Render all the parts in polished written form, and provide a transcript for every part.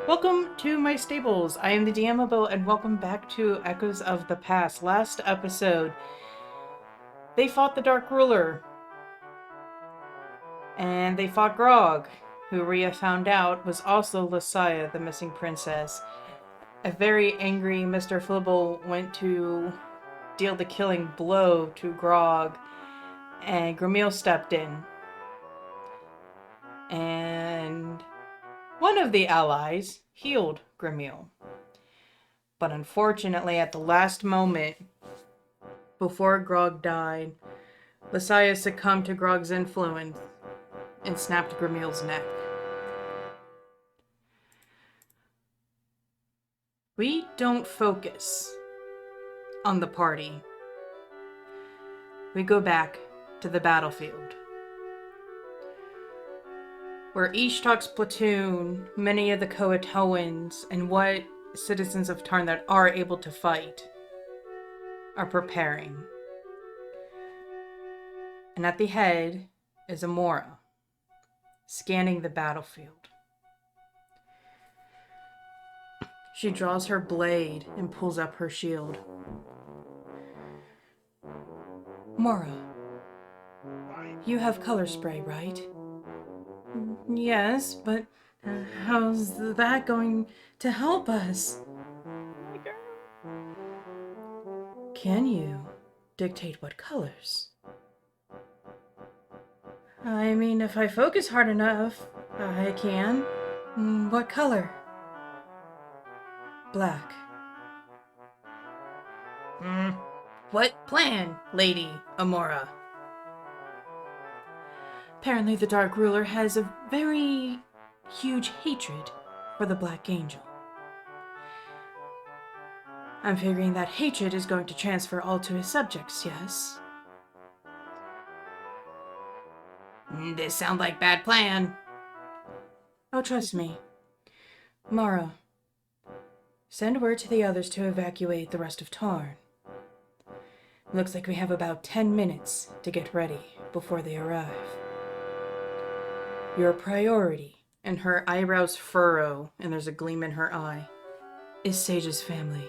Welcome to my stables. I am the DMobo, and welcome back to Echoes of the Past. Last episode, they fought the Dark Ruler, and they fought Grog, who Rhea found out was also Leigh, the missing princess. A very angry Mr. Flibble went to deal the killing blow to Grog, and Gramil stepped in. And one of the allies healed Gramil. But unfortunately, at the last moment, before Grog died, Leigh succumbed to Grog's influence and snapped Gramil's neck. We don't focus on the party. We go back to the battlefield, where Ishtak's platoon, many of the Coatoans, and what citizens of Tarn that are able to fight are preparing. And at the head is Amora, scanning the battlefield. She draws her blade and pulls up her shield. Amora, you have color spray, right? Yes, but how's that going to help us? Can you dictate what colors? I mean, if I focus hard enough, I can. What color? Black. What plan, Lady Amora? Apparently the Dark Ruler has a very huge hatred for the Black Angel. I'm figuring that hatred is going to transfer all to his subjects, yes? This sounds like bad plan. Oh, trust me. Mara, send word to the others to evacuate the rest of Tarn. Looks like we have about 10 minutes to get ready before they arrive. Your priority, and her eyebrows furrow, and there's a gleam in her eye, is Sage's family.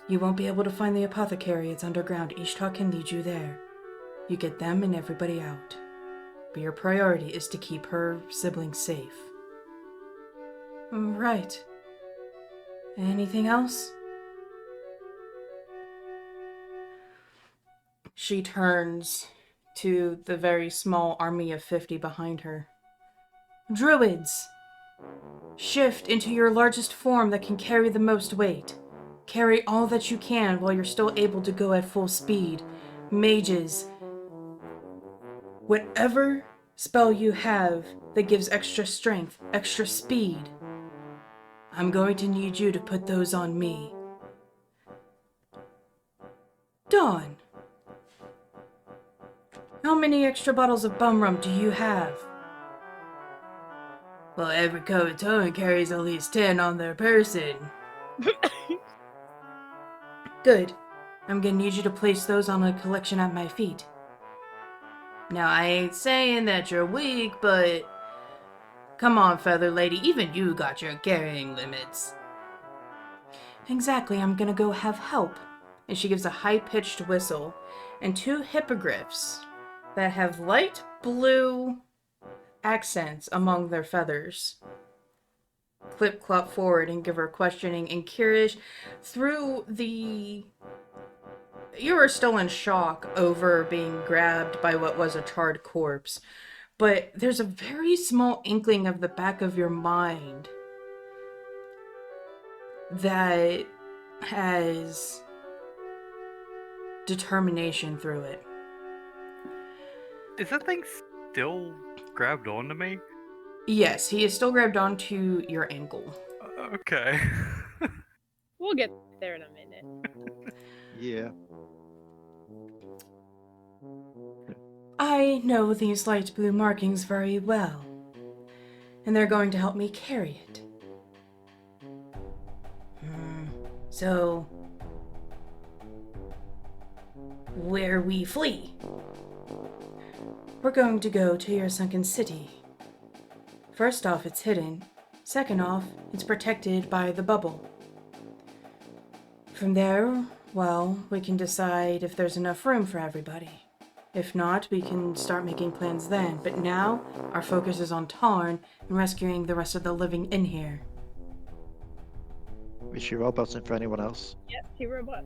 You won't be able to find the apothecary. It's underground. Ishtar can lead you there. You get them and everybody out. But your priority is to keep her siblings safe. Right. Anything else? She turns to the very small army of 50 behind her. Druids! Shift into your largest form that can carry the most weight. Carry all that you can while you're still able to go at full speed. Mages. Whatever spell you have that gives extra strength, extra speed, I'm going to need you to put those on me. Dawn! How many extra bottles of bum rum do you have? Well, every Coatoan carries at least 10 on their person. Good. I'm gonna need you to place those on a collection at my feet. Now, I ain't saying that you're weak, but... Come on, Feather Lady, even you got your carrying limits. Exactly, I'm gonna go have help. And she gives a high-pitched whistle, and 2 hippogriffs that have light blue accents among their feathers clip-clop forward and give her questioning. And Kyrish, through the... You were still in shock over being grabbed by what was a charred corpse, but there's a very small inkling of the back of your mind that has determination through it. Is that thing still grabbed onto me? Yes, he is still grabbed onto your ankle. Okay. We'll get there in a minute. Yeah. I know these light blue markings very well, and they're going to help me carry it. So, where we flee? We're going to go to your sunken city. First off, it's hidden, Second off, it's protected by the bubble. From there, well, we can decide if there's enough room for everybody. If not, we can start making plans then. But now, our focus is on Tarn and rescuing the rest of the living in here. Is she robots in for anyone else? Yes, he robot.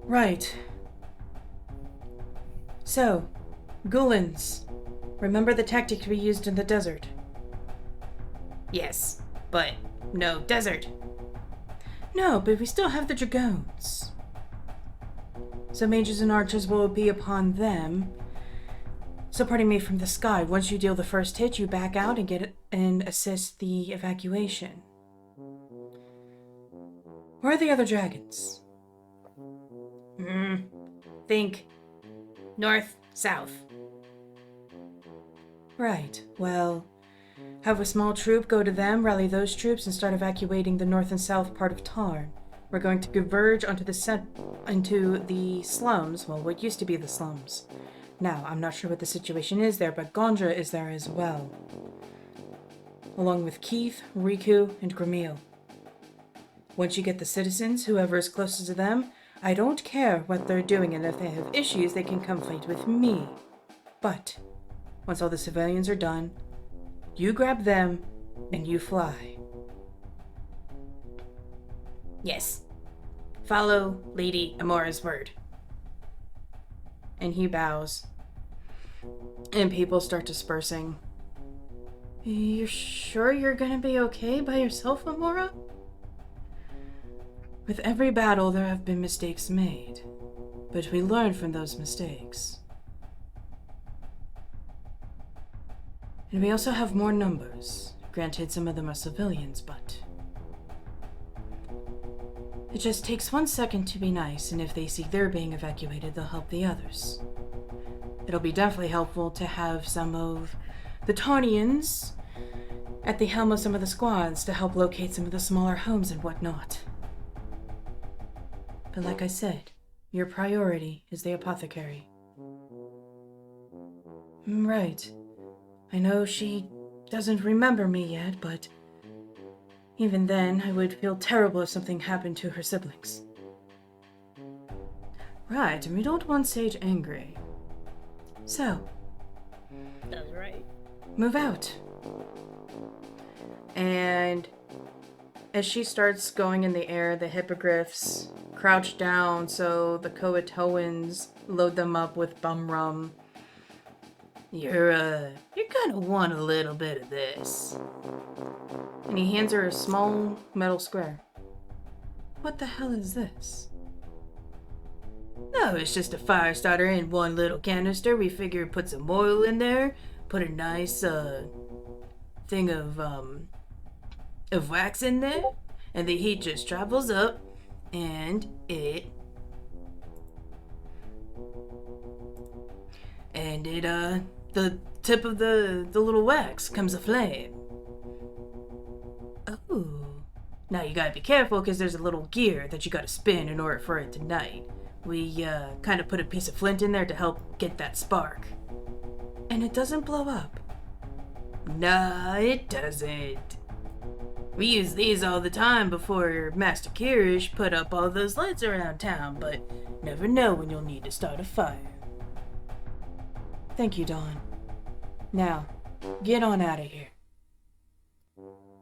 Right. So, Ghulans, remember the tactic we used in the desert? Yes, but no desert. No, but we still have the Dragoons. So mages and archers will be upon them, supporting me from the sky. Once you deal the first hit, you back out and get and assist the evacuation. Where are the other dragons? Think north, south. Right, well, have a small troop go to them, rally those troops, and start evacuating the north and south part of Tarn. We're going to converge into the slums, well, what used to be the slums. Now, I'm not sure what the situation is there, but Gondra is there as well. Along with Keith, Riku, and Gramil. Once you get the citizens, whoever is closest to them, I don't care what they're doing, and if they have issues, they can come fight with me. But, once all the civilians are done, you grab them, and you fly. Yes. Follow Lady Amora's word. And he bows. And people start dispersing. You're sure you're gonna be okay by yourself, Amora? With every battle, there have been mistakes made. But we learn from those mistakes. And we also have more numbers. Granted, some of them are civilians, but... it just takes 1 second to be nice, and if they see they're being evacuated, they'll help the others. It'll be definitely helpful to have some of the Tarnians at the helm of some of the squads to help locate some of the smaller homes and whatnot. But like I said, your priority is the apothecary. Right. I know she doesn't remember me yet, but even then, I would feel terrible if something happened to her siblings. Right, and we don't want Sage angry. So, That's right. move out. And as she starts going in the air, the hippogriffs crouch down so the Coatoans load them up with bum rum. You're gonna want a little bit of this. And he hands her a small metal square. What the hell is this? No, it's just a fire starter in one little canister. We figure put some oil in there, put a nice, thing of wax in there, and the heat just travels up, and the tip of the little wax comes aflame. Oh. Now you gotta be careful because there's a little gear that you gotta spin in order for it to ignite. We, kind of put a piece of flint in there to help get that spark. And it doesn't blow up. Nah, it doesn't. We use these all the time before Master Kyrish put up all those lights around town, but never know when you'll need to start a fire. Thank you, Dawn. Now, get on out of here.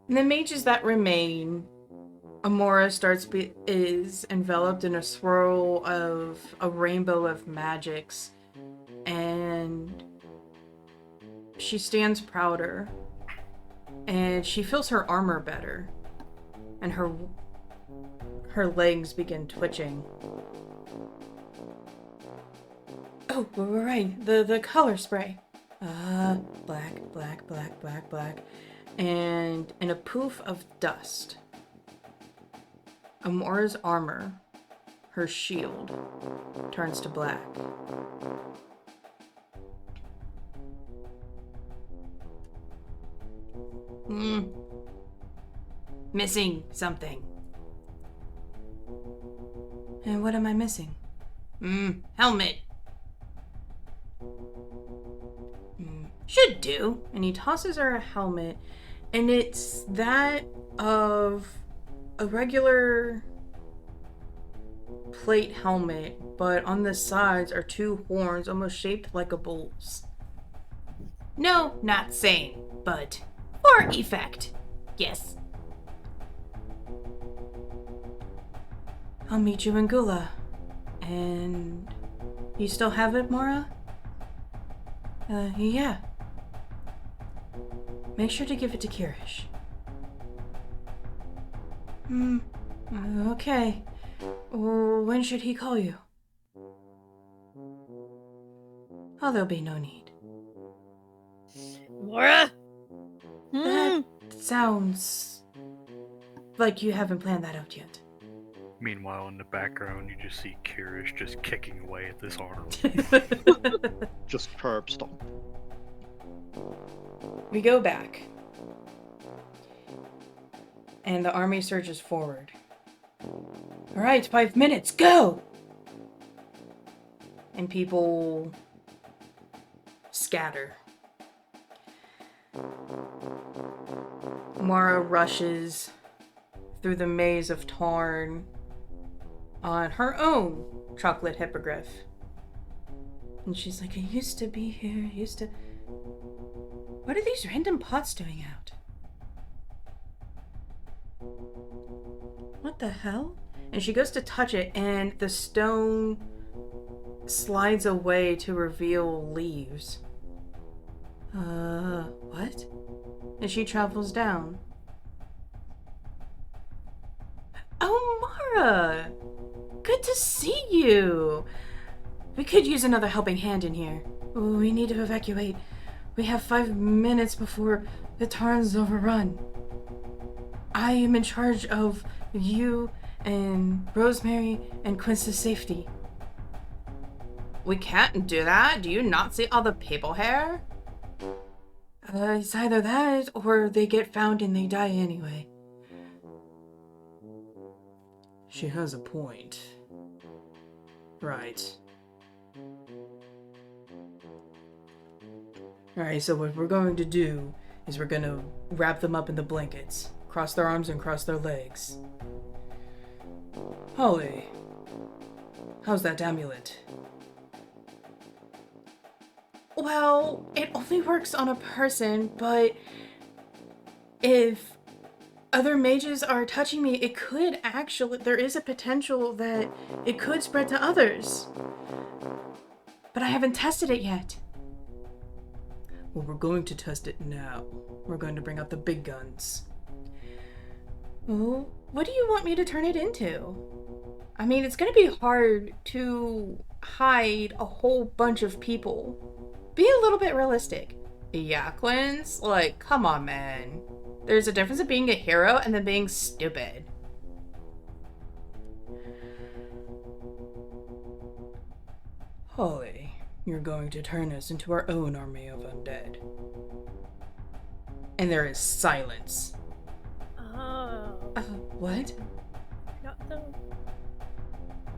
And the mages that remain, Amora is enveloped in a swirl of a rainbow of magics, and she stands prouder, and she feels her armor better, and her legs begin twitching. Oh, we're right, the color spray. Black, black, black, black, black. And in a poof of dust, Amora's armor, her shield, turns to black. Missing something. And what am I missing? Helmet. Should should do. And he tosses her a helmet, and it's that of a regular plate helmet, but on the sides are two horns almost shaped like a bull's. No, not same, but for effect. Yes. I'll meet you in Gula. And you still have it, Mora? Yeah. Make sure to give it to Kyrish. Okay. When should he call you? Oh, there'll be no need. Laura? That sounds like you haven't planned that out yet. Meanwhile, in the background, you just see Kyrish just kicking away at this arm. Just curb stomp. We go back. And the army surges forward. Alright, 5 minutes, go! And people scatter. Mara rushes through the maze of Tarn on her own chocolate hippogriff. And she's like, I used to be here, What are these random pots doing out? What the hell? And she goes to touch it, and the stone slides away to reveal leaves. What? And she travels down. Oh, Mara! Good to see you! We could use another helping hand in here. We need to evacuate. We have 5 minutes before the Tarn's overrun. I am in charge of you and Rosemary and Quince's safety. We can't do that. Do you not see all the people here? It's either that or they get found and they die anyway. She has a point. Right. Alright, so what we're going to do is we're going to wrap them up in the blankets. Cross their arms and cross their legs. Holly, how's that amulet? Well, it only works on a person, but if other mages are touching me, it could actually, there is a potential that it could spread to others. But I haven't tested it yet. Well, we're going to test it now. We're going to bring out the big guns. Well, what do you want me to turn it into? I mean, it's going to be hard to hide a whole bunch of people. Be a little bit realistic. Yeah, Quince? Like, come on, man. There's a difference of being a hero and then being stupid. Holly, you're going to turn us into our own army of undead. And there is silence. What? Not the...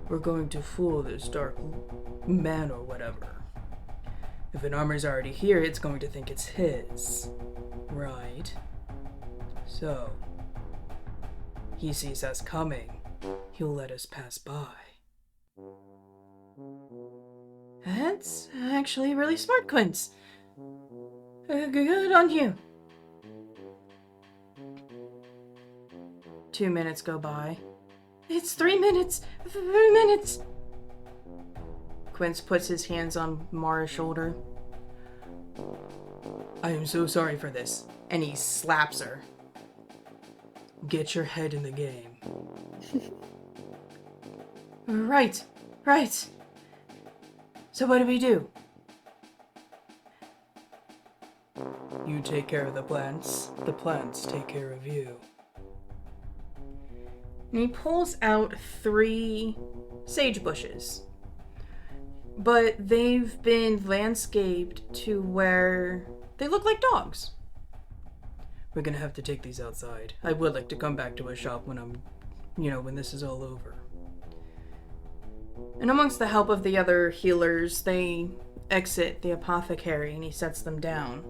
We're going to fool this dark man or whatever. If an armor's already here, it's going to think it's his. Right? So, he sees us coming. He'll let us pass by. That's actually really smart, Quince. Good on you. 2 minutes go by. It's 3 minutes! 3 minutes! Quince puts his hands on Mara's shoulder. I am so sorry for this. And he slaps her. Get your head in the game. Right. So what do we do? You take care of the plants take care of you. And he pulls out 3 sage bushes. But they've been landscaped to where they look like dogs. We're gonna have to take these outside. I would like to come back to a shop when when this is all over. And amongst the help of the other healers, they exit the apothecary and he sets them down.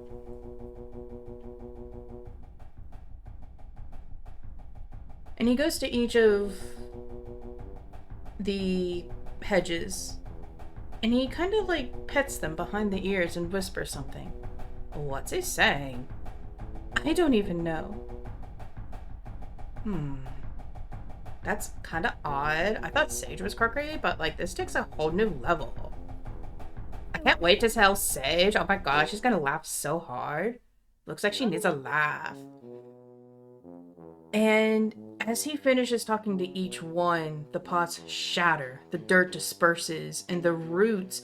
And he goes to each of the hedges and he kind of like pets them behind the ears and whispers something. What's he saying? I don't even know. That's kind of odd. I thought Sage was quirky, but like this takes a whole new level. I can't wait to tell Sage. Oh my gosh, she's gonna laugh so hard. Looks like she needs a laugh. And as he finishes talking to each one, the pots shatter, the dirt disperses, and the roots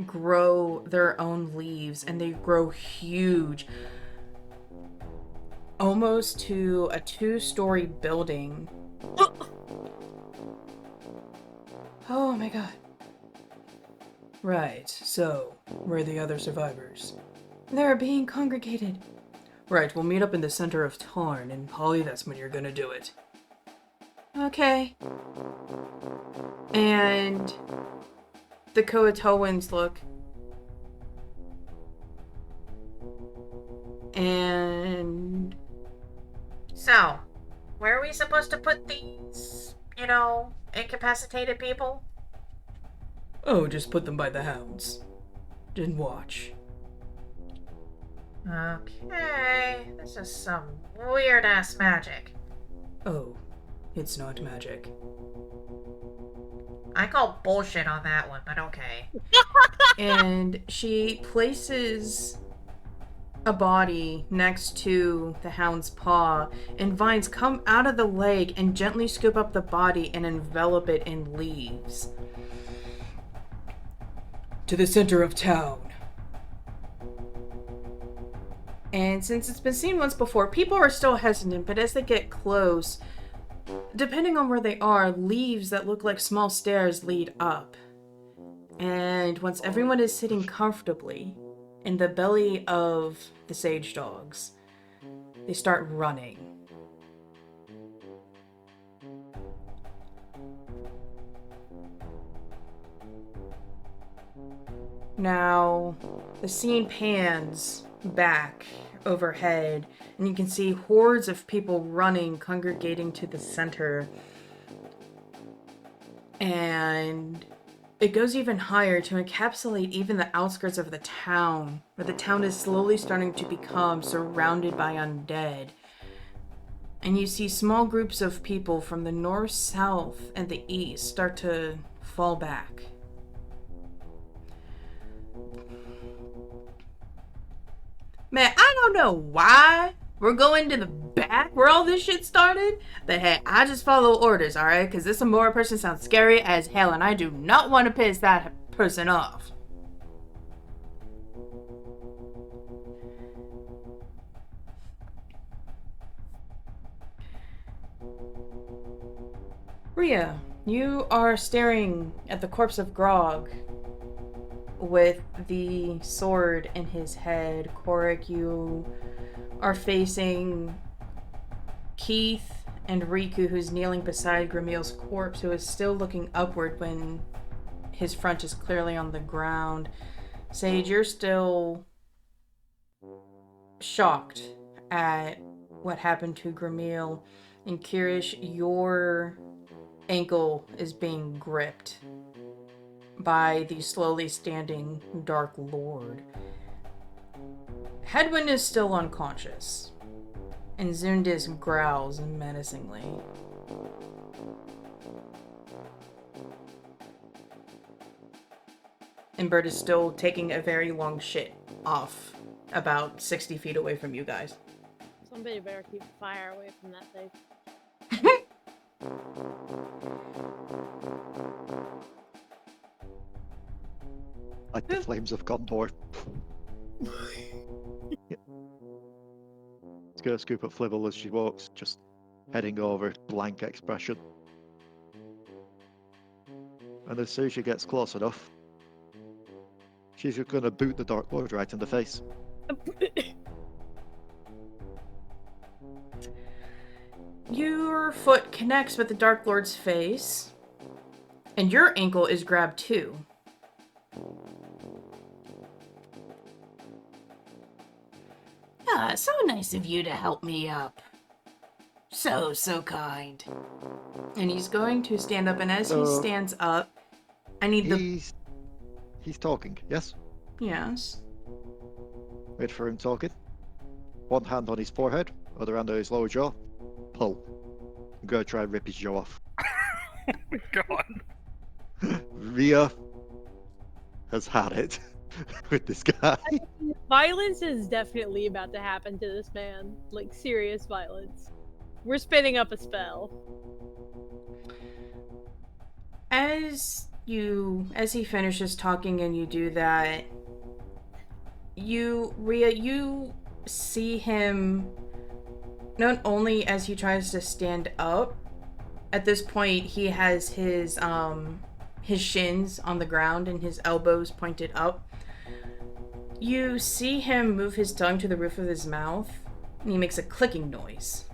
grow their own leaves, and they grow huge. Almost to a 2-story building. Oh my god. Right, so, where are the other survivors? They're being congregated. Right, we'll meet up in the center of Tarn, and Polly, that's when you're gonna do it. Okay. And the Coatoans look. And so, where are we supposed to put these, incapacitated people? Oh, just put them by the hounds. And watch. Okay, this is some weird-ass magic. Oh, it's not magic. I call bullshit on that one, but okay. And she places a body next to the hound's paw, and vines come out of the leg and gently scoop up the body and envelop it in leaves. To the center of town. And since it's been seen once before, people are still hesitant, but as they get close, depending on where they are, leaves that look like small stairs lead up. And once everyone is sitting comfortably in the belly of the sage dogs, they start running. Now, the scene pans back overhead, and you can see hordes of people running, congregating to the center. And it goes even higher to encapsulate even the outskirts of the town, where the town is slowly starting to become surrounded by undead. And you see small groups of people from the north, south, and the east start to fall back. Man, I don't know why we're going to the back where all this shit started, but hey, I just follow orders, alright? Because this Amora person sounds scary as hell, and I do not want to piss that person off. Rhea, you are staring at the corpse of Grog with the sword in his head. Korric, you are facing Keith and Riku, who's kneeling beside Gramil's corpse, who is still looking upward when his front is clearly on the ground. Sage, you're still shocked at what happened to Gramil. And Kyrish, your ankle is being gripped by the slowly standing Dark Lord. Hedwyn is still unconscious, and Zundis growls menacingly. And Bert is still taking a very long shit off about 60 feet away from you guys. Somebody better keep fire away from that thing. Like the flames of Gondor. Yeah. It's gonna scoop up Flibble as she walks, just heading over, blank expression. And as soon as she gets close enough, she's gonna boot the Dark Lord right in the face. Your foot connects with the Dark Lord's face, and your ankle is grabbed too. So nice of you to help me up. So kind. And he's going to stand up, and as he So- stands up, I need the... He's talking, yes? Yes. Wait for him talking. One hand on his forehead, other hand on his lower jaw. Pull. I'm gonna try and rip his jaw off. Oh my god. Rhea has had it with this guy. Violence is definitely about to happen to this man. Like, serious violence. We're spinning up a spell. As he finishes talking and you do that, Rhea, you see him not only as he tries to stand up. At this point, he has his shins on the ground and his elbows pointed up. You see him move his tongue to the roof of his mouth, and he makes a clicking noise.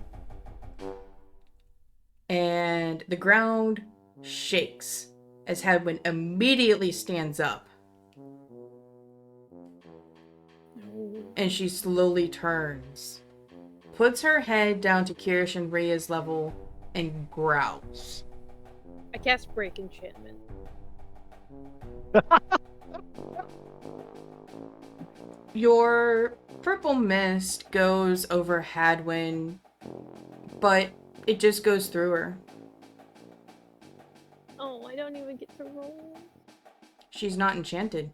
And the ground shakes as Hadwin immediately stands up. And she slowly turns, puts her head down to Kyrish and Rhea's level, and growls. I cast Break Enchantment. Your purple mist goes over Hadwin, but it just goes through her. Oh, I don't even get to roll. She's not enchanted.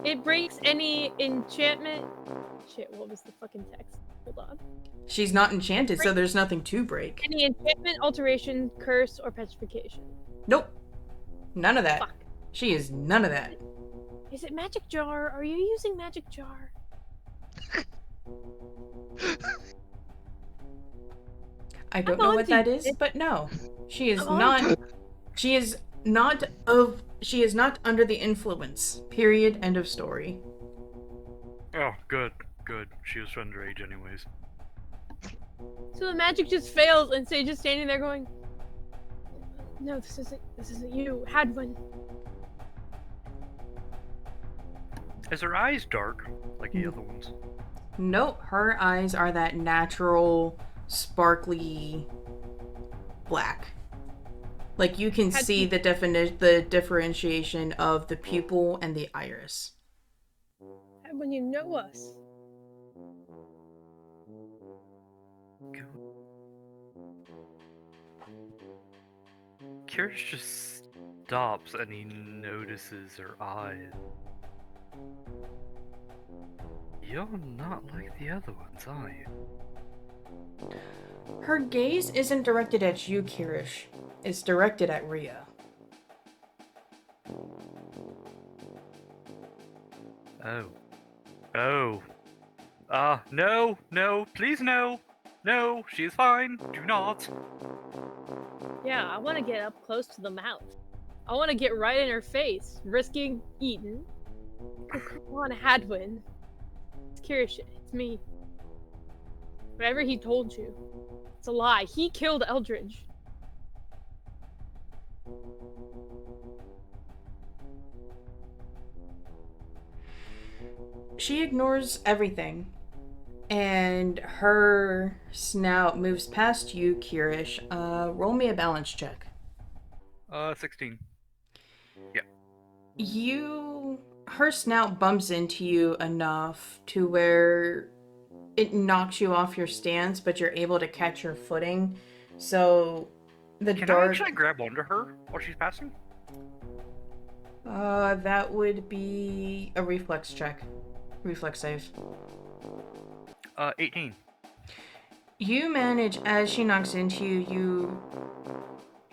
It breaks any enchantment. Shit, what was the fucking text? Hold on. She's not enchanted, so there's nothing to break. Any enchantment, alteration, curse, or petrification. Nope. None of that. Fuck. She is none of that. Is it magic jar? Are you using magic jar? I don't I'm know on what to that you. is, but no. She is I'm on not. She is not under the influence. Period. End of story. Oh, good. She was underage anyways. So the magic just fails, and Sage is standing there going, "No, this isn't you, Hadwin." Is her eyes dark, like the other ones? Nope, her eyes are that natural, sparkly black. Like you can see the differentiation of the pupil and the iris. Hadwin, you know us. Kyrish just stops and he notices her eyes. You're not like the other ones, are you? Her gaze isn't directed at you, Kyrish. It's directed at Rhea. Oh. No, please no. No, she is fine. Do not. Yeah, I want to get up close to the mouth. I want to get right in her face, risking eaten. Oh, come on, Hadwin. It's Kyrish. It's me. Whatever he told you, it's a lie. He killed Eldridge. She ignores everything, and her snout moves past you, Kyrish. Roll me a balance check. 16. Her snout bumps into you enough to where it knocks you off your stance, but you're able to catch your footing. So Can I actually grab onto her while she's passing? That would be a reflex check. Reflex save. 18. You manage, as she knocks into you,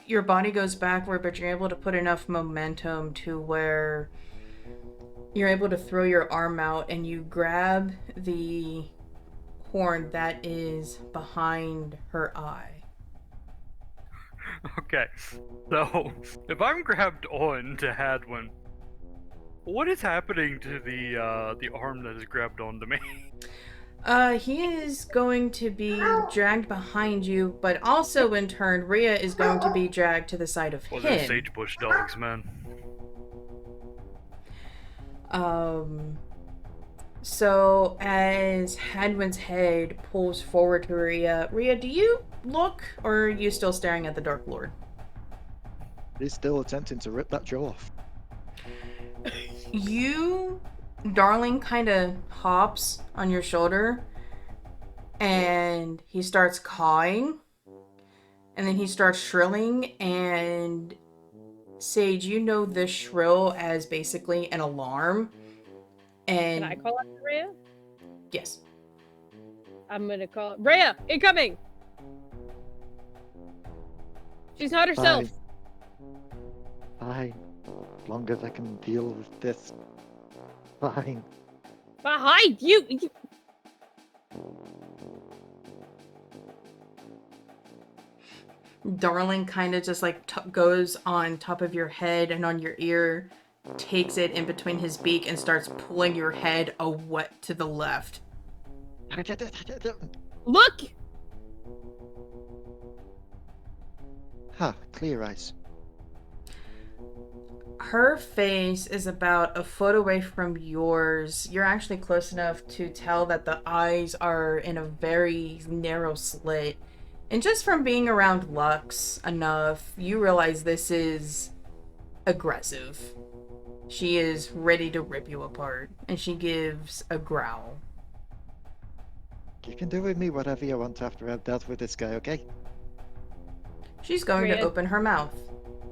your body goes backward, but you're able to put enough momentum to where you're able to throw your arm out and you grab the horn that is behind her eye. Okay, so if I'm grabbed on to Hadwin, what is happening to the arm that is grabbed onto me? He is going to be dragged behind you, but also in turn, Rhea is going to be dragged to the side of Well, they're him. sagebush dogs, man. So as Hadwin's head pulls forward to Rhea, Rhea, do you look, or are you still staring at the Dark Lord? He's still attempting to rip that jaw off. You, Darling, kind of hops on your shoulder, and he starts cawing, and then he starts shrilling, and Sage, you know this shrill as basically an alarm. And Can I call out to Rhea? yes. I'm gonna call Rhea, incoming! She's not herself. Fine. As long as I can deal with this. Fine. Behind you! Darling kind of just like goes on top of your head and on your ear, takes it in between his beak and starts pulling your head away to the left. Look! Ha, clear eyes. Her face is about a foot away from yours. You're actually close enough to tell that the eyes are in a very narrow slit. And just from being around Lux enough, you realize this is aggressive. She is ready to rip you apart, and she gives a growl. You can do with me whatever you want after I've dealt with this guy, okay? She's going to Rhea. open her mouth.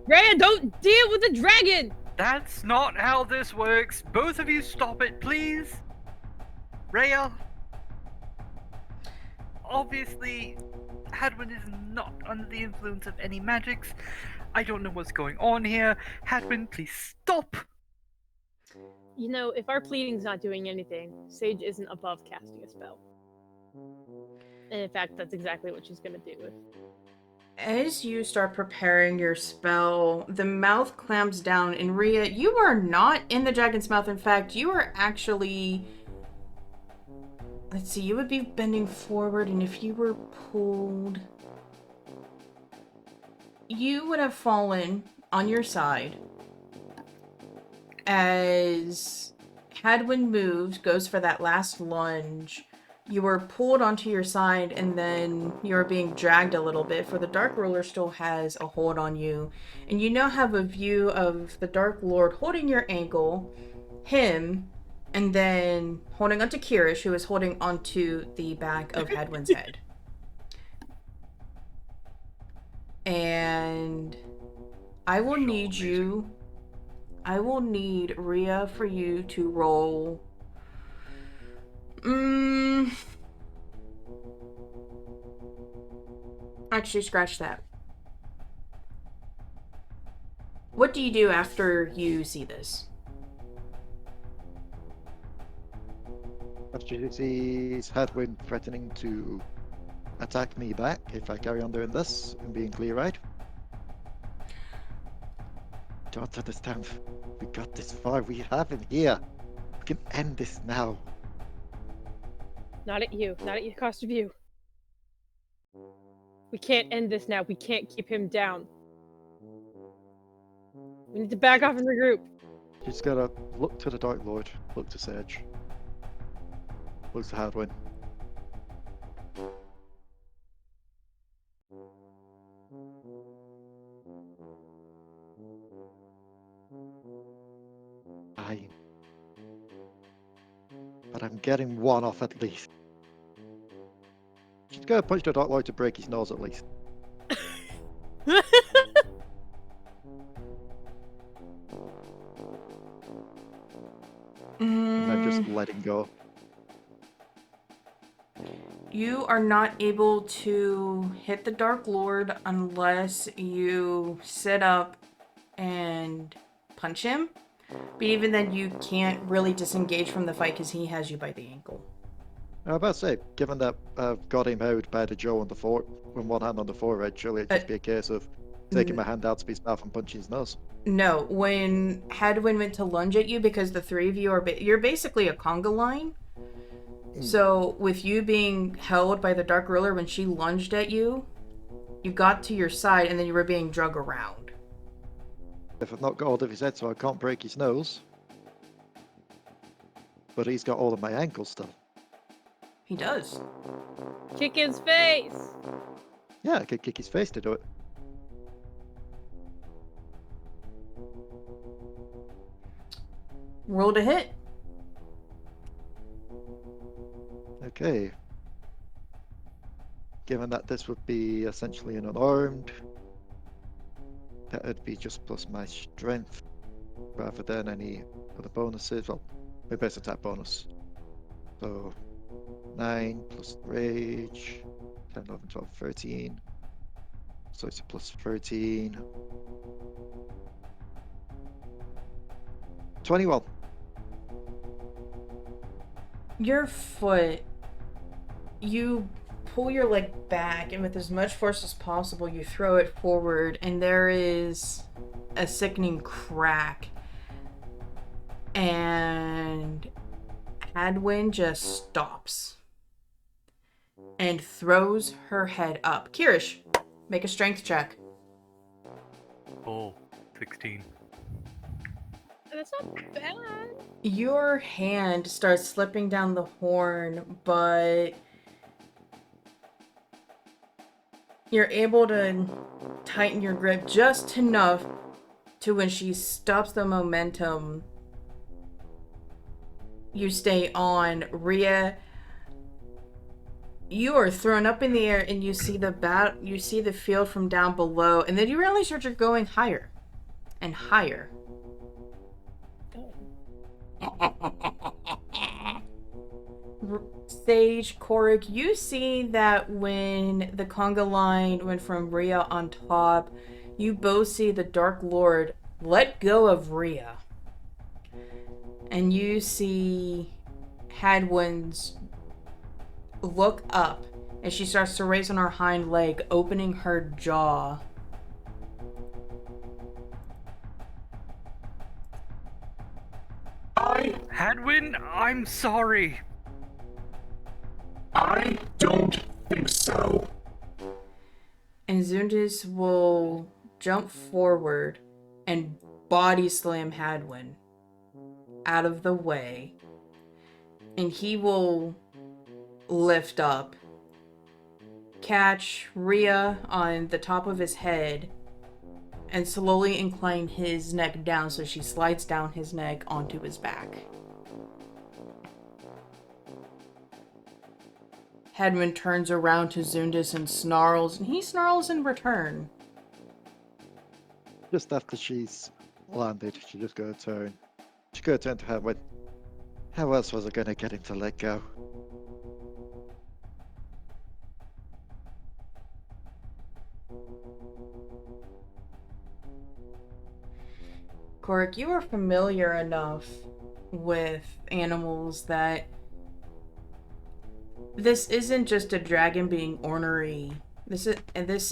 Rhea, don't deal with the dragon! That's not how this works. Both of you stop it, please. Rhea. Obviously, Hadwin is not under the influence of any magics. I don't know what's going on here. Hadwin, please stop. You know, if our pleading's not doing anything, Sage isn't above casting a spell. And in fact, that's exactly what she's gonna do. As you start preparing your spell, the mouth clamps down, and Rhea, you are not in the dragon's mouth. In fact, you are actually... Let's see, you would be bending forward, and if you were pulled... You would have fallen on your side. As Hadwin moves, goes for that last lunge, you were pulled onto your side, and then you're being dragged a little bit, for the Dark Ruler still has a hold on you. And you now have a view of the Dark Lord holding your ankle, him, and then holding onto Kyrish, who is holding onto the back of Hadwin's head. And I will need you... I will need Rhea for you to roll... Actually, scratch that. What do you do after you see this? After she sees Hadwin threatening to attack me back if I carry on doing this and being clear-eyed. Don't understand. We got this far. We have him here. We can end this now. Not at you. Not at the cost of you. We can't end this now. We can't keep him down. We need to back off and regroup. She's gotta look to the Dark Lord, look to Sage, look to Hadwin. Fine. But I'm getting one off at least. She's gonna punch the Dark Lord to break his nose at least. And then just let him go. You are not able to hit the Dark Lord unless you sit up and punch him. But even then, you can't really disengage from the fight because he has you by the ankle. I was about to say, given that I've got him out by the jaw on the with one hand on the forehead, surely it'd just be a case of taking my hand out of his mouth and punching his nose. No, when Hadwin went to lunge at you, because the three of you are you're basically a conga line. So with you being held by the Dark Ruler, when she lunged at you, you got to your side and then you were being drug around. If I've not got hold of his head so I can't break his nose, but he's got all of my ankles still. He does. Kick his face! Yeah, I could kick his face to do it. Roll to hit. Okay. Given that this would be essentially an unarmed, that would be just plus my strength rather than any other bonuses. Well, my base attack bonus. So 9 plus rage, 10, 11, 12, 13. So it's a plus 13. 21. Your foot, you pull your leg back, and with as much force as possible, you throw it forward, and there is a sickening crack. And Hadwin just stops and throws her head up. Kyrish, make a strength check. Oh, 16. That's not bad. Your hand starts slipping down the horn, but you're able to tighten your grip just enough to when she stops the momentum, you stay on. Rhea, you are thrown up in the air and you see the field from down below, and then you realize you're going higher and higher. Sage, Korric, you see that when the conga line went from Rhea on top, you both see the Dark Lord let go of Rhea. And you see Hadwin's look up as she starts to raise on her hind leg, opening her jaw. Hadwin, I'm sorry. I don't think so. And Zundis will jump forward and body slam Hadwin out of the way. And he will lift up, catch Rhea on the top of his head, and slowly incline his neck down so she slides down his neck onto his back. Hadwin turns around to Zundis and snarls, and he snarls in return. Just after she's landed, she's just gonna turn. She's gonna turn to Hadwin. How else was I gonna get him to let go? Korric, you are familiar enough with animals that this isn't just a dragon being ornery. This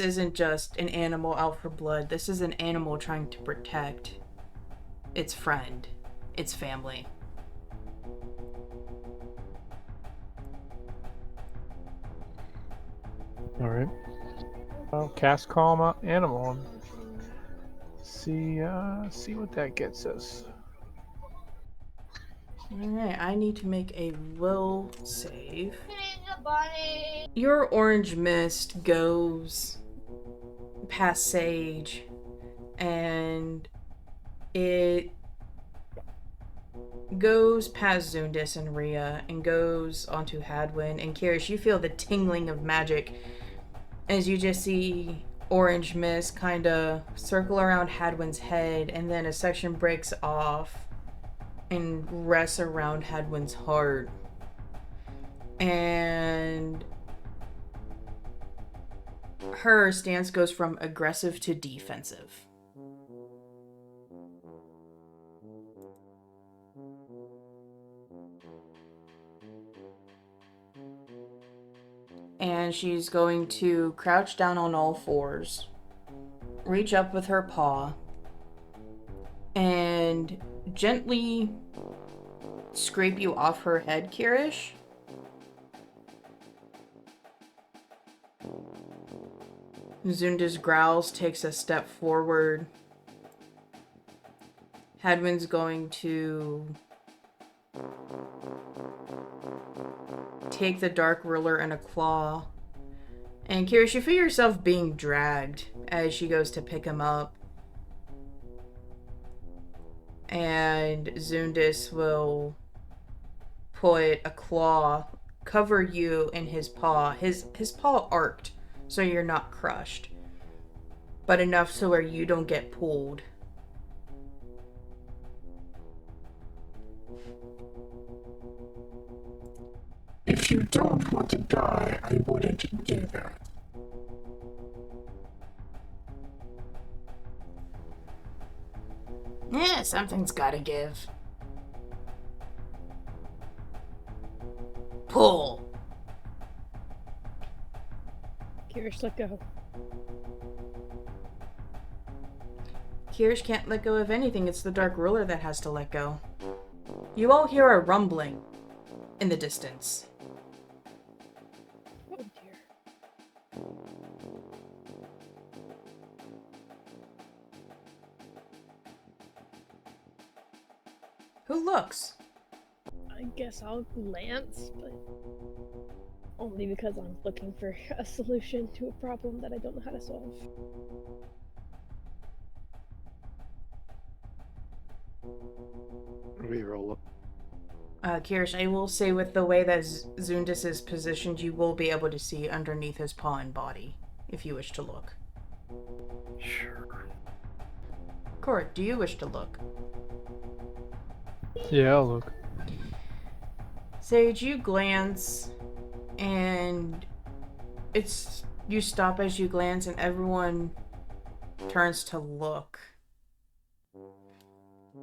isn't just an animal out for blood. This is an animal trying to protect its friend, its family. All right. I'll cast Calm Animal and see what that gets us. Alright, I need to make a will save. Your orange mist goes past Sage, and it goes past Zundis and Rhea, and goes onto Hadwin. And Kyrish, you feel the tingling of magic as you just see orange mist kind of circle around Hadwin's head, and then a section breaks off and rests around Hadwin's heart. And her stance goes from aggressive to defensive. And she's going to crouch down on all fours, reach up with her paw, and gently scrape you off her head, Kyrish. Zundis growls, takes a step forward. Hadwin's going to take the dark ruler and a claw. And Kyrish, you feel yourself being dragged as she goes to pick him up. And Zundis will put a claw, cover you in his paw. His paw arced, so you're not crushed. But enough so where you don't get pulled. If you don't want to die, I wouldn't either. Yeah, something's gotta give. Pull! Kyrish, let go. Kyrish can't let go of anything. It's the Dark Ruler that has to let go. You all hear a rumbling in the distance. Oh dear. Who looks? I guess I'll glance, but only because I'm looking for a solution to a problem that I don't know how to solve. Reroll up. Kyrish, I will say with the way that Zundis is positioned, you will be able to see underneath his paw and body, if you wish to look. Sure. Korric, do you wish to look? Yeah, I'll look. Sage, you glance, and you stop as you glance, and everyone turns to look.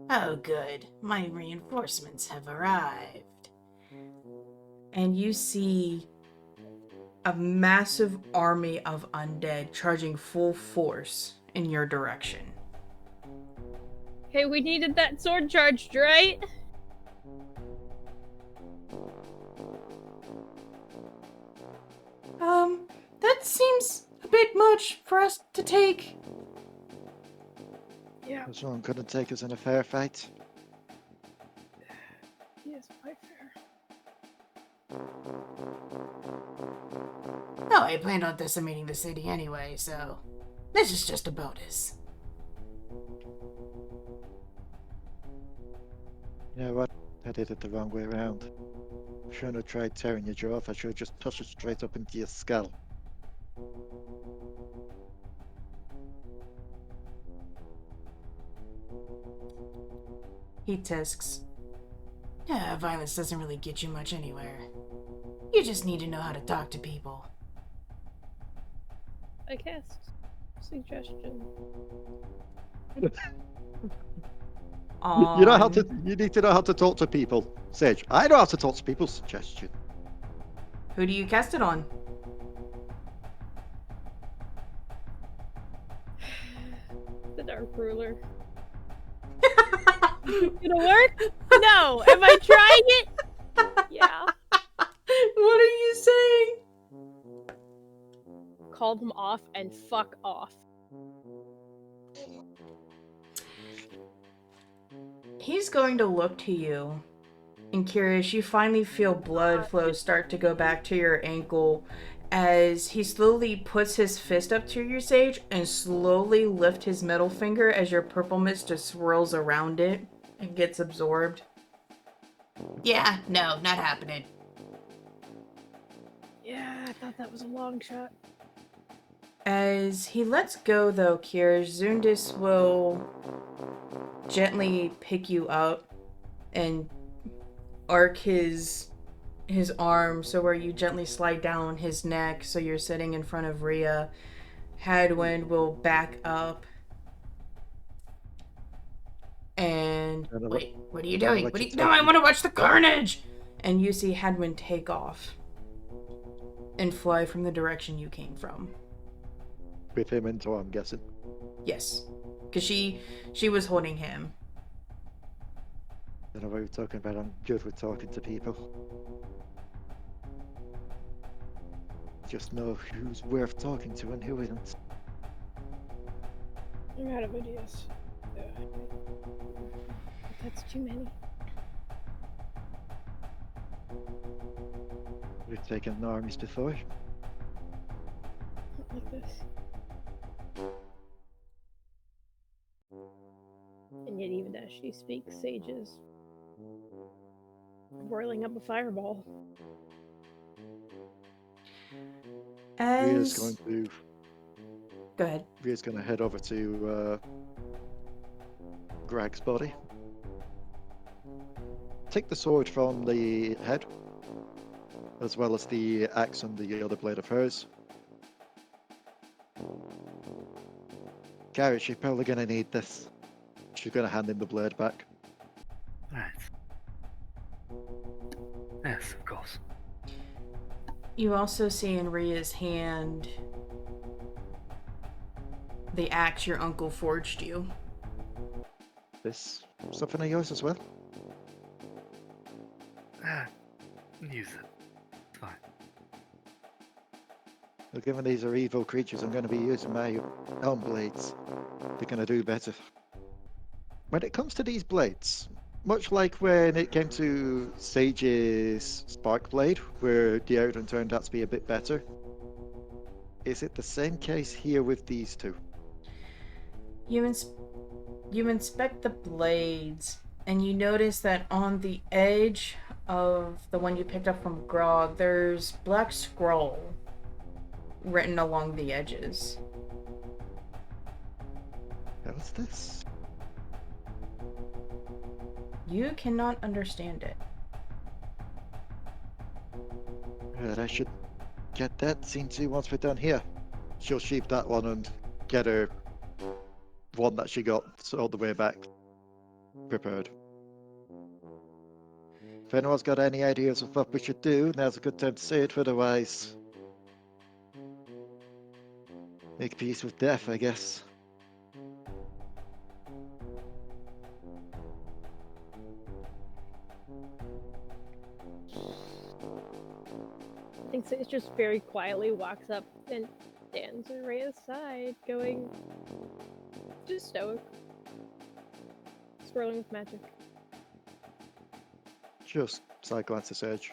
Oh, good. My reinforcements have arrived. And you see a massive army of undead charging full force in your direction. Hey, we needed that sword charged, right? That seems a bit much for us to take. Yeah, That's one couldn't take us in a fair fight. yes, quite fair. No, I planned on decimating the city anyway, so this is just a bonus. You know what? I did it the wrong way around. I shouldn't have tried tearing your jaw off. I should have just pushed it straight up into your skull. He tisks. Yeah, violence doesn't really get you much anywhere. You just need to know how to talk to people. I cast suggestion. You know how to. You need to know how to talk to people, Sage. I know how to talk to people. Suggestion. Who do you cast it on? The Dark Ruler. Gonna work? No. Am I trying it? Yeah. What are you saying? Call them off and fuck off. He's going to look to you. And Kyrish, you finally feel blood flow start to go back to your ankle as he slowly puts his fist up to your Sage and slowly lift his middle finger as your purple mist just swirls around it and gets absorbed. Yeah, no, not happening. Yeah, I thought that was a long shot. As he lets go, though, Kyrish, Zundis will gently pick you up and arc his arm so where you gently slide down his neck so you're sitting in front of Rhea. Hadwin will back up. And wait, what are you doing? No, I want to watch the carnage! And you see Hadwin take off and fly from the direction you came from. With him in tow, I'm guessing. Yes, because she was holding him. Don't know what you're talking about. I'm good with talking to people. Just know who's worth talking to and who isn't. I'm out of ideas. That's too many. We've taken armies before. Not like this. And yet, even as she speaks, Sage is whirling up a fireball. Rhea's As going to go ahead. Rhea's going to head over to Greg's body. Take the sword from the head, as well as the axe and the other blade of hers. Kyrish, you're probably going to need this. She's going to hand him the blade back. Right. Yes, of course. You also see in Rhea's hand the axe your uncle forged you. This something of yours as well? Use it. It's fine. Well, given these are evil creatures, I'm going to be using my own blades. They're going to do better. When it comes to these blades, much like when it came to Sage's Spark Blade, where the outcome turned out to be a bit better, is it the same case here with these two? You inspect the blades, and you notice that on the edge of the one you picked up from Grog, there's black scroll written along the edges. What's this? You cannot understand it. Right, I should get that seen to once we're done here. She'll sheep that one and get her one that she got all the way back prepared. If anyone's got any ideas of what we should do, now's a good time to say it, otherwise make peace with death, I guess. I think Sage just very quietly walks up and stands at Rhea's side, going just stoic. Swirling with magic. Just side glance to Surge.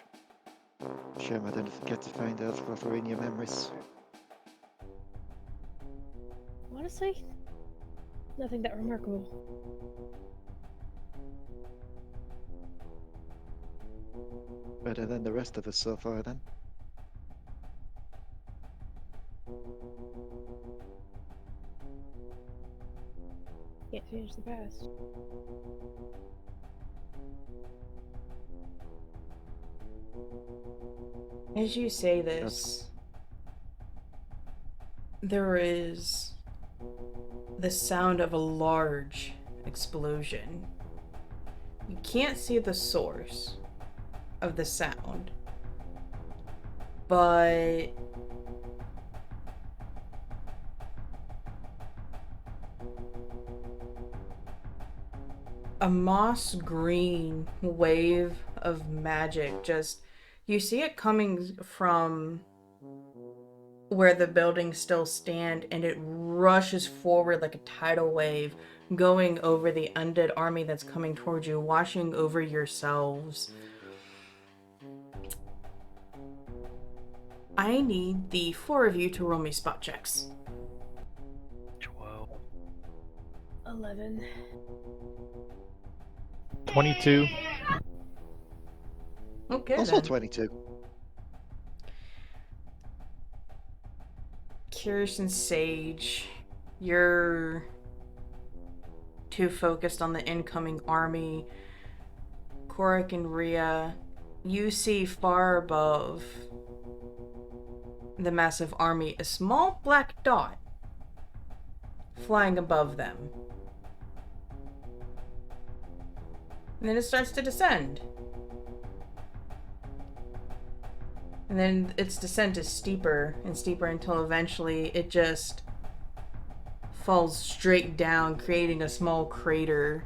Shame I didn't get to find out what were in your memories. Honestly, nothing that remarkable. Better than the rest of us so far, then. Can't change the past. As you say this, there is the sound of a large explosion. You can't see the source of the sound, but a moss green wave of magic just, you see it coming from where the buildings still stand, and it rushes forward like a tidal wave, going over the undead army that's coming towards you, washing over yourselves. I need the 4 of you to roll me spot checks. 12. 11. 22. Okay, Also then. 22. Kyrish and Sage, you're too focused on the incoming army. Korric and Rhea, you see far above the massive army a small black dot flying above them. And then it starts to descend. And then its descent is steeper and steeper until eventually it just falls straight down, creating a small crater.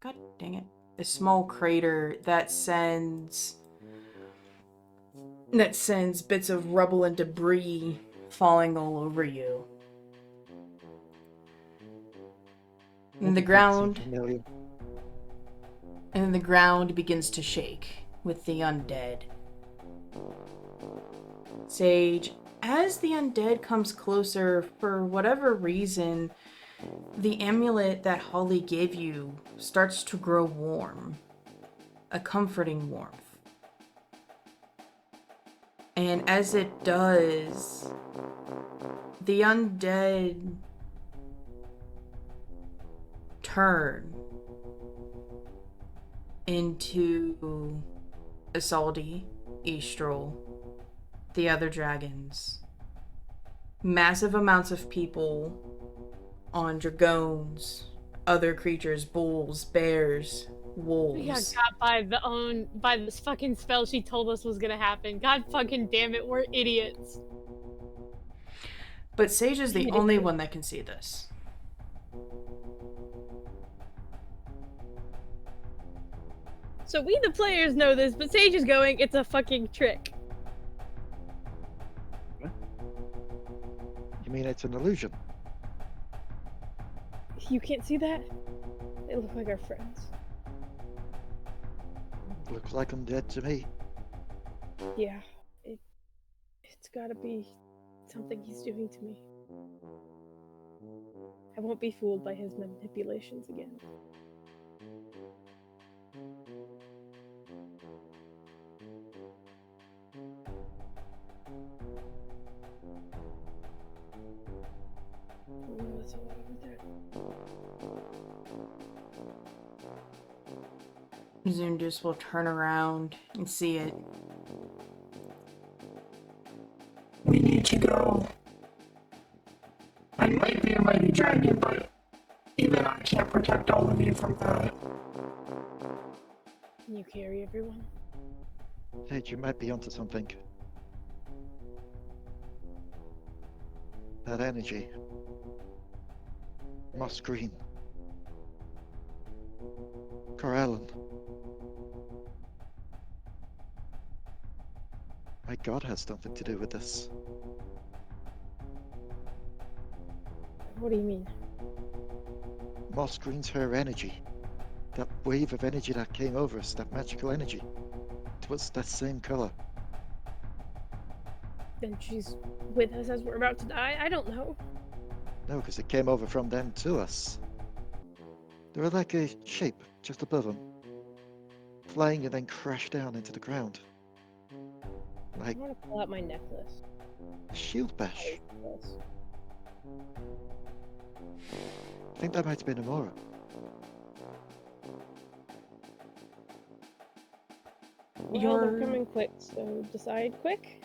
God dang it. A small crater that sends bits of rubble and debris falling all over you. And the That seems ground familiar. and the ground begins to shake with the undead. Sage, as the undead comes closer, for whatever reason, the amulet that Holly gave you starts to grow warm. A comforting warmth. And as it does, the undead turn into Isolde, Estrel, the other dragons. Massive amounts of people on dragoons, other creatures, bulls, bears, wolves. We got got by this fucking spell she told us was gonna happen. God fucking damn it, we're idiots. But Sage is the only one that can see this. So we the players know this, but Sage is going, it's a fucking trick. You mean it's an illusion? You can't see that? They look like our friends. Looks like undead to me. Yeah, it's gotta be something he's doing to me. I won't be fooled by his manipulations again. Oh, that's a lot over there. Zundus will turn around and see it. We need to go. I might be a mighty dragon, but even I can't protect all of you from that. Can you carry everyone? Sage, you might be onto something. That energy. Moss green. Corellan. My god has something to do with this. What do you mean? Moss green's her energy. That wave of energy that came over us, that magical energy. It was that same color. Then she's with us as we're about to die? I don't know. No, because it came over from them to us. They were like a shape just above them, flying and then crashed down into the ground. Like I want to pull out my necklace. a shield bash. Yes. I think that might have been Amora. Well, they're coming quick, so decide quick.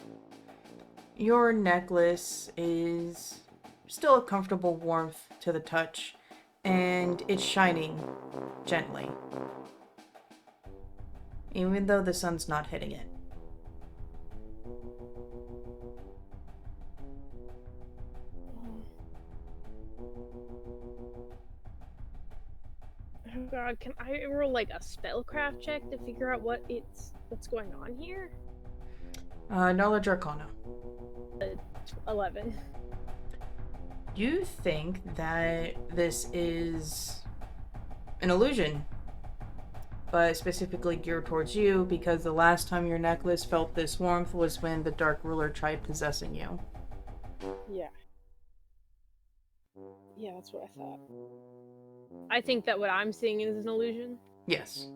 Your necklace is still a comfortable warmth to the touch, and it's shining gently, even though the sun's not hitting it. Oh god, can I roll like a spellcraft check to figure out what's going on here? Knowledge Arcana. 11. You think that this is an illusion, but specifically geared towards you because the last time your necklace felt this warmth was when the Dark Ruler tried possessing you. Yeah. Yeah, that's what I thought. I think that what I'm seeing is an illusion. Yes.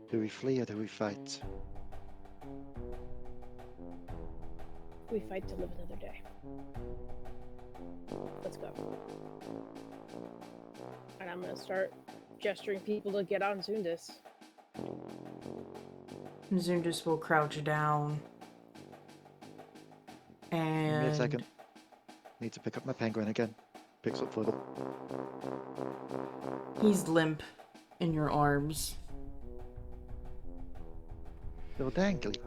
Do we flee or do we fight? We fight to live another day. Let's go. And I'm gonna start gesturing people to get on Zundus. Zundus will crouch down. Give me a And second. Need to pick up my penguin again. Picks up Fluggle. he's limp in your arms. Still dangly.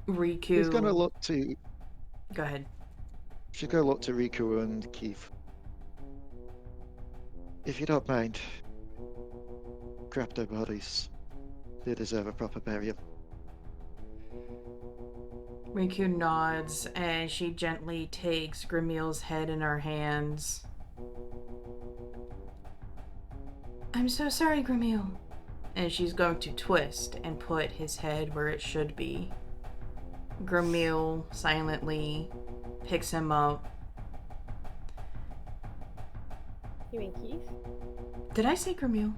Riku. She's gonna look to. Go ahead. She's gonna look to Riku and Keith. If you don't mind, grab their bodies. They deserve a proper burial. Riku nods and she gently takes Grimmeel's head in her hands. I'm so sorry, Grimmeel. And she's going to twist and put his head where it should be. Grimmeel silently picks him up. You mean Keith? Did I say Grimmeel?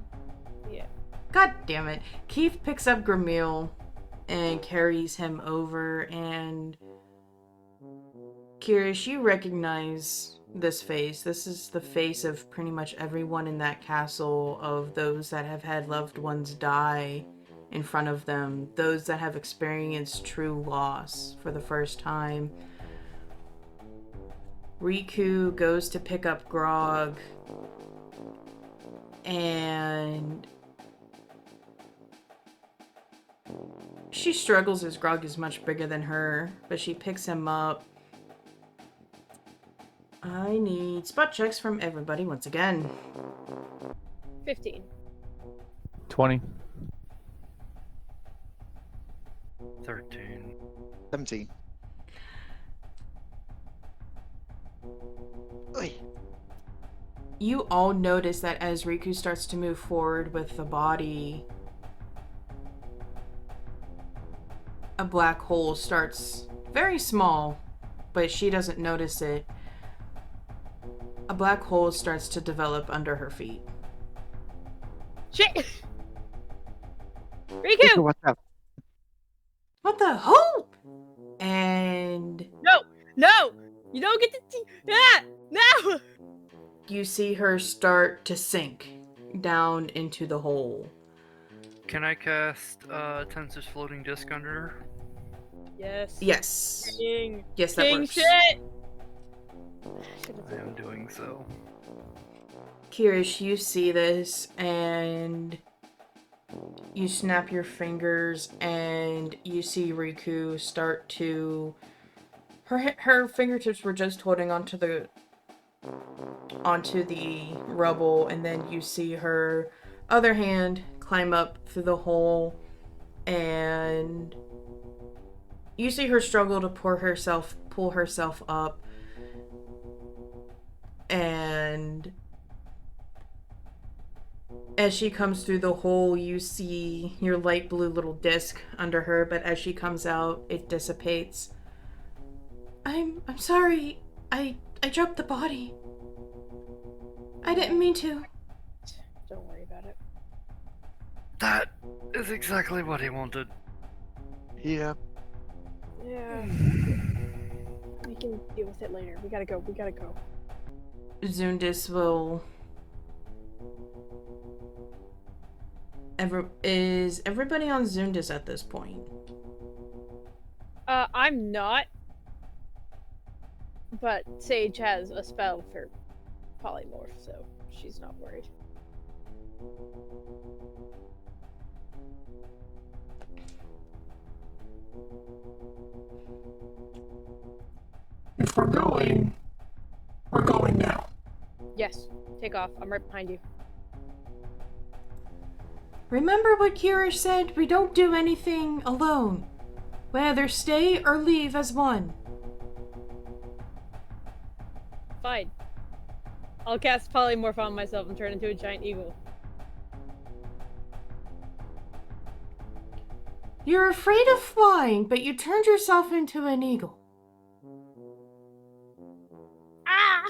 Yeah. God damn it. Keith picks up Grimmeel and carries him over, and Kyrish, you recognize this face. This is the face of pretty much everyone in that castle, of those that have had loved ones die in front of them, those that have experienced true loss for the first time. Riku goes to pick up Grog, and she struggles as Grog is much bigger than her, but she picks him up. I need spot checks from everybody once again. 15. 20. 13. 17. Oi. You all notice that as Riku starts to move forward with the body, a black hole starts, very small, but she doesn't notice it. A black hole starts to develop under her feet. Shit! Riku! What's up? What the hope? And No! No! You don't get to... Ah! No! you see her start to sink down into the hole. Can I cast Tensor's floating disc under her? Yes. Yes. King. Yes, that King works. shit! I am doing so. Kyrish, you see this, and you snap your fingers, and you see Riku start to... Her fingertips were just holding onto the rubble, and then you see her other hand climb up through the hole, and you see her struggle to pull herself up, and as she comes through the hole, you see your light blue little disc under her, but as she comes out, it dissipates. I'm sorry. I dropped the body. I didn't mean to. Don't worry about it. That is exactly what he wanted. Yeah. Yeah. We can deal with it later. We gotta go. We gotta go. Zundis will... Is everybody on Zundis at this point? I'm not. But Sage has a spell for polymorph, so she's not worried. If we're going now. Yes, take off. I'm right behind you. Remember what Kyrish said? We don't do anything alone. We either stay or leave as one. Fine. I'll cast polymorph on myself and turn into a giant eagle. You're afraid of flying, but you turned yourself into an eagle. Ah!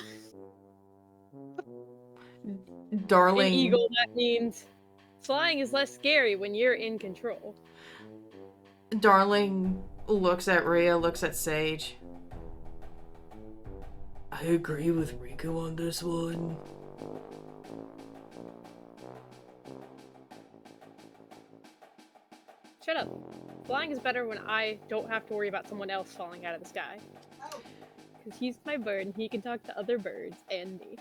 Darling. An eagle, that means flying is less scary when you're in control. Darling looks at Rhea, looks at Sage. I agree with Riku on this one. Shut up. Flying is better when I don't have to worry about someone else falling out of the sky. Because he's my bird and he can talk to other birds and me.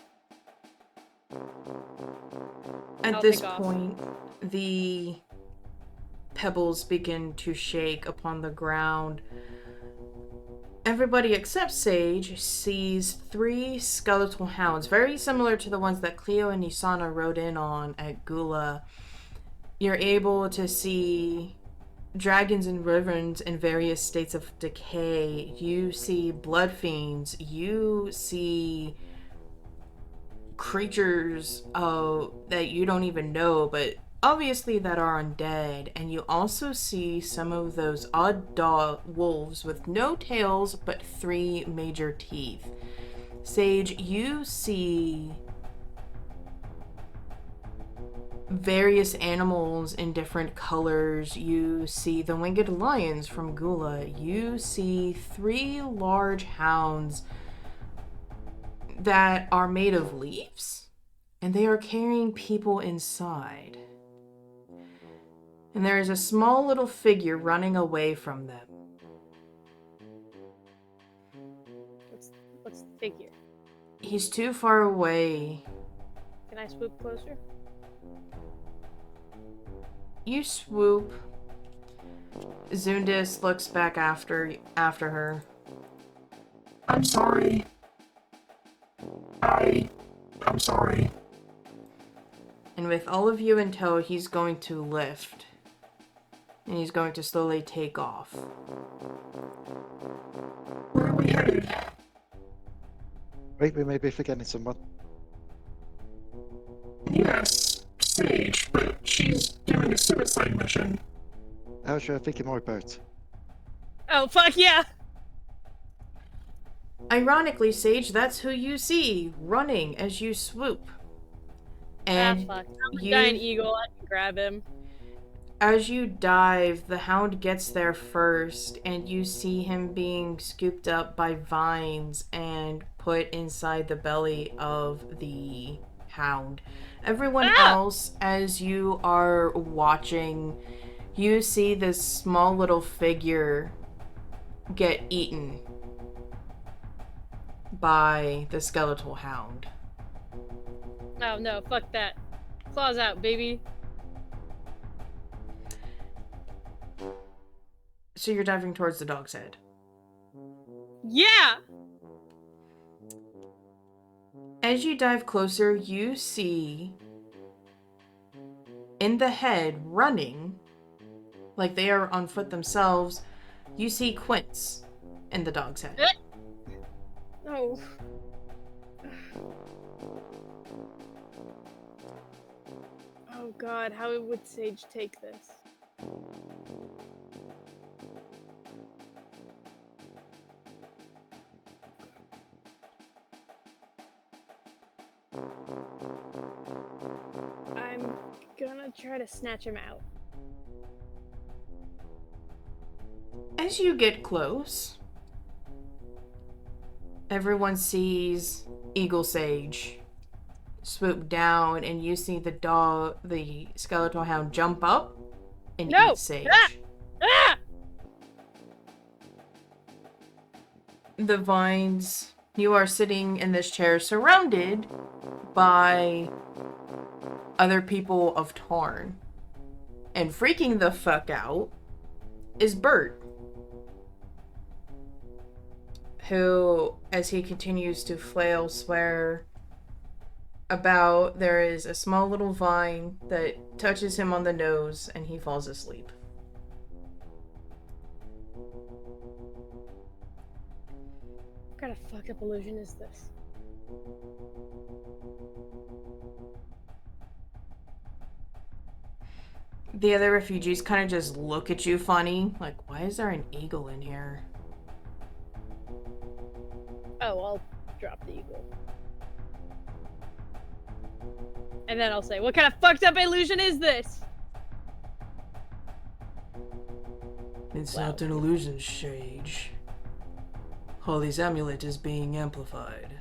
At I'll this take off. point, the pebbles begin to shake upon the ground. Everybody except Sage sees 3 skeletal hounds, very similar to the ones that Cleo and Isana rode in on at Gula. you're able to see dragons and wyverns in various states of decay. You see blood fiends. You see creatures that you don't even know, but obviously that are undead. And you also see some of those odd dog wolves with no tails but 3 major teeth. Sage, you see various animals in different colors. You see the winged lions from Gula. You see 3 large hounds that are made of leaves, and they are carrying people inside. And there is a small little figure running away from them. What's the figure? He's too far away. Can I swoop closer? You swoop. Zundis looks back after her. I'm sorry. I'm sorry. And with all of you in tow, he's going to lift. And he's going to slowly take off. Where are we headed? Wait, we may be forgetting someone. Yes, Sage, but she's doing a suicide mission. How should I think more about? Oh, fuck yeah! Ironically, Sage, that's who you see running as you swoop. And fuck. I'm a giant eagle. I can grab him. as you dive, the hound gets there first, and you see him being scooped up by vines and put inside the belly of the hound. Everyone else, as you are watching, you see this small little figure get eaten by the skeletal hound. Oh no, fuck that. Claws out, baby. So you're diving towards the dog's head. Yeah! As you dive closer, you see in the head, running, like they are on foot themselves, you see Quince in the dog's head. Oh. Oh god, how would Sage take this? I'm gonna try to snatch him out. As you get close, everyone sees Eagle Sage swoop down, and you see the skeletal hound jump up and eat Sage. Ah! The vines, you are sitting in this chair surrounded by other people of Tarn. And freaking the fuck out is Bert, who, as he continues to flail, swear about, there is a small little vine that touches him on the nose and he falls asleep. What kind of fucked up illusion is this? The other refugees kind of just look at you funny, like, why is there an eagle in here? Oh, I'll drop the eagle. And then I'll say, what kind of fucked up illusion is this? It's not an illusion, Sage. Holly's amulet is being amplified.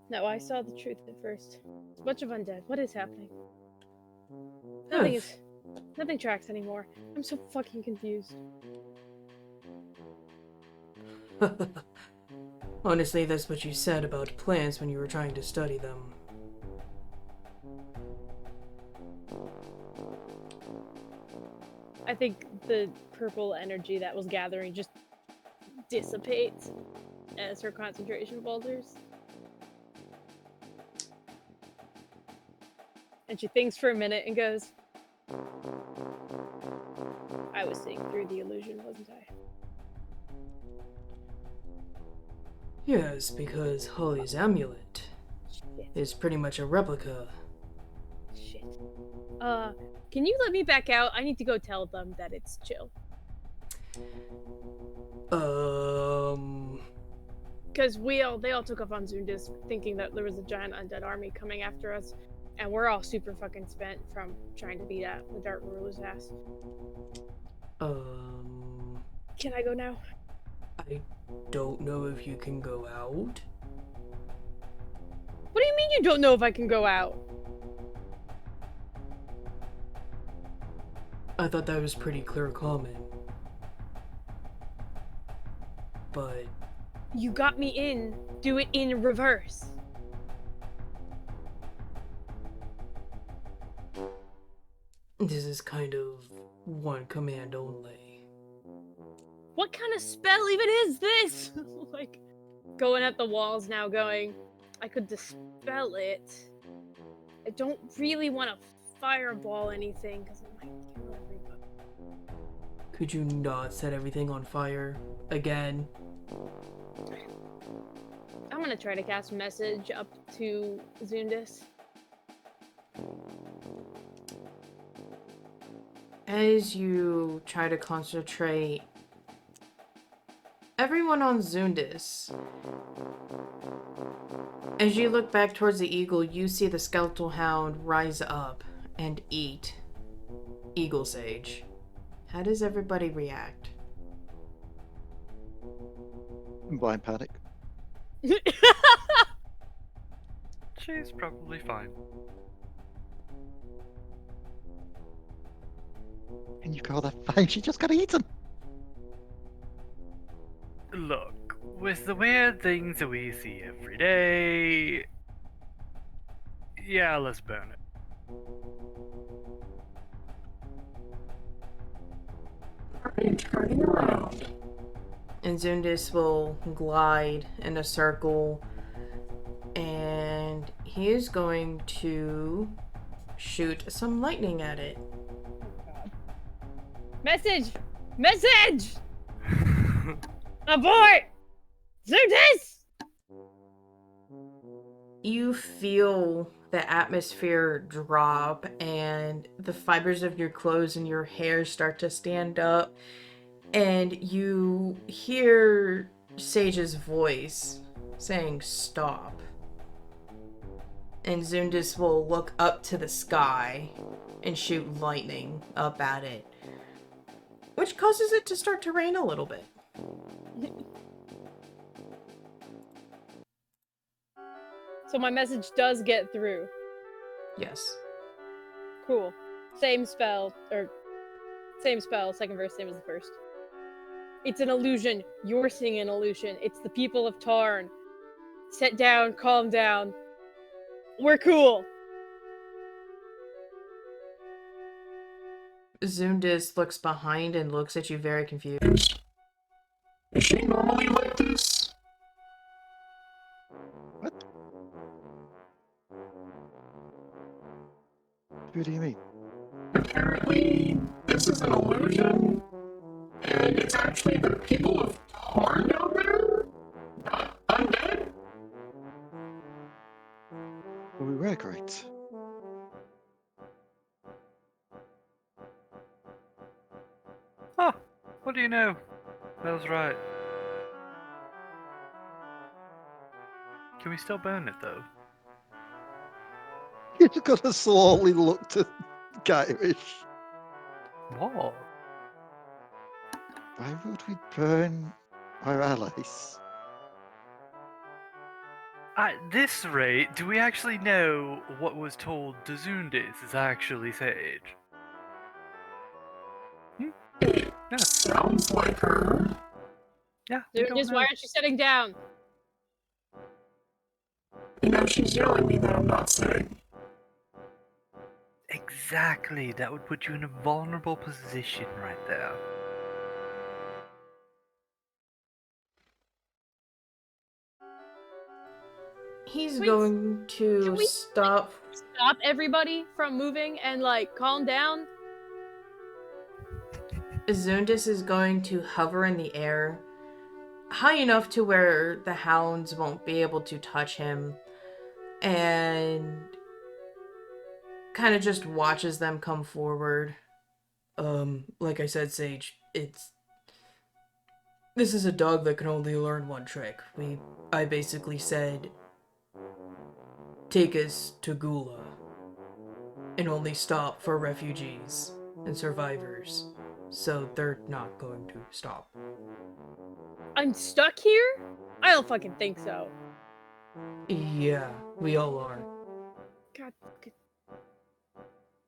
No, I saw the truth at first. It's a bunch of undead. What is happening? Nothing tracks anymore. I'm so fucking confused. Honestly, that's what you said about plants when you were trying to study them. I think the purple energy that was gathering just dissipates as her concentration falters. And she thinks for a minute and goes, I was seeing through the illusion, wasn't I? Yes, because Holly's amulet Shit. is pretty much a replica. Shit. Can you let me back out? I need to go tell them that it's chill. Because they all took off on Zundis thinking that there was a giant undead army coming after us. And we're all super fucking spent from trying to beat the Dark Ruler's ass. Can I go now? I don't know if you can go out. What do you mean you don't know if I can go out? I thought that was pretty clear comment. But You got me in. Do it in reverse. this is kind of one command only. What kind of spell even is this? Like, going at the walls now going, I could dispel it. I don't really want to fireball anything because it might kill everybody. Could you not set everything on fire again? I'm gonna try to cast message up to Zundis. As you try to concentrate, everyone on Zundis, as you look back towards the eagle, you see the skeletal hound rise up and eat Eagle Sage. How does everybody react? Blind panic. She's probably fine. And you call that fine? She just got eaten. Look, with the weird things that we see every day... Yeah, let's burn it. I'm turning around. And Zundis will glide in a circle, and he is going to shoot some lightning at it. Message! Message! Abort! Zundis! You feel the atmosphere drop, and the fibers of your clothes and your hair start to stand up, and you hear Sage's voice saying stop. And Zundis will look up to the sky and shoot lightning up at it, which causes it to start to rain a little bit. So my message does get through. Yes. Cool. Same spell, second verse, same as the first. It's an illusion. You're seeing an illusion. It's the people of Tarn. Sit down, calm down. We're cool. Zundis looks behind and looks at you very confused. Is she normally like this? What? What do you mean? Apparently, this is an illusion, and it's actually the people of Tarn down there? Not undead? Well, we were great. Huh, what do you know? That was right. Can we still burn it, though? You're gonna slowly look to Kyrish. What? Why would we burn our allies? At this rate, do we actually know what was told to Zundis is actually Sage? It Yeah. sounds like her. Yeah, we don't Zundis, know. why aren't you sitting down? You know, she's yelling at me that I'm not sitting. Exactly, that would put you in a vulnerable position right there. He's Wait, going to can we- stop. stop everybody from moving and like calm down? Zundis is going to hover in the air, high enough to where the hounds won't be able to touch him, and kind of just watches them come forward. Like I said, Sage, this is a dog that can only learn one trick. I basically said, take us to Gula, and only stop for refugees and survivors, so they're not going to stop. I'm stuck here? I don't fucking think so. Yeah, we all are. God fucking.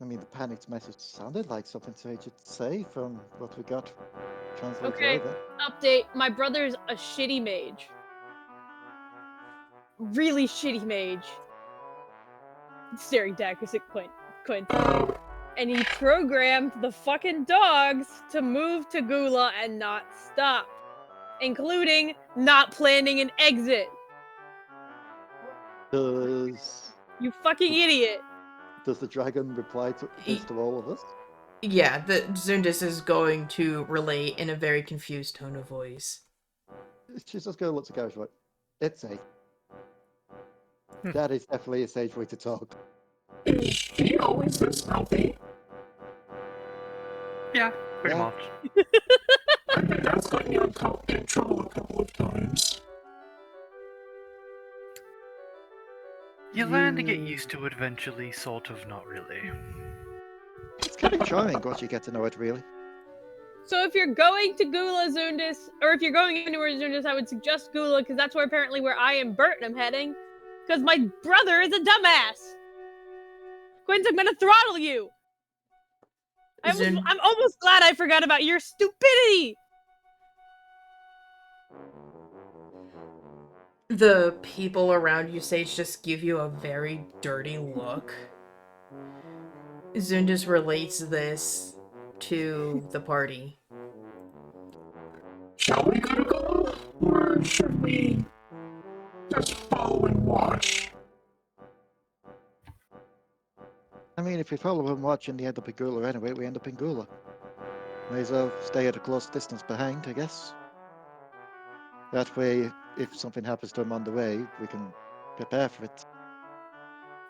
I mean, the panicked message sounded like something Sage would say from what we got translated Okay. over. Update. My brother's a shitty mage. Really shitty mage. Staring daggers at Quint. And he programmed the fucking dogs to move to Gula and not stop. Including not planning an exit. Does You fucking idiot. the dragon reply to this to all of us? Yeah, the Zundis is going to relate in a very confused tone of voice. She's just going to look to Kyrish like, it's a. That is definitely a Sage way to talk. Is she always this healthy? Yeah, pretty Yeah. much. I mean, that's gotten you in trouble a couple of times. You learn to get used to it eventually, sort of, not really. It's kind of charming once you get to know it, really. So if you're going to Gula Zundis, or if you're going anywhere Zundis, I would suggest Gula, because that's where apparently where I am Bert and I'm heading. Because my brother is a dumbass! Quint, I'm gonna throttle you! I'm almost glad I forgot about your stupidity! The people around you, Sage, just give you a very dirty look. Zundis relates this to the party. Shall we go to Gold? Or should we just follow and watch? I mean, if we follow and watch and they end up in Gula anyway, we end up in Gula. May as well stay at a close distance behind, I guess. That way, if something happens to him on the way, we can prepare for it.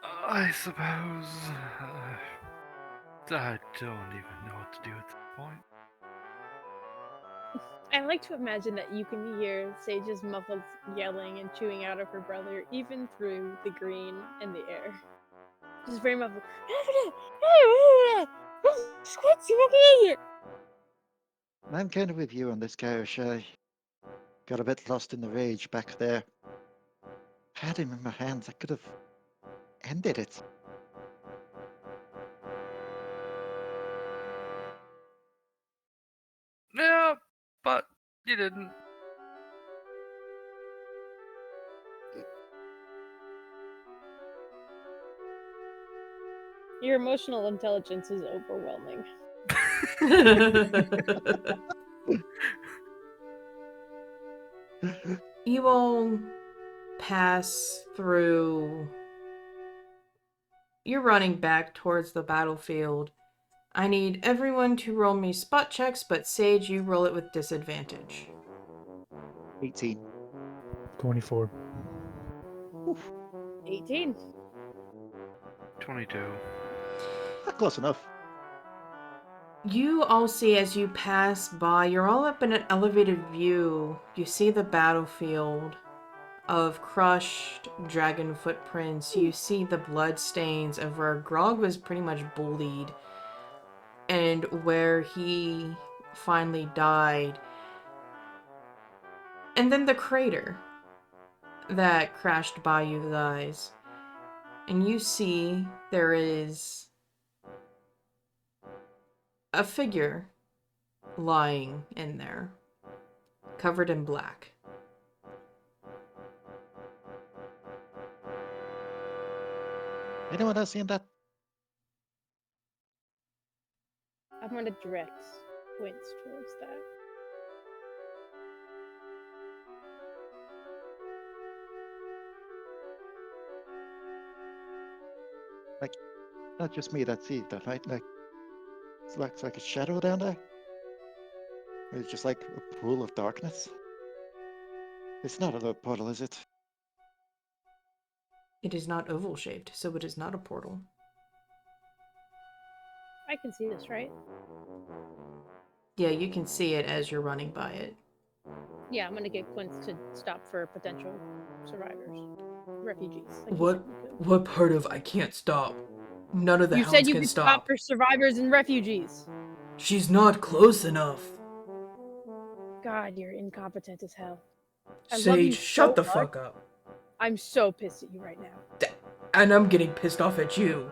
I suppose. I don't even know what to do at this point. I like to imagine that you can hear Sage's muffled yelling and chewing out of her brother, even through the green and the air. Just very muffled. I'm kind of with you on this, Kyrish. I got a bit lost in the rage back there. Had him in my hands, I could have ended it. Yeah, but you didn't. Your emotional intelligence is overwhelming. You will pass through. You're running back towards the battlefield. I need everyone to roll me spot checks, but Sage, you roll it with disadvantage. 18. 24. 18. 22. Close enough. You all see as you pass by, you're all up in an elevated view. You see the battlefield of crushed dragon footprints. You see the blood stains of where Grog was pretty much bullied and where he finally died. And then the crater that crashed by you guys. And you see there is a figure lying in there, covered in black. Anyone else seen that? I'm gonna direct Quince towards that. Like, Not just me that sees that, right? Like, it looks like a shadow down there. Or it's just like a pool of darkness. It's not a little portal, is it? It is not oval shaped, so it is not a portal. I can see this, right? Yeah, you can see it as you're running by it. Yeah, I'm gonna get Quince to stop for potential survivors, refugees. Like What? You said, you could. What part of I can't stop? None of the You hounds said you can could stop. stop for survivors and refugees. She's not close enough. God, you're incompetent as hell. I love Sage, you shut so the much. fuck up. I'm so pissed at you right now. And I'm getting pissed off at you.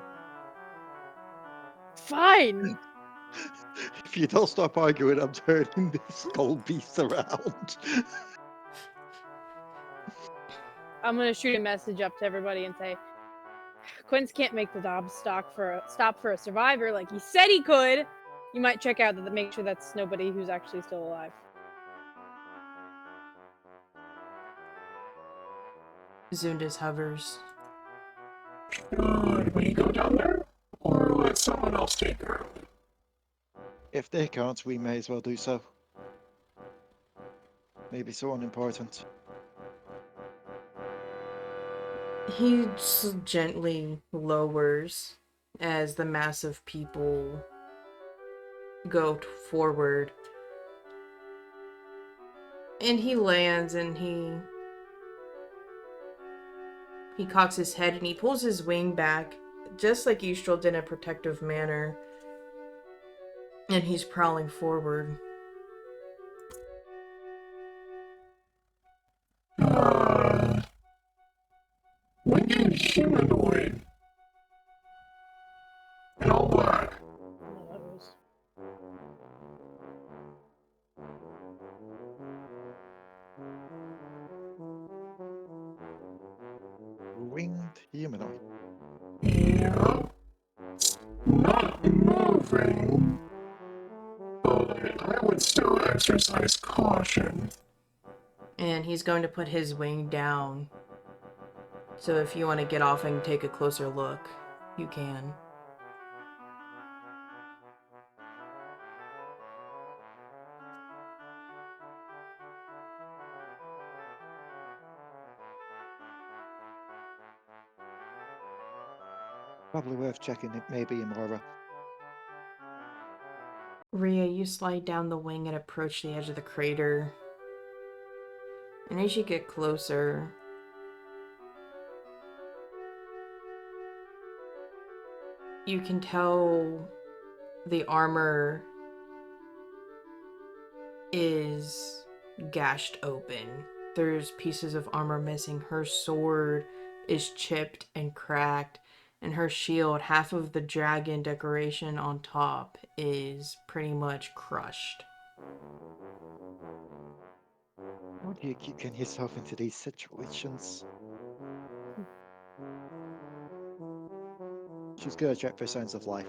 Fine. If you don't stop arguing, I'm turning this skull beast around. I'm gonna shoot a message up to everybody and say, Quince can't make the Dobbs stop for a survivor like he said he could. You might check out that make sure that's nobody who's actually still alive. Zundis hovers. Should we go down there? Or let someone else take care of it? If they can't, we may as well do so. Maybe someone important. He just gently lowers as the mass of people go forward. And he lands and he cocks his head and he pulls his wing back, just like Eustral did in a protective manner. And he's prowling forward. Winged humanoid. In all black. Winged humanoid. Yeah. Not moving. But I would still exercise caution. And he's going to put his wing down. So if you want to get off and take a closer look, you can. Probably worth checking it, maybe Imora. Rhea, you slide down the wing and approach the edge of the crater. And as you get closer, you can tell the armor is gashed open. There's pieces of armor missing. Her sword is chipped and cracked, and her shield, half of the dragon decoration on top, is pretty much crushed. How do you keep getting yourself into these situations? She's gonna check for signs of life.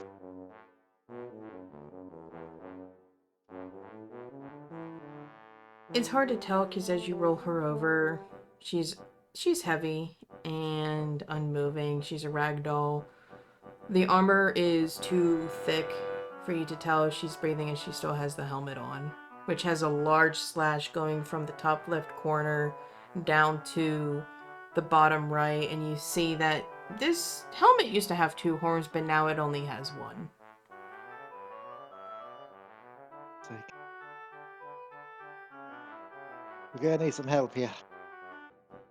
It's hard to tell because as you roll her over, she's heavy and unmoving. She's a ragdoll. The armor is too thick for you to tell if she's breathing, and she still has the helmet on, which has a large slash going from the top left corner down to the bottom right, and you see that this helmet used to have 2 horns, but now it only has 1. It's like, we're gonna need some help here.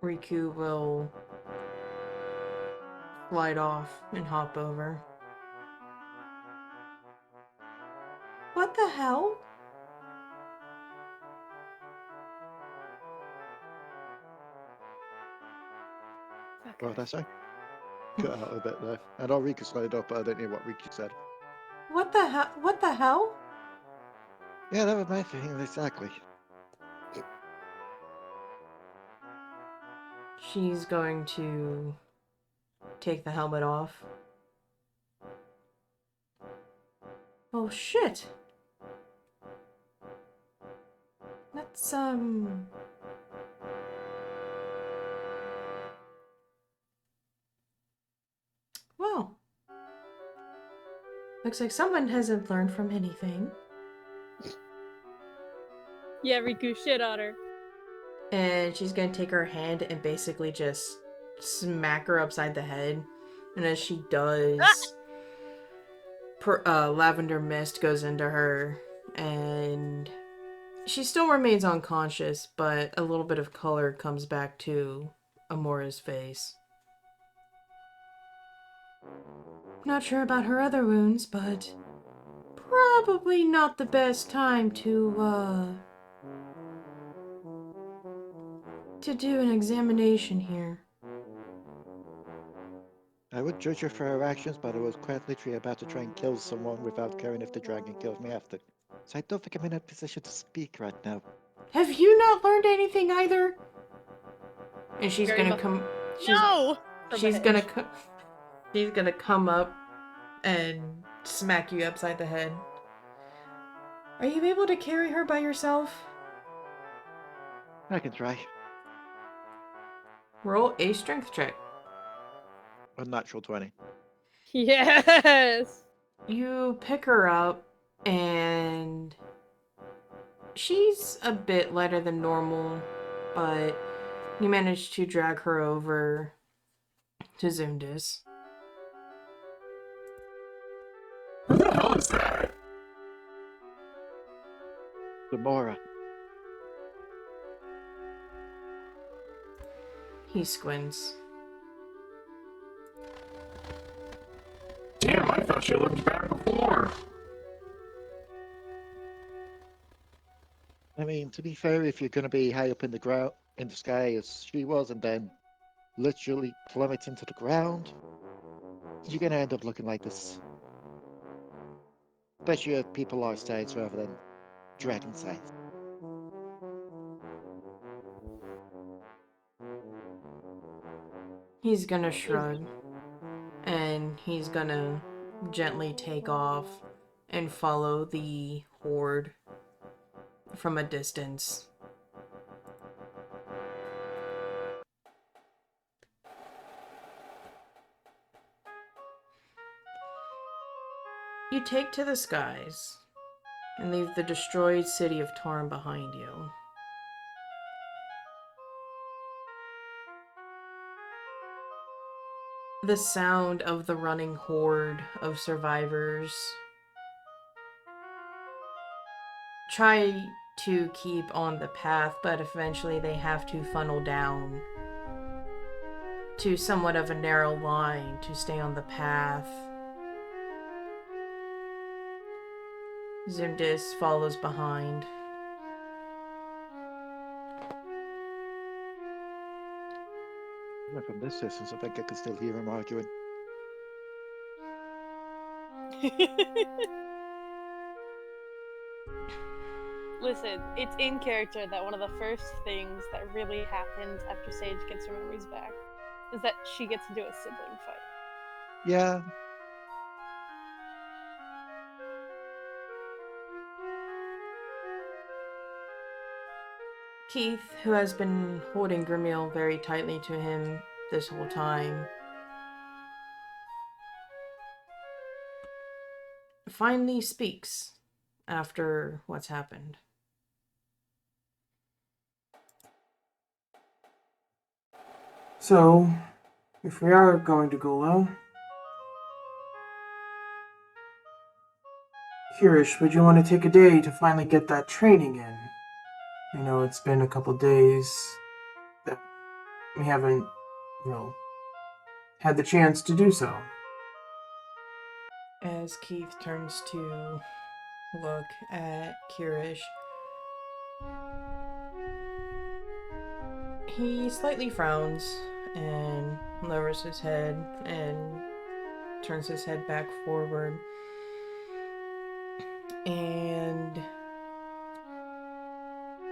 Riku will slide off and hop over. What the hell? What did I say? Cut out a bit there. I know Riku slid up, but I didn't hear what Riku said. What the hell? What the hell? Yeah, that was my thing, exactly. She's going to take the helmet off. Oh shit! That's, well, Looks like someone hasn't learned from anything. Yeah, Riku, shit on her. And she's gonna take her hand and basically just smack her upside the head. And as she does, lavender mist goes into her, and she still remains unconscious, but a little bit of color comes back to Amora's face. Not sure about her other wounds, but probably not the best time to do an examination here. I would judge her for her actions, but I was quite literally about to try and kill someone without caring if the dragon killed me after. So I don't think I'm in a position to speak right now. Have you not learned anything either? And she's Very gonna much- come. No! From She's the gonna hedge. she's gonna come up and smack you upside the head. Are you able to carry her by yourself? I can try. Roll a strength check. A natural 20. Yes! You pick her up, and she's a bit lighter than normal, but you manage to drag her over to Zundis. Who the hell is that? Gamora. He squints. Damn, I thought she looked bad before. I mean, to be fair, if you're going to be high up in the ground, in the sky as she was, and then literally plummet into the ground, you're going to end up looking like this. Especially if people are size rather than dragon size. He's gonna shrug, and he's gonna gently take off and follow the horde from a distance. You take to the skies and leave the destroyed city of Tarn behind you. The sound of the running horde of survivors try to keep on the path, but eventually they have to funnel down to somewhat of a narrow line to stay on the path. Zundis follows behind. Even from this distance, I think I can still hear him arguing. Listen, it's in character that one of the first things that really happens after Sage gets her memories back is that she gets into a sibling fight. Yeah. Keith, who has been holding Grimiel very tightly to him this whole time, finally speaks after what's happened. So, if we are going to Gula, Kyrish, would you want to take a day to finally get that training in? I know it's been a couple days that we haven't, had the chance to do so. As Keith turns to look at Kyrish, he slightly frowns and lowers his head and turns his head back forward. And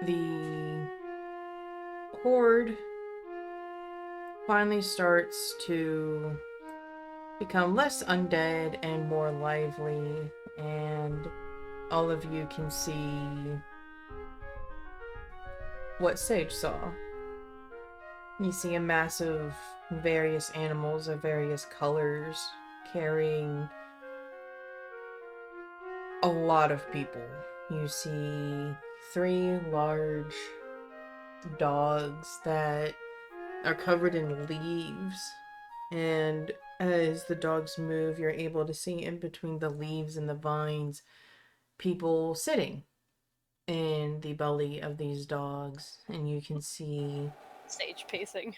the horde finally starts to become less undead and more lively, and all of you can see what Sage saw. You see a mass of various animals of various colors carrying a lot of people. You see 3 large dogs that are covered in leaves, and as the dogs move, you're able to see in between the leaves and the vines people sitting in the belly of these dogs, and you can see Sage pacing.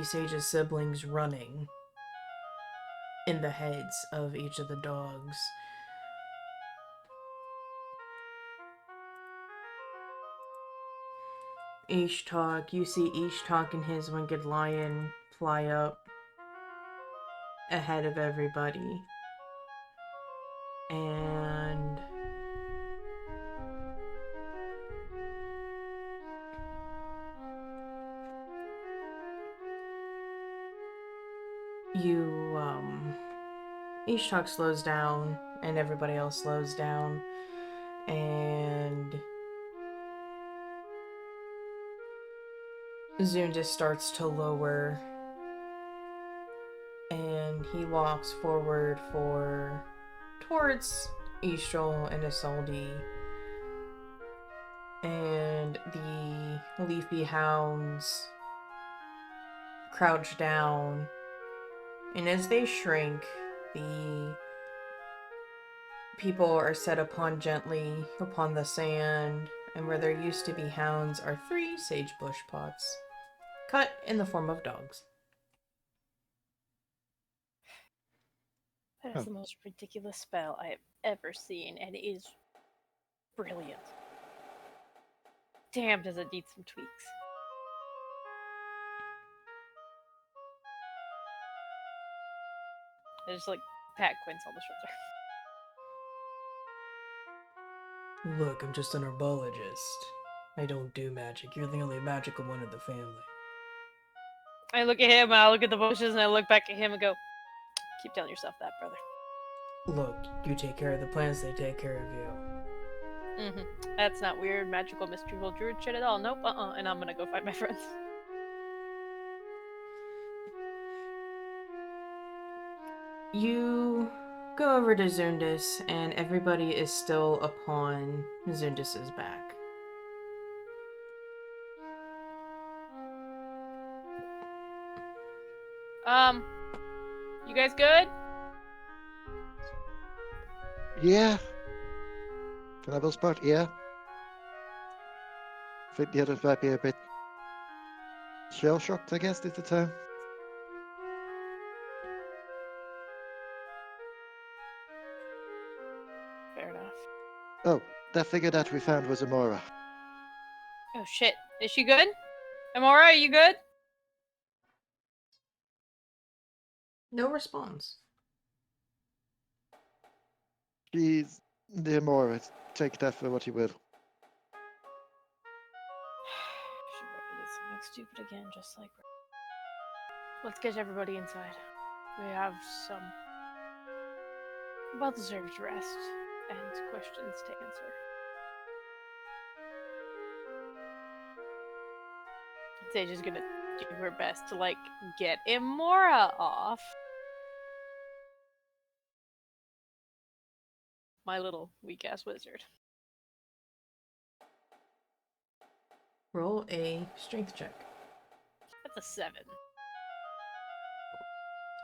Sage's siblings running in the heads of each of the dogs. You see Ishtok and his winged lion fly up ahead of everybody. And Ishtok slows down, and everybody else slows down, and Zundis starts to lower, and he walks forward towards Ishol and Isolde, and the leafy hounds crouch down, and as they shrink, the people are set upon gently upon the sand, and where there used to be hounds are 3 sagebush pots, cut in the form of dogs. That is the most ridiculous spell I have ever seen, and it is brilliant. Damn, does it need some tweaks. I just pat Quince on the shoulder. Look, I'm just an herbologist. I don't do magic. You're the only magical one in the family. I look at him, and I look at the bushes, and I look back at him and go, keep telling yourself that, brother. Look, you take care of the plants, they take care of you. That's not weird, magical, mystical druid shit at all. Nope, and I'm gonna go find my friends. You go over to Zundis, and everybody is still upon Zundis's back. You guys good? Yeah. For the most part, yeah. I think the others might be a bit shell-shocked, I guess, at the time. Fair enough. Oh, that figure that we found was Amora. Oh shit. Is she good? Amora, are you good? No response. She's the Amora. Take that for what you will. She probably did something stupid again, just like... Let's get everybody inside. We have some well-deserved rest and questions to answer. Sage is gonna do her best to, get Amora off. My little weak-ass wizard. Roll a strength check. That's a 7.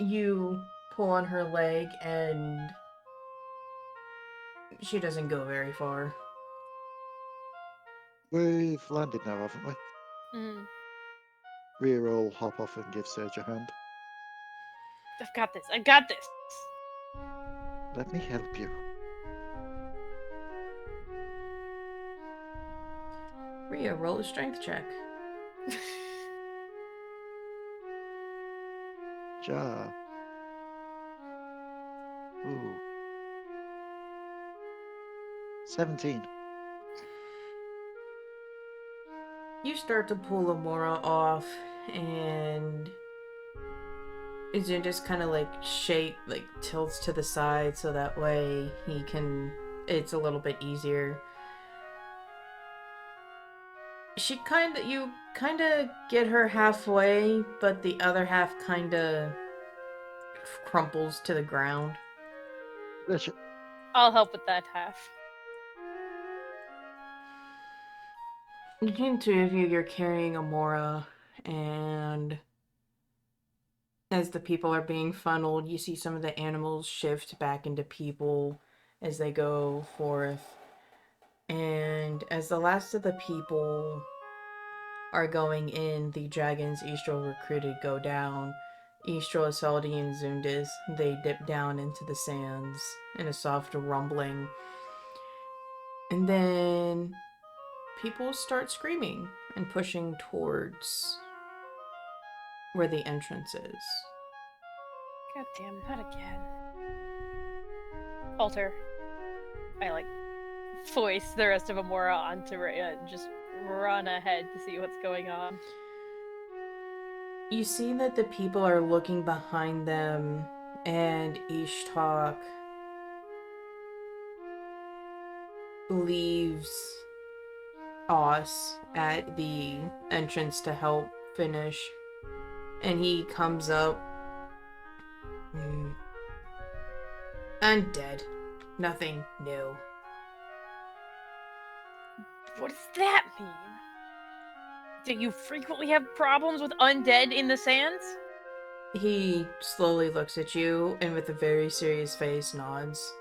You pull on her leg, and she doesn't go very far. We've landed now, haven't we? Mm. Rhea will hop off and give Sage a hand. I've got this. I got this. Let me help you. Rhea, roll a strength check. Ja. Ooh. 17. You start to pull Amora off, and Izun just kind of tilts to the side so that way it's a little bit easier. You kind of get her halfway, but the other half kind of crumples to the ground. Let's- I'll help with that half. Between the two of you, you're carrying Amora, and as the people are being funneled, you see some of the animals shift back into people as they go forth. And as the last of the people are going in, the dragons Estrel recruited go down. Estrel, Isolde, and Zundis, they dip down into the sands in a soft rumbling. And then people start screaming and pushing towards where the entrance is. God damn, not again. Alter. I voice the rest of Amora onto Rhea and just run ahead to see what's going on. You see that the people are looking behind them, and Ishtok leaves Os at the entrance to help finish. And he comes up. Undead. Nothing new. What does that mean? Do you frequently have problems with undead in the sands? He slowly looks at you and with a very serious face nods.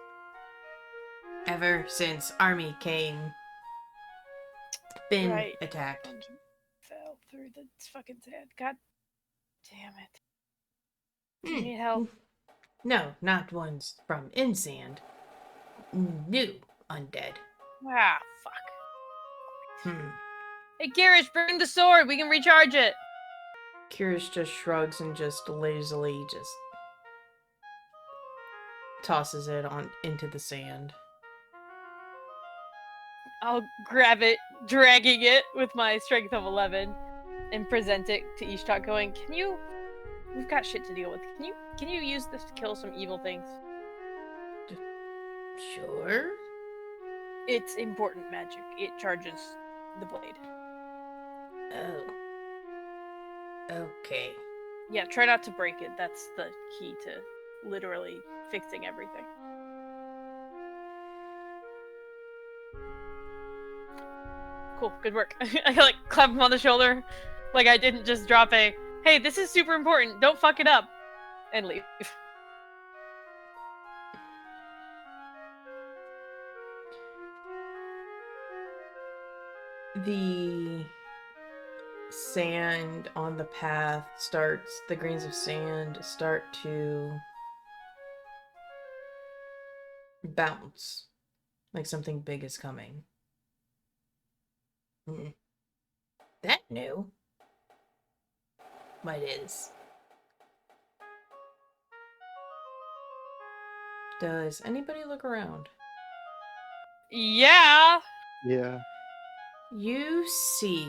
Ever since Army came, been Right. attacked. Fell through the fucking sand. God damn it. Do you need help? No, not ones from Insand. New undead. Ah, fuck. Hey, Kyrish, bring the sword. We can recharge it. Kyrish just shrugs and just lazily just tosses it on into the sand. I'll grab it, dragging it with my strength of 11, and present it to Ishtok going, we've got shit to deal with. Can you use this to kill some evil things? Sure. It's important magic. It charges the blade. Oh. Okay. Yeah, try not to break it. That's the key to literally fixing everything. Cool, good work. I clap him on the shoulder, like I didn't just drop a, hey, this is super important, don't fuck it up, and leave. The sand on the path the grains of sand start to bounce, like something big is coming. That new? What is? Does anybody look around? Yeah! Yeah. You see...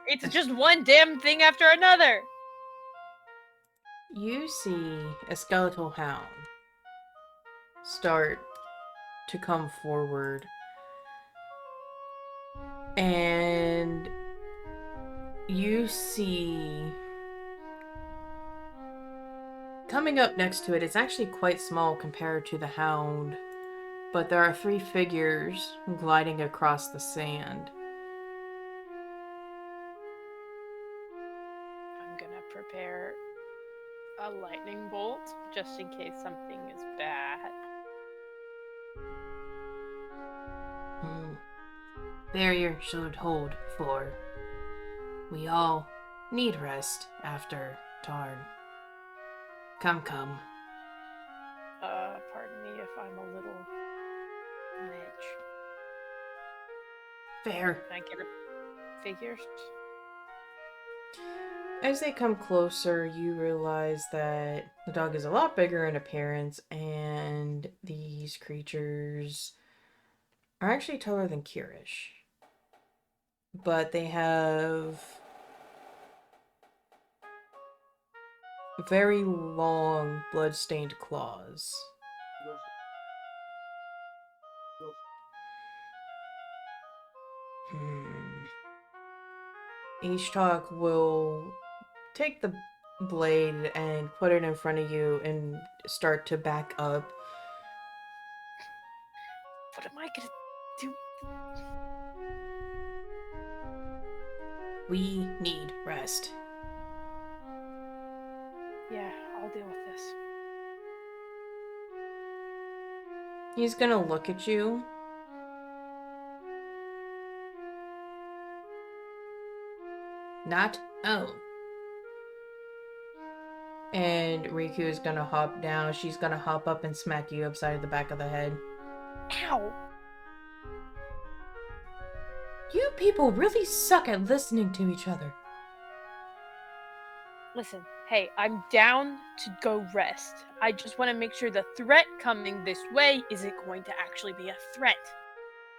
It's just one damn thing after another! You see a skeletal hound start to come forward. And you see... Coming up next to it, it's actually quite small compared to the hound, but there are 3 figures gliding across the sand. I'm gonna prepare a lightning bolt, just in case something is bad. Barrier should hold, for we all need rest after Tarn. Come. Pardon me if I'm a little rich. Fair. Can I get a figures? As they come closer, you realize that the dog is a lot bigger in appearance, and these creatures are actually taller than Kyrish. But they have very long, blood-stained claws. Ishtok will take the blade and put it in front of you and start to back up. We need rest. Yeah, I'll deal with this. He's gonna look at you. Not oh. And Riku is gonna hop down. She's gonna hop up and smack you upside the back of the head. Ow! You people really suck at listening to each other. Listen, hey, I'm down to go rest. I just want to make sure the threat coming this way isn't going to actually be a threat.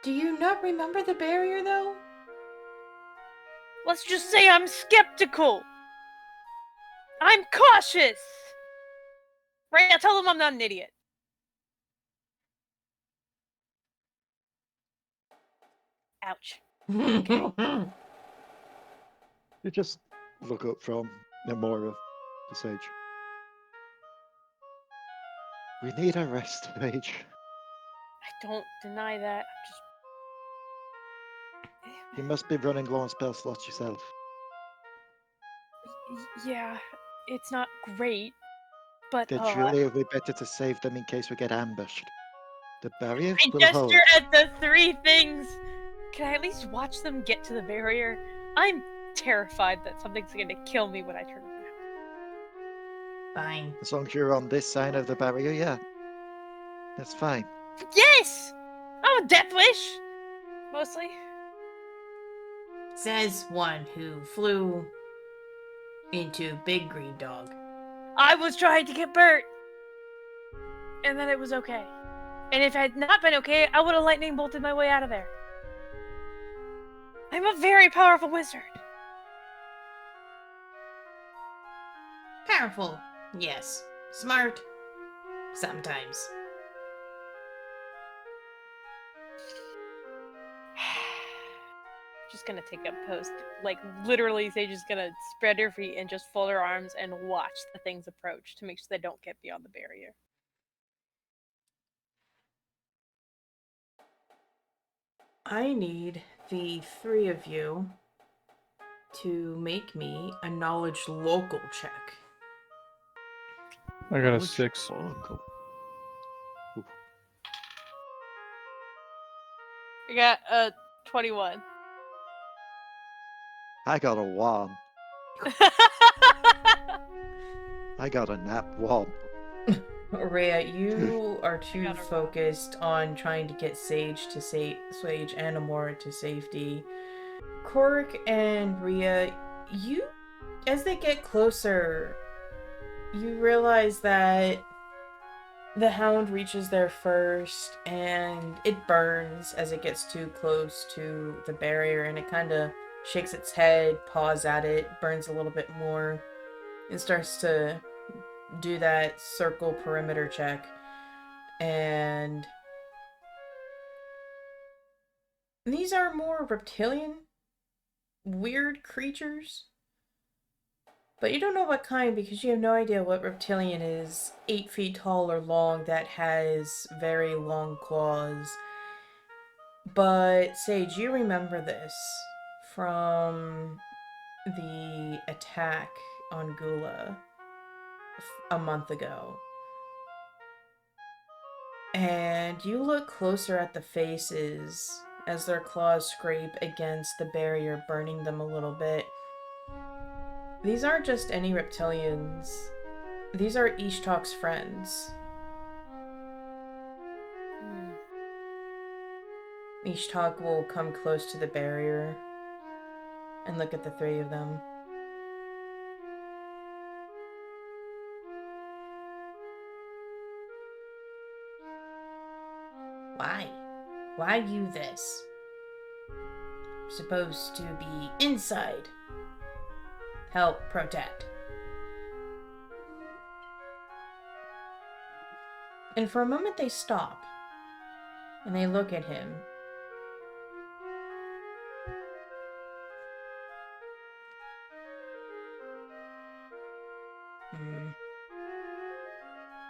Do you not remember the barrier, though? Let's just say I'm skeptical. I'm cautious. Rhea, tell them I'm not an idiot. Ouch. You just look up from Nemora to Sage. We need a rest, Sage. I don't deny that. You must be running low on spell slots yourself. Yeah, it's not great, but Then surely it would be better to save them in case we get ambushed. The barrier I will hold. gesture at the three things. Can I at least watch them get to the barrier? I'm terrified that something's gonna kill me when I turn around. Fine. As long as you're on this side of the barrier, yeah. That's fine. Yes! I'm a death wish! Mostly. Says one who flew into Big Green Dog. I was trying to get Bert! And then it was okay. And if it had not been okay, I would have lightning bolted my way out of there. I'm a very powerful wizard. Powerful, yes. Smart, sometimes. Just gonna take a post. Like, literally, Sage is gonna spread her feet and just fold her arms and watch the things approach to make sure they don't get beyond the barrier. I need the three of you to make me a knowledge local check. I got a 6. Oracle. I got a 21. I got a 1. I got a nat 1. Rhea, you are too Got her. focused on trying to get Sage and Amora to safety. Korric and Rhea, you, as they get closer, you realize that the hound reaches there first, and it burns as it gets too close to the barrier, and it kind of shakes its head, paws at it, burns a little bit more, and starts to do that circle perimeter check. And these are more reptilian, weird creatures. But you don't know what kind because you have no idea what reptilian is 8 feet tall or long that has very long claws. But Sage, you remember this from the attack on Gula a month ago. And you look closer at the faces as their claws scrape against the barrier, burning them a little bit. These aren't just any reptilians. These are Ishtak's friends. Ishtak will come close to the barrier and look at the three of them. Why? Why you this? Supposed to be inside. Help protect. And for a moment they stop. And they look at him.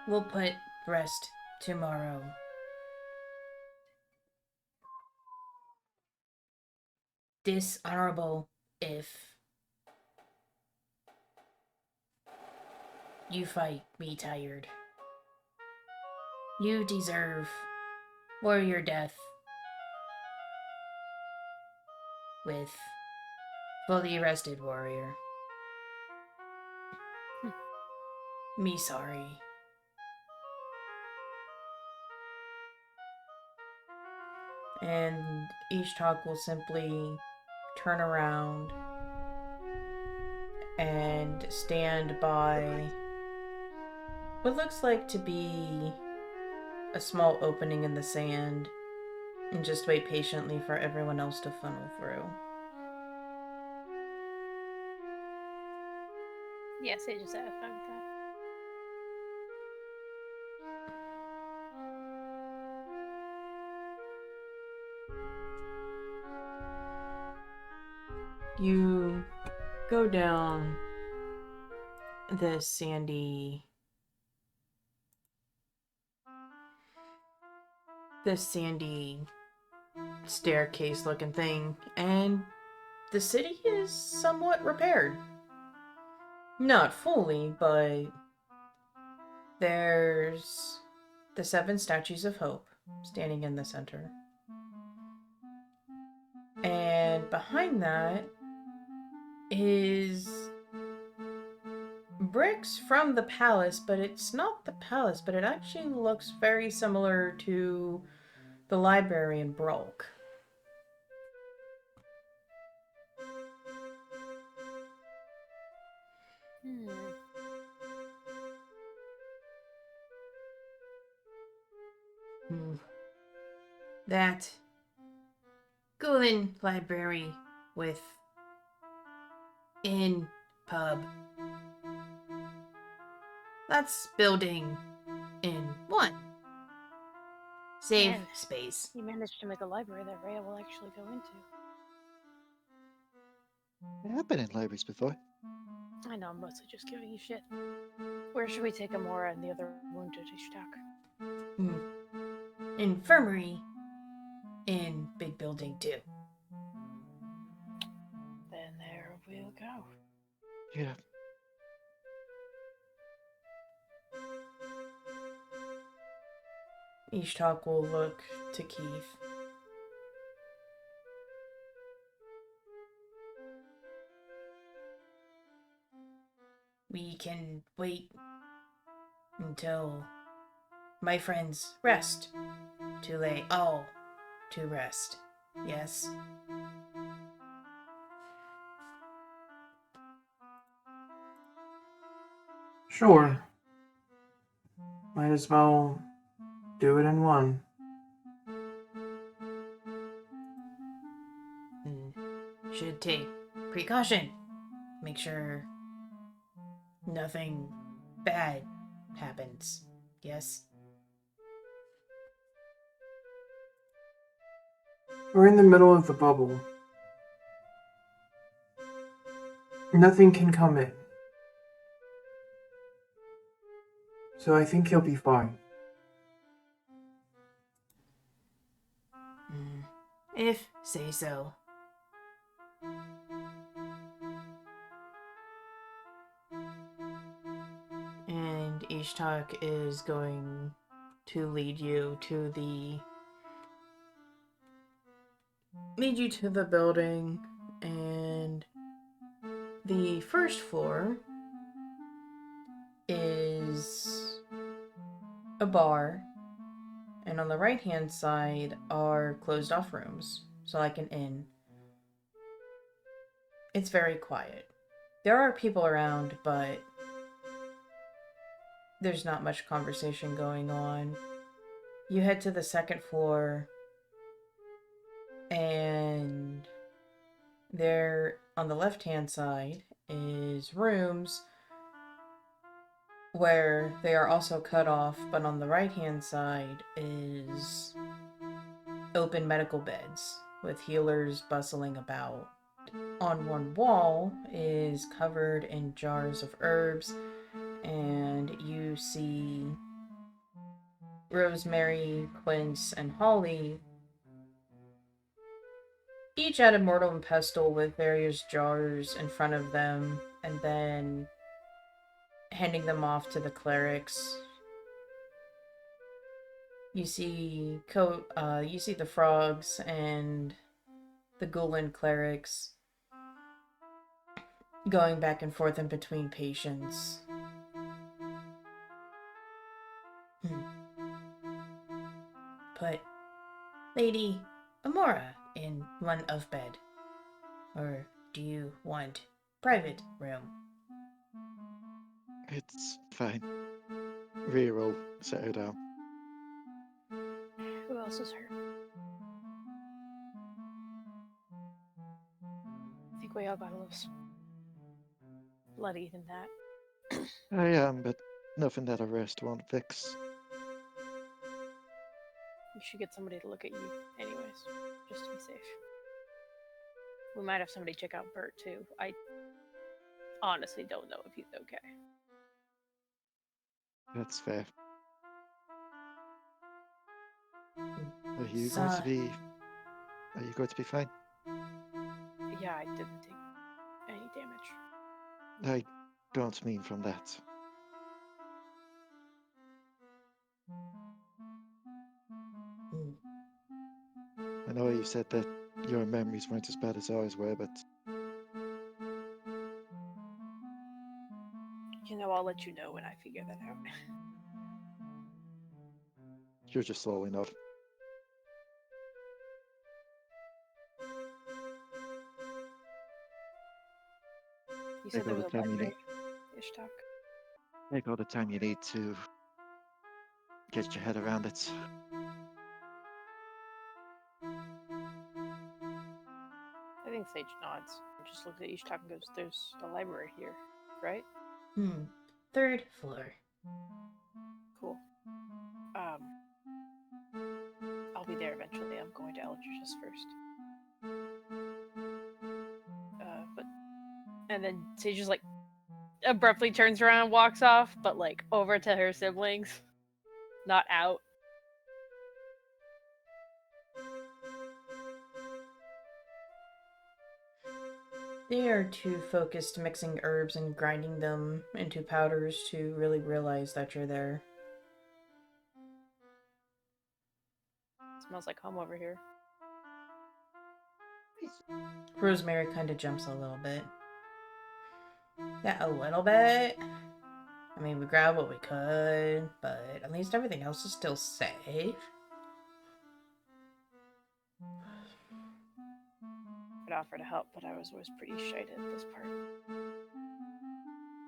We'll put rest tomorrow. dishonorable if you fight me tired. You deserve warrior death with fully rested warrior. Me sorry. And Ishtok will simply turn around and stand by what looks like to be a small opening in the sand and just wait patiently for everyone else to funnel through. Yes, I just had fun with that. You go down this sandy staircase looking thing, and the city is somewhat repaired. Not fully, but there's the 7 statues of hope standing in the center. And behind that is bricks from the palace, but it's not the palace, but it actually looks very similar to the library in Brolk. That Glen library with inn pub. That's building in 1. Save Man. space. You managed to make a library that Rhea will actually go into. Yeah, I've been in libraries before. I know, I'm mostly just giving you shit. Where should we take Amora and the other wounded Ishtak? Infirmary in big building 2. Then there we'll go. Yeah. Ishtok will look to Keith. We can wait until my friends rest to lay all to rest. Yes? Sure. Might as well do it in one. Should take precaution. Make sure nothing bad happens. Yes? We're in the middle of the bubble. Nothing can come in. So I think he'll be fine. If say so. And Ishtak is going to lead you to the building, and the first floor is a bar, and on the right hand side are closed off rooms, so like an inn. It's very quiet. There are people around, but there's not much conversation going on. You head to the second floor, and there on the left hand side is rooms where they are also cut off, but on the right hand side is open medical beds with healers bustling about. On one wall is covered in jars of herbs, and you see rosemary, quince, and holly each add a mortal and pestle with various jars in front of them, and then handing them off to the clerics. You see the frogs and the Glen clerics going back and forth in between patients. Put Lady Amora in one of bed. Or do you want private room? It's fine. Rhea will set her down. Who else is hurt? I think we all got a little bloody than that. I am, but nothing that a rest won't fix. You should get somebody to look at you, anyways, just to be safe. We might have somebody check out Bert too. I honestly don't know if he's okay. That's fair. Are you So- going to be? Are you going to be fine? Yeah, I didn't take any damage. I don't mean from that. I know you said that your memories weren't as bad as ours were, but You know, I'll let you know when I figure that out. you're just slowly enough. You said Take there all was the a time you need. library. Ishtok. Take all the time you need to get your head around it. I think Sage nods and just looks at Ishtok and goes, "There's a library here, right?" Third floor. Cool. I'll be there eventually. I'm going to Eldridge's first. And then Sage just like abruptly turns around and walks off, but like over to her siblings, not out. They are too focused mixing herbs and grinding them into powders to really realize that you're there. Smells like home over here. Rosemary kind of jumps a little bit. Yeah, a little bit. I mean, we grabbed what we could, but at least everything else is still safe. I'd offer to help, but I was always pretty shite at this part.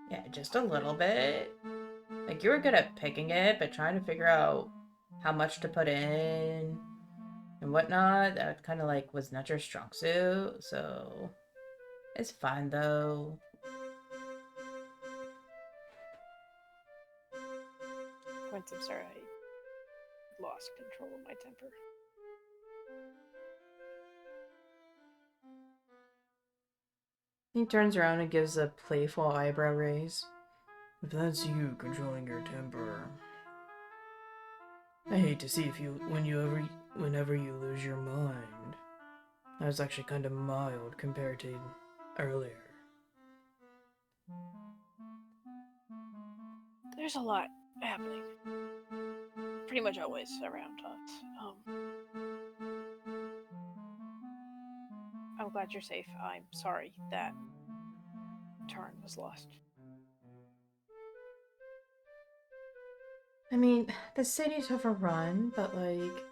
Yeah, just a little bit. Like, you were good at picking it, but trying to figure out how much to put in and whatnot, that kind of like was not your strong suit, so it's fine though. Once I'm sorry, I lost control of my temper. He turns around and gives a playful eyebrow raise. If that's you controlling your temper, I hate to see whenever you lose your mind. That was actually kind of mild compared to earlier. There's a lot happening. Pretty much always around us. I'm glad you're safe. I'm sorry that Tarn was lost. I mean, the city's overrun, but like,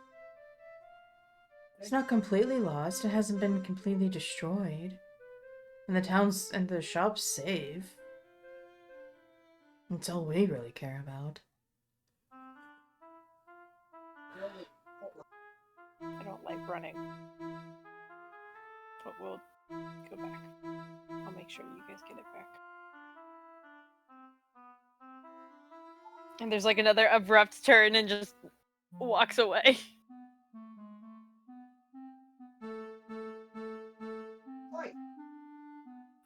it's not completely lost. It hasn't been completely destroyed. And the town's and the shop's safe. That's all we really care about. I don't like running. But we'll go back. I'll make sure you guys get it back. And there's like another abrupt turn and just walks away.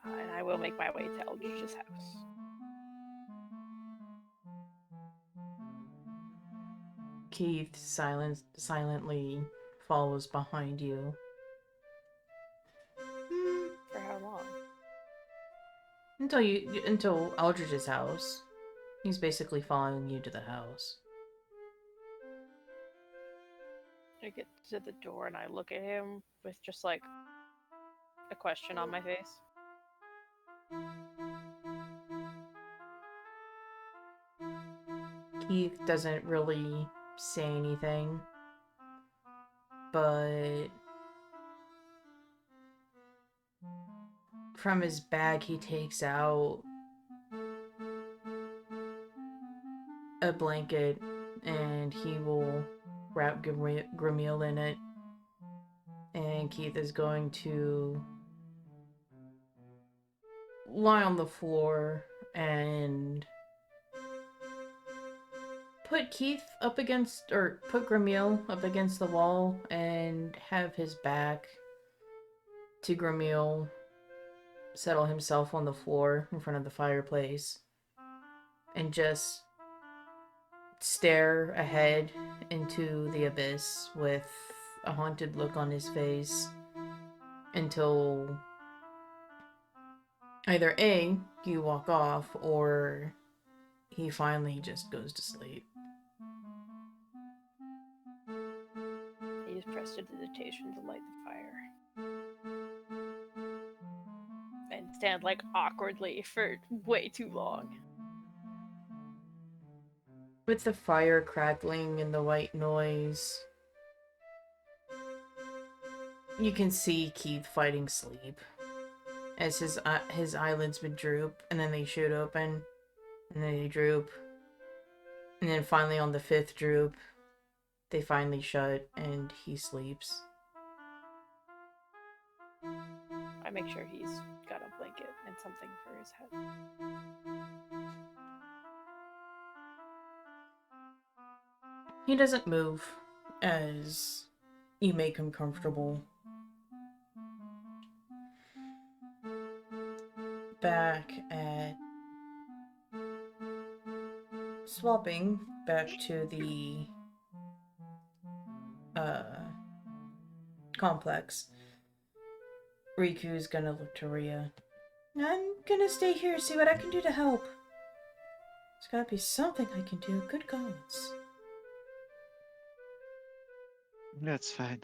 And I will make my way to Eldridge's house. Keith silently follows behind you. Until Aldrich's house. He's basically following you to the house. I get to the door and I look at him with just like a question on my face. Keith doesn't really say anything, but from his bag he takes out a blanket and he will wrap Gramil in it, and Keith is going to lie on the floor and put Gramil up against the wall and have his back to Gramil, settle himself on the floor in front of the fireplace, and just stare ahead into the abyss with a haunted look on his face until either A, you walk off, or he finally just goes to sleep. I use prestidigitation to light the fire. And stand like awkwardly for way too long. With the fire crackling and the white noise, you can see Keith fighting sleep as his eyelids would droop, and then they shoot open, and then they droop, and then finally on the 5th droop, they finally shut, and he sleeps. I make sure he's got a blanket and something for his head. He doesn't move as you make him comfortable. Back at... Swapping back to the complex. Riku's gonna look to Rhea. I'm gonna stay here, see what I can do to help. There's gotta be something I can do, good gods. That's fine.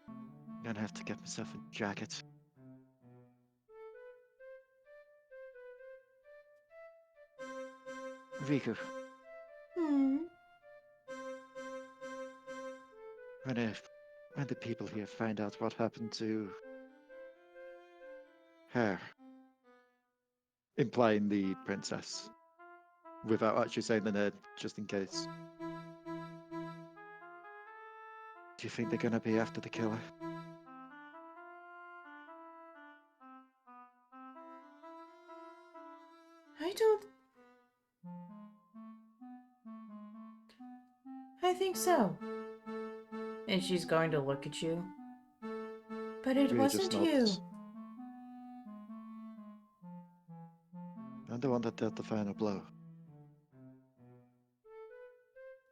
I'm gonna have to get myself a jacket. Riku, when the people here find out what happened to her, implying the princess, without actually saying the name, just in case, do you think they're gonna be after the killer? I think so. And she's going to look at you. But it Rhea just wasn't you. nods. I'm the one that dealt the final blow.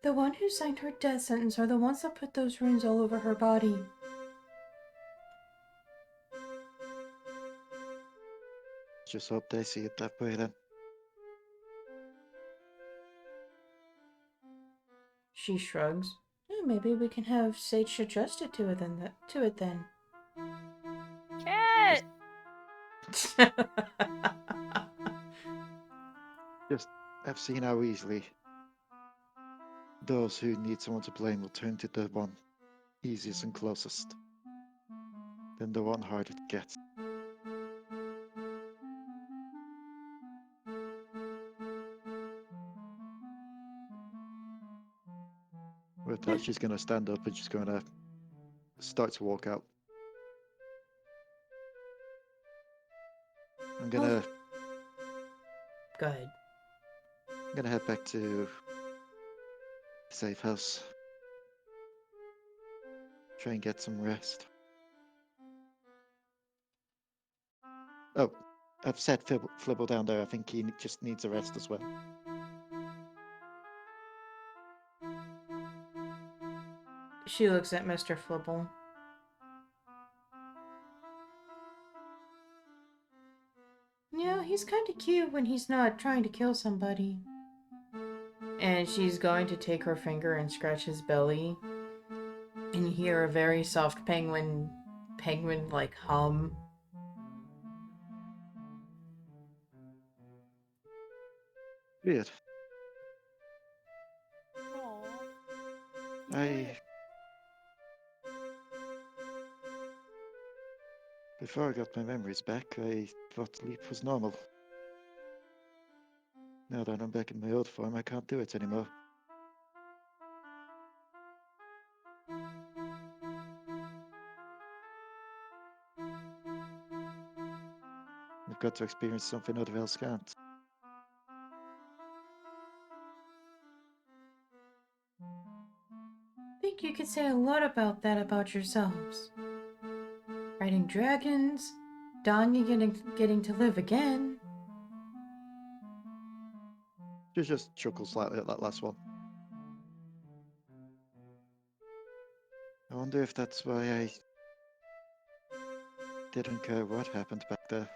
The one who signed her death sentence are the ones that put those runes all over her body. Just hope they see it that way then. She shrugs. Maybe we can have Sage adjust it to it then. Cat! I've seen how easily those who need someone to blame will turn to the one easiest and closest, then the one harder to get. With that, she's going to stand up and she's going to start to walk out. I'm Go ahead. gonna head back to the safe house. Try and get some rest. Oh, I've set Flibble down there. I think he just needs a rest as well. She looks at Mr. Flibble. he's kind of cute when he's not trying to kill somebody. And she's going to take her finger and scratch his belly. And you hear a very soft penguin like hum. Weird. Aw. Before I got my memories back, I thought sleep was normal. Now that I'm back in my old form, I can't do it anymore. I've got to experience something other else can't. I think you could say a lot about that about yourselves. Riding dragons, Danya getting to live again. She just chuckles slightly at that last one. I wonder if that's why I didn't care what happened back there.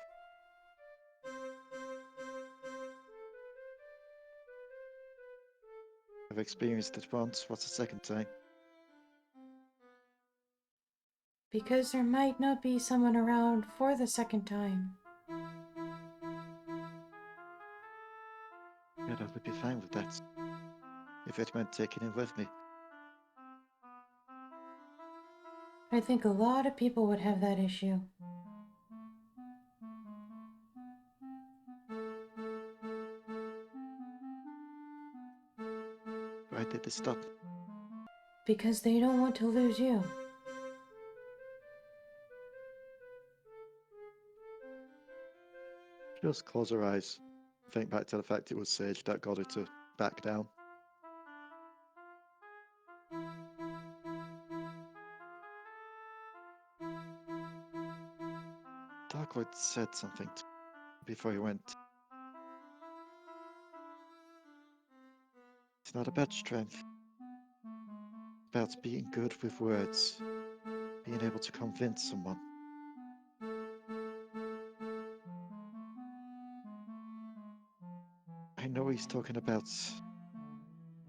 I've experienced it once, what's the second time? Because there might not be someone around for the second time. Yeah, I would be fine with that. If it meant taking him with me. I think a lot of people would have that issue. Why did they stop? Because they don't want to lose you. Just close her eyes. Think back to the fact it was Sage that got her to back down. Darkwood said something before he went. It's not about strength. It's about being good with words. Being able to convince someone. I know he's talking about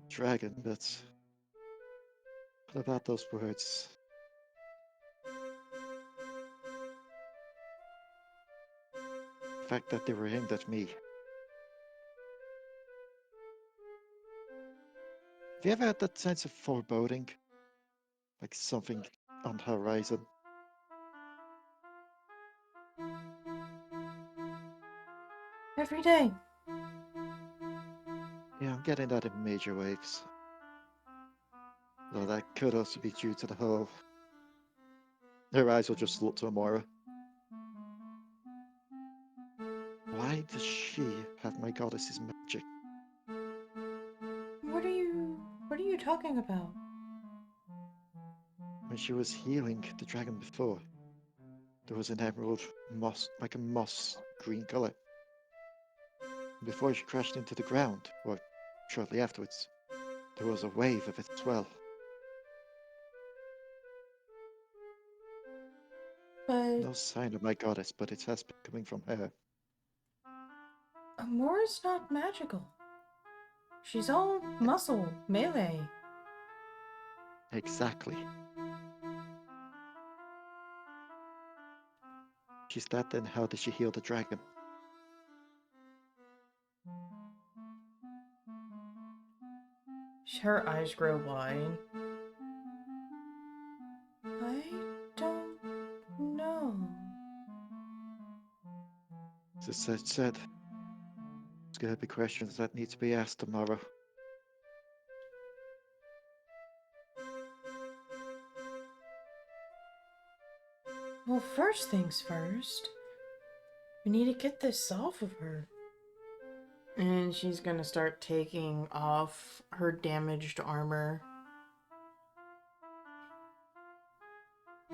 dragon, but what about those words? The fact that they were aimed at me. Have you ever had that sense of foreboding? Like something on the horizon? Every day. Yeah, I'm getting that in major waves. Though that could also be due to the whole... Her eyes will just look to Amora. Why does she have my goddess's magic? What are you talking about? When she was healing the dragon before, there was an emerald moss, like a moss green color. Before she crashed into the ground, or shortly afterwards, there was a wave of it as well. But No sign of my goddess, but it has been coming from her. Amora's not magical. She's all muscle, melee. Exactly. She's that, then how did she heal the dragon? Her eyes grow wide. I don't know. As I said, there's gonna be questions that need to be asked tomorrow. Well, first things first. We need to get this off of her. And she's gonna start taking off her damaged armor.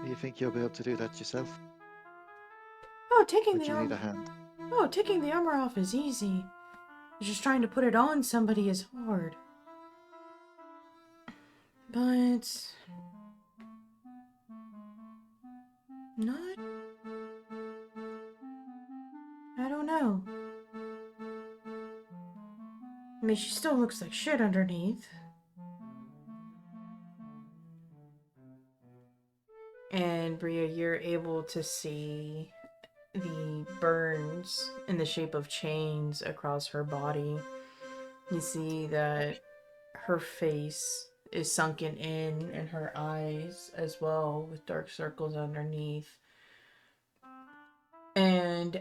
Do you think you'll be able to do that yourself? Oh, Or do you need a hand? taking the armor off is easy. Just trying to put it on somebody is hard. But not... I don't know. mean, she still looks like shit underneath. And Rhea, you're able to see the burns in the shape of chains across her body. You see that her face is sunken in and her eyes as well, with dark circles underneath. And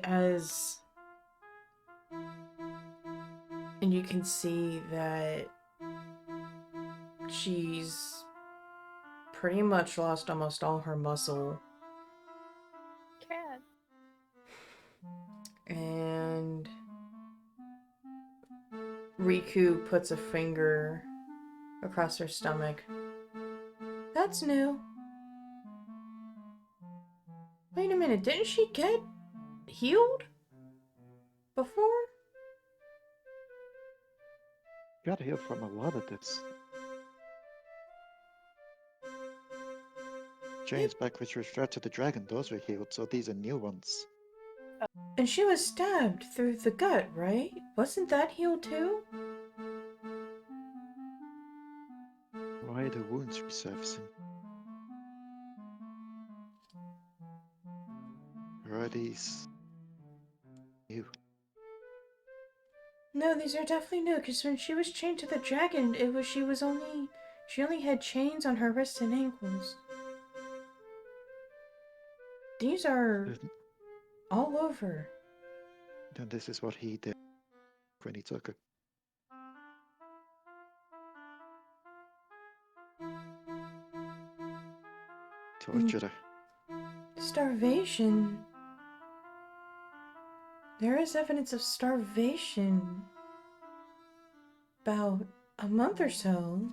you can see that she's pretty much lost almost all her muscle. Cat. And Riku puts a finger across her stomach. That's new. Wait a minute, didn't she get healed before? Got healed from a lot of this. Chains back which were strapped to the dragon, those were healed, so these are new ones. And she was stabbed through the gut, right? Wasn't that healed too? Why are the wounds resurfacing? Or are these new? No, these are definitely new, because when she was chained to the dragon, she only had chains on her wrists and ankles. These are all over. Then this is what he did when he took her. Tortured her. Starvation. There is evidence of starvation. About a month or so.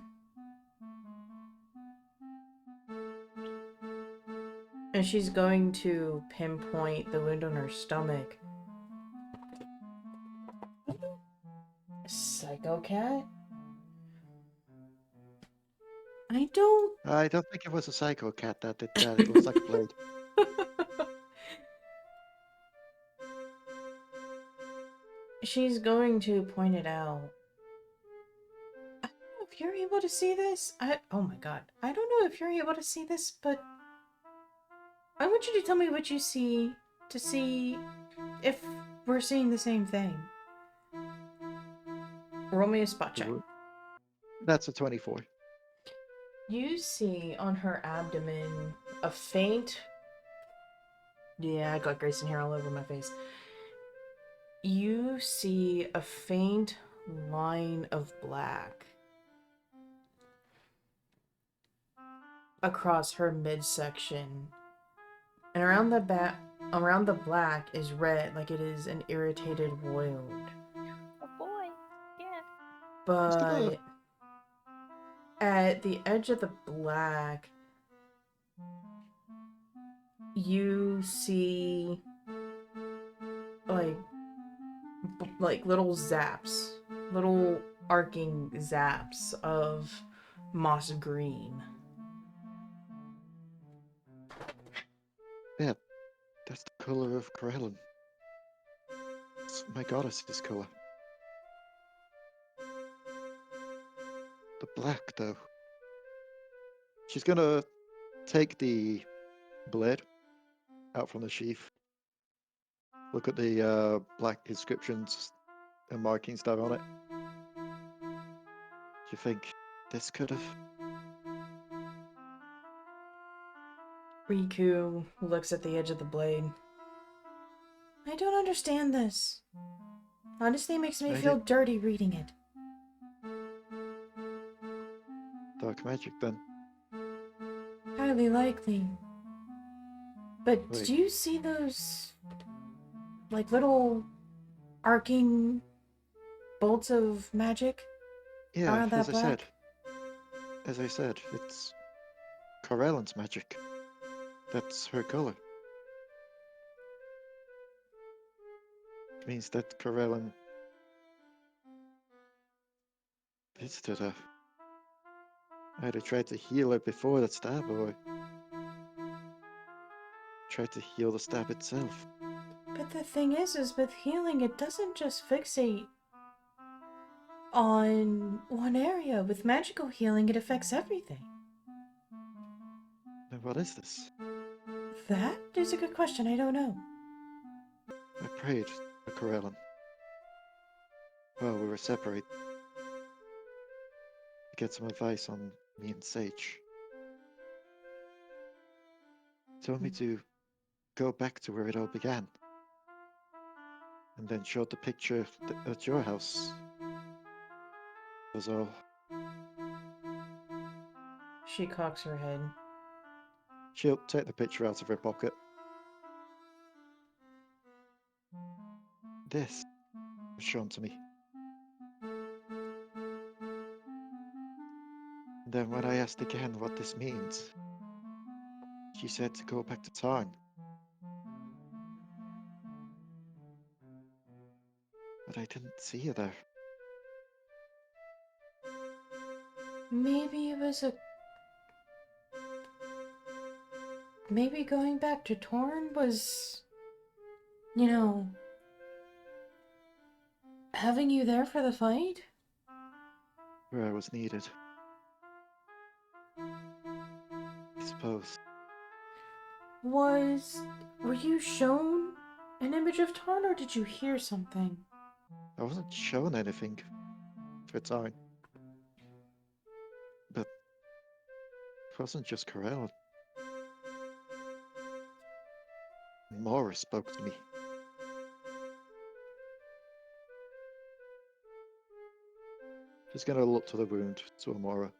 And she's going to pinpoint the wound on her stomach. Psycho cat? I I don't think it was a psycho cat that did that. It looks like a blade. She's going to point it out. I don't know if you're able to see this. Oh my god. I don't know if you're able to see this, but I want you to tell me what you see to see if we're seeing the same thing. Roll me a spot check. That's a 24. You see on her abdomen a faint... Yeah, I got Grayson hair all over my face. You see a faint line of black across her midsection. And around the black is red, like it is an irritated wound. A boy. Yeah. But at the edge of the black, you see like little zaps, little arcing zaps of moss green. Yeah, that's the color of Corellin. It's my goddess's color. The black, though. She's gonna take the blade out from the sheath. Look at the black inscriptions and markings that are on it. Do you think this could have? Riku looks at the edge of the blade. I don't understand this. Honestly, it makes me feel dirty reading it. Dark magic, then. Highly likely. But Wait. did you see those, like, little arcing bolts of magic? Yeah, Around that as I said, it's Corellin's magic. That's her color. It means that Corellin visited her. Either tried to heal her before the stab or tried to heal the stab itself. But the thing is with healing, it doesn't just fixate on one area. With magical healing, it affects everything. Then what is this? That is a good question. I don't know. I prayed for Corellin. Well, we were separated. To get some advice on me and Sage. Told me to go back to where it all began. And then showed the picture at your house. Was all. She cocks her head. She'll take the picture out of her pocket. This was shown to me. And then when I asked again what this means, she said to go back to town. But I didn't see her there. Maybe it was a... Maybe going back to Torn was... You know... having you there for the fight? Where I was needed. I suppose. Were you shown an image of Tarn, or did you hear something? I wasn't shown anything for a time. But it wasn't just Corell. Mora spoke to me. She's gonna look to the wound, to Amora.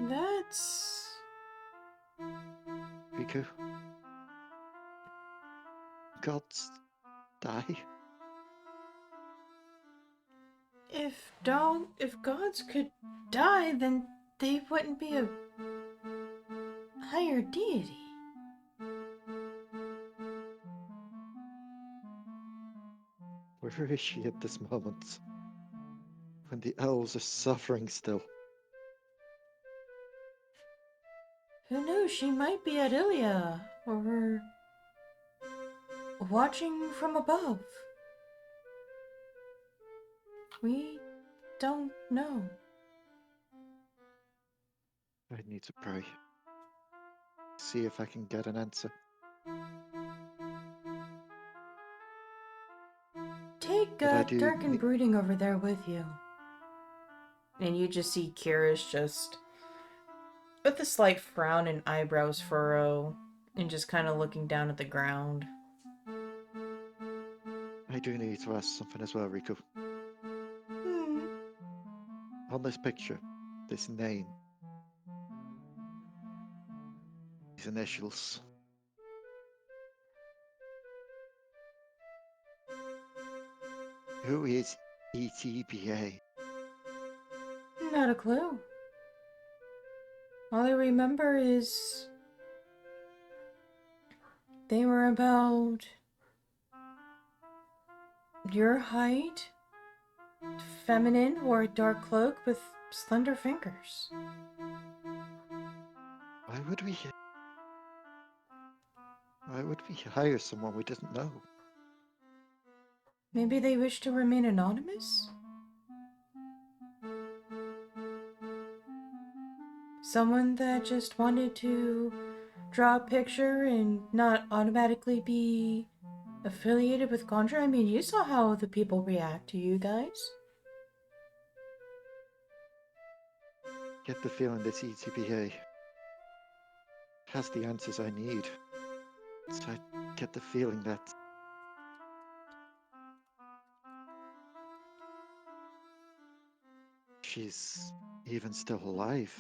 That's... Riku. Gods die. If gods could die, then they wouldn't be a higher deity. Where is she at this moment? When the elves are suffering still. Who knows, she might be at Ilia, or watching from above. We don't know. I need to pray. See if I can get an answer. Take But I do Dark and ne- Brooding over there with you. And you just see Kyrish just with a slight frown and eyebrows furrow and just kind of looking down at the ground. I do need to ask something as well, Riku. On this picture, this name, these initials. Who is ETBA? Not a clue. All I remember is they were about your height, feminine, wore a dark cloak with slender fingers. Why would we hire someone we didn't know? Maybe they wish to remain anonymous? Someone that just wanted to draw a picture and not automatically be affiliated with Gondra? I mean, you saw how the people react to you guys. Get the feeling this ETBA has the answers I need. So I get the feeling that she's even still alive.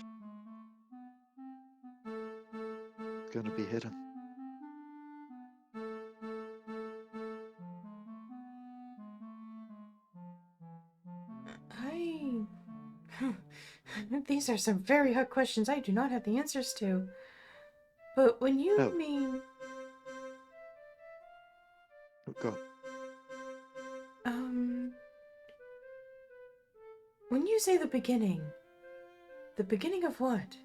It's gonna be hidden. These are some very hard questions I do not have the answers to. But when you Oh. mean... Oh god. When you say the beginning of what?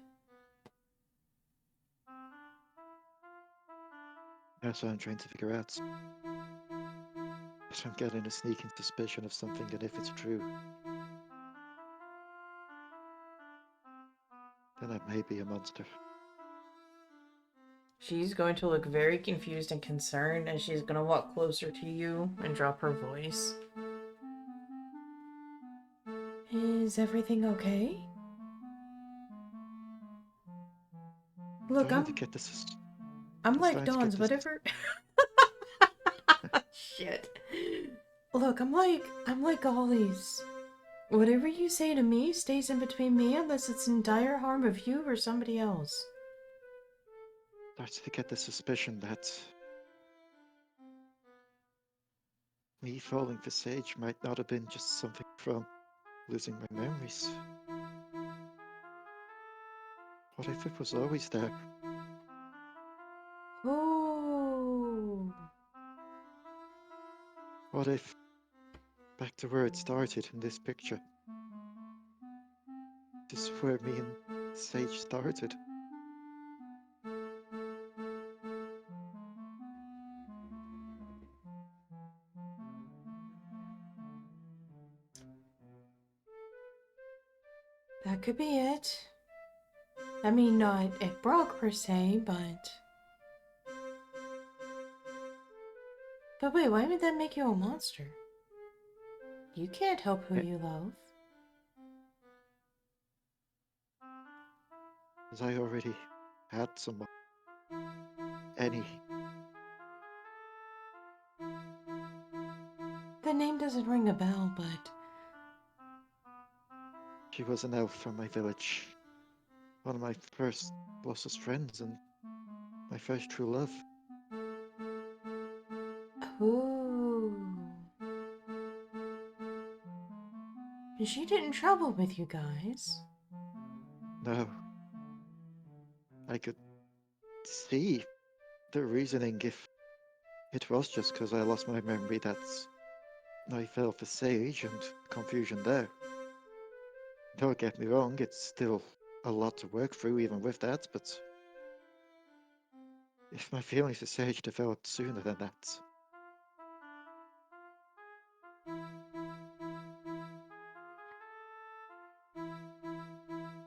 That's what I'm trying to figure out. But I'm getting a sneaking suspicion of something, and if it's true, then I may be a monster. She's going to look very confused and concerned, and she's going to walk closer to you and drop her voice. Is everything okay? Look, Starting to get this. I'm like starting to get Dawn's, this- whatever. Shit. Look, I'm like Ollie's. Whatever you say to me stays in between me unless it's in dire harm of you or somebody else. Starts to get the suspicion that me falling for Sage might not have been just something from losing my memories. What if it was always there? Oh. What if back to where it started in this picture? This is where me and Sage started. That could be it. I mean, not at Brock per se, but... But wait, why would that make you a monster? You can't help who you love. As I already had someone. Any. The name doesn't ring a bell, but... She was an elf from my village. One of my first closest friends and my first true love. Ooh. And she didn't trouble with you guys. No. I could see the reasoning if it was just because I lost my memory that I fell for Sage and confusion there. Don't get me wrong, it's still a lot to work through even with that, but if my feelings for Sage developed sooner than that,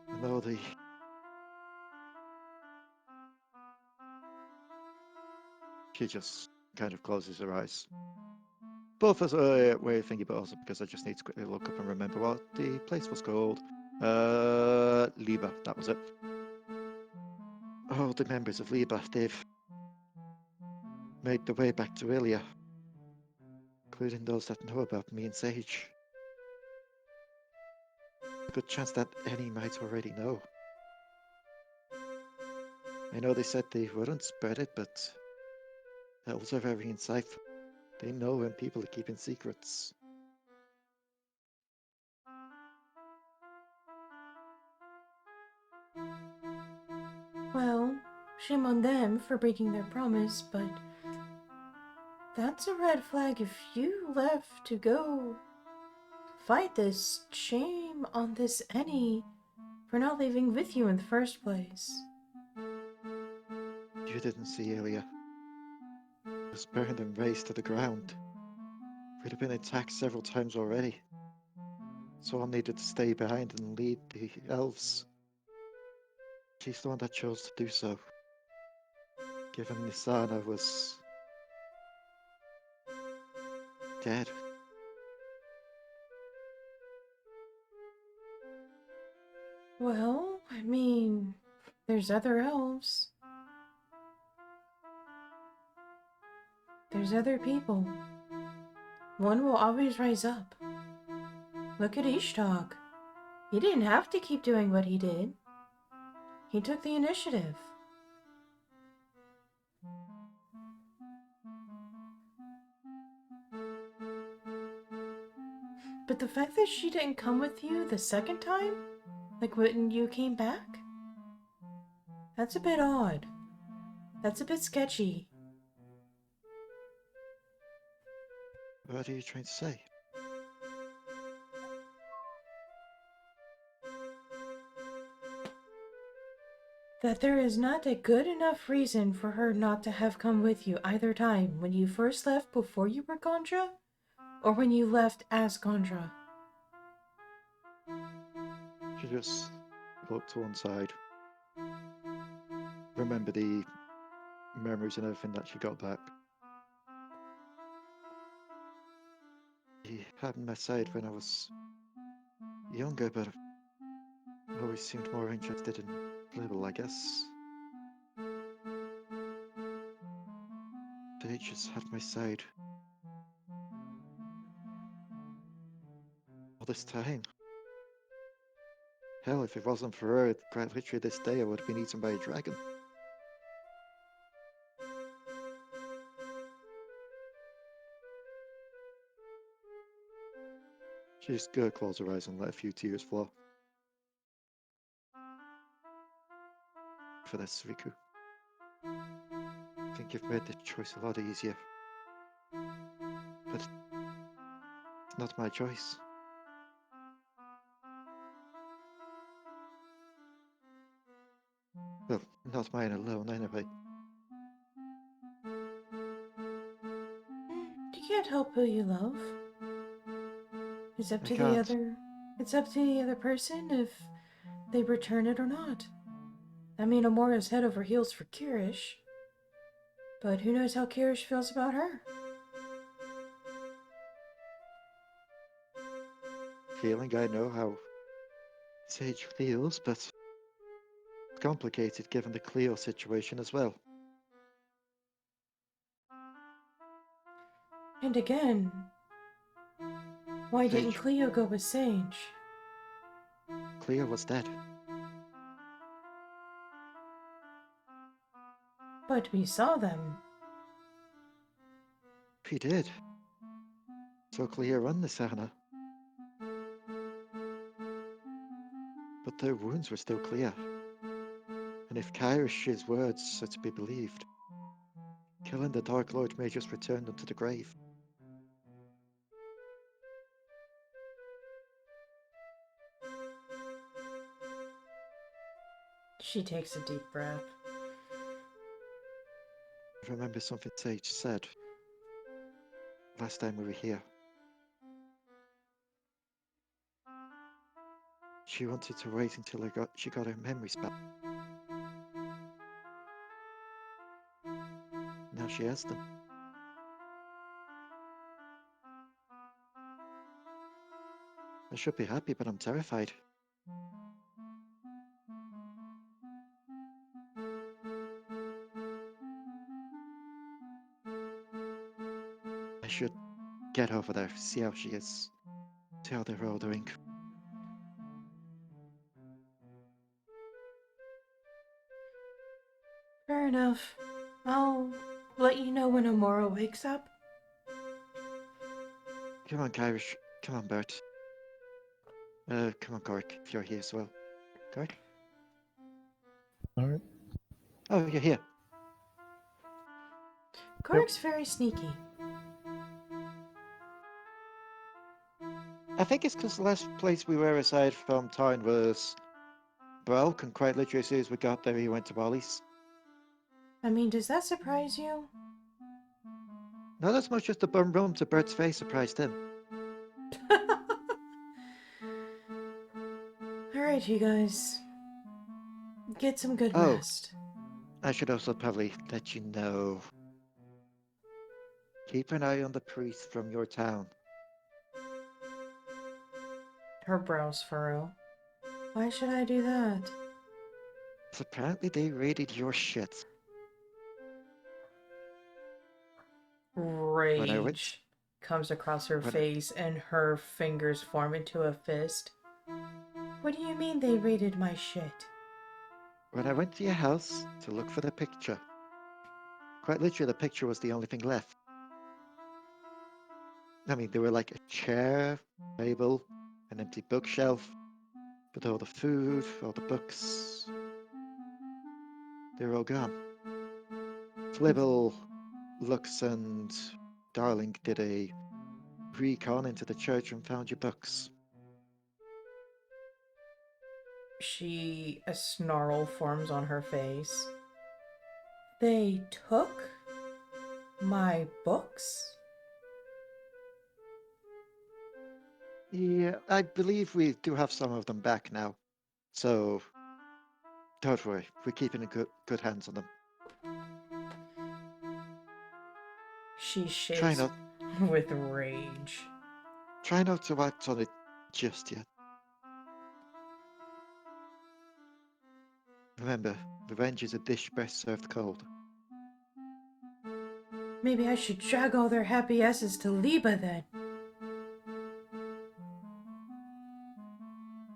and all the... She just kind of closes her eyes. Both as a way of thinking, but also because I just need to quickly look up and remember what the place was called. Liba, that was it. All the members of Liba, they've made their way back to Ilia, including those that know about me and Sage. A good chance that any might already know. I know they said they wouldn't spread it, but elves are very insightful. They know when people are keeping secrets. Well, shame on them for breaking their promise, but... That's a red flag if you left to go fight this. Shame on this Annie for not leaving with you in the first place. You didn't see Ilia. It was burned and razed to the ground. We'd have been attacked several times already. So I needed to stay behind and lead the elves. She's the one that chose to do so. Given Nisana was dead. Well, I mean, there's other elves. There's other people. One will always rise up. Look at Ishtok. He didn't have to keep doing what he did. He took the initiative. But the fact that she didn't come with you the second time? Like when you came back? That's a bit odd. That's a bit sketchy. What are you trying to say? that there is not a good enough reason for her not to have come with you either time, when you first left before you were Gondra, or when you left as Gondra. She just looked to one side. Remember the memories and everything that she got back. He had my side when I was younger, but always seemed more interested in little, I guess. But he just had my side all this time. Hell, if it wasn't for her, quite literally this day I would have been eaten by a dragon. She just closed her eyes and let a few tears flow. For this, Riku. I think you've made the choice a lot easier. But it's not my choice. Well, not mine alone, anyway. You can't help who you love. It's up I to the can't. other. It's up to the other person if they return it or not. I mean, Amora's head over heels for Kyrish, but who knows how Kyrish feels about her? Feeling I know how Sage feels, but it's complicated given the Cleo situation as well. And again, why didn't Sage. Cleo go with Sage? Cleo was dead. But we saw them. He did. So Cleo run the sauna. But their wounds were still clear. And if Kyrish's words are to be believed, killing the Dark Lord may just return them to the grave. She takes a deep breath. I remember something Sage said last time we were here. She wanted to wait until she got her memories back. Now she has them. I should be happy, but I'm terrified. I should get over there, see how she is, see how they're all doing. Fair enough. I'll let you know when Amora wakes up. Come on, Kyrish. Come on, Bert. Come on, Korric, if you're here as well. Korric? Alright. Oh, you're here. Korric's very sneaky. I think it's because the last place we were aside from town was broke, and quite literally as soon as we got there, he went to Wally's. I mean, does that surprise you? Not as much as the bum rum to Bert's face surprised him. Alright, you guys. Get some good Oh. rest. I should also probably let you know. Keep an eye on the priest from your town. Her brows furrow. Why should I do that? Apparently they raided your shit. Rage comes across her face and her fingers form into a fist. What do you mean they raided my shit? When I went to your house to look for the picture, quite literally the picture was the only thing left. I mean, there were like a chair, table, an empty bookshelf, but all the food, all the books, they were all gone. Flibble, Lux, and Darling did a recon into the church and found your books. A snarl forms on her face. They took my books? Yeah, I believe we do have some of them back now. So, don't worry, we're keeping in good hands on them. She Try shakes not, with rage. try not to act on it just yet. Remember, revenge is a dish best served cold. Maybe I should drag all their happy asses to Liba then.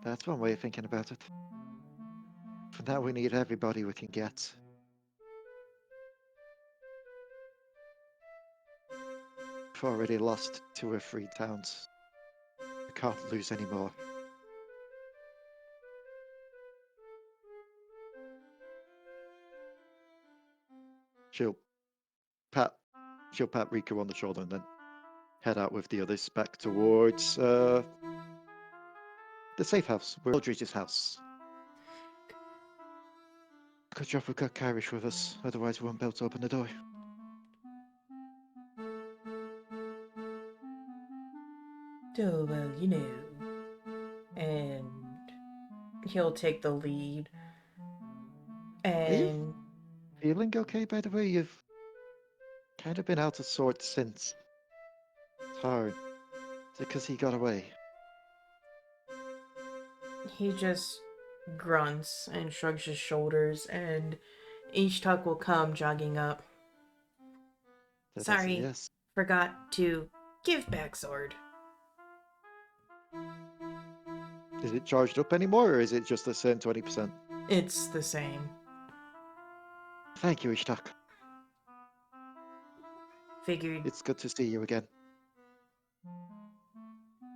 That's one way of thinking about it. For now, we need everybody we can get. We've already lost 2 or 3 towns. We can't lose any more. She'll pat, she'll pat Riku on the shoulder and then head out with the others back towards the safe house, Eldridge's house. Good job we've got Kyrish with us, otherwise we won't be able to open the door. Oh, well, you know. And he'll take the lead. And Feeling okay, by the way? You've kind of been out of sorts since. It's hard. Is it because he got away? he just grunts and shrugs his shoulders, and Ishtak will come jogging up. That's a Sorry, yes. forgot to give back sword. Is it charged up anymore, or is it just the same 20%? It's the same. Thank you, Ishtak. Figured It's good to see you again.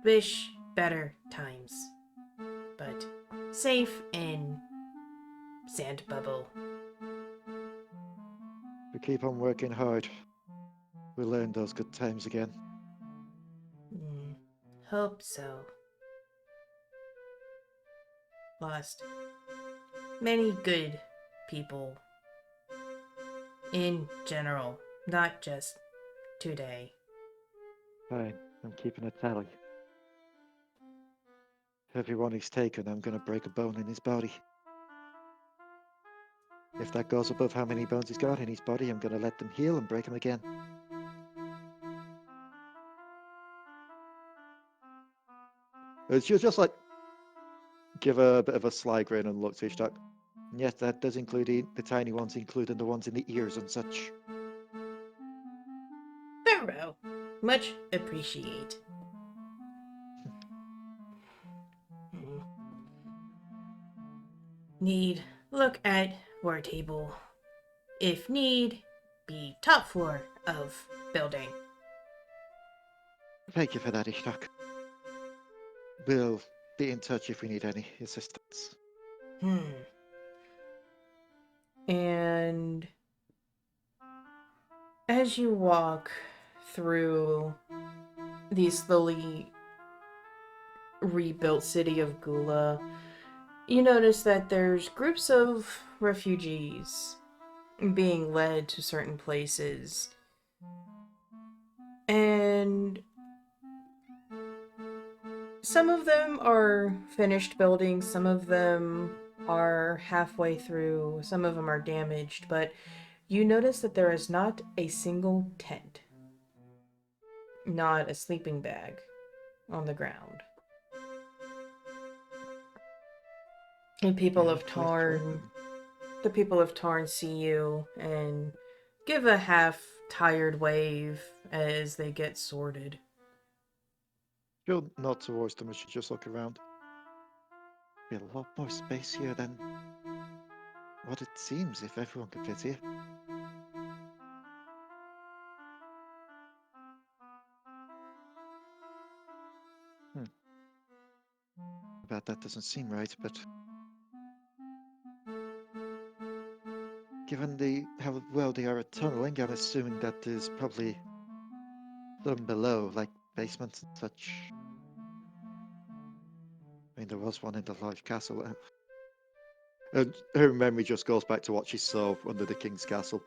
wish better times. But safe in Sand Bubble. We keep on working hard. We'll learn those good times again. Hope so. Lost many good people. In general, not just today. Fine, I'm keeping a tally. Everyone he's taken, I'm gonna break a bone in his body. If that goes above how many bones he's got in his body, I'm gonna let them heal and break them again. She'll just like give a bit of a sly grin and look to Ishtak. And yes, that does include the tiny ones, including the ones in the ears and such. Thorough. Much appreciate. Need look at war table. If need, be top floor of building. Thank you for that, Ishtak. We'll be in touch if we need any assistance. And as you walk through the slowly rebuilt city of Gula, you notice that there's groups of refugees being led to certain places. And some of them are finished buildings, some of them are halfway through, some of them are damaged, but you notice that there is not a single tent, not a sleeping bag on the ground. And people of Tarn, the people of Tarn see you and give a half-tired wave as they get sorted. She'll nod towards them as she just look around. Be a lot more space here than what it seems if everyone could fit here. About that doesn't seem right, but given how well they are at tunneling, I'm assuming that there's probably some below, like basements and such. I mean, there was one in the large castle. And her memory just goes back to what she saw under the king's castle.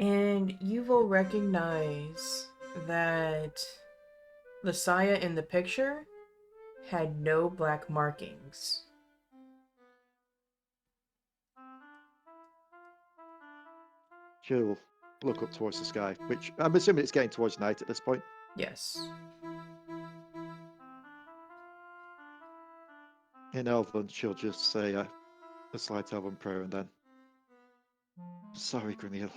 And you will recognize that the Saya in the picture had no black markings. She'll look up towards the sky, which I'm assuming it's getting towards night at this point. Yes. In Elven, she'll just say a slight Elven prayer and then, sorry, Grimil.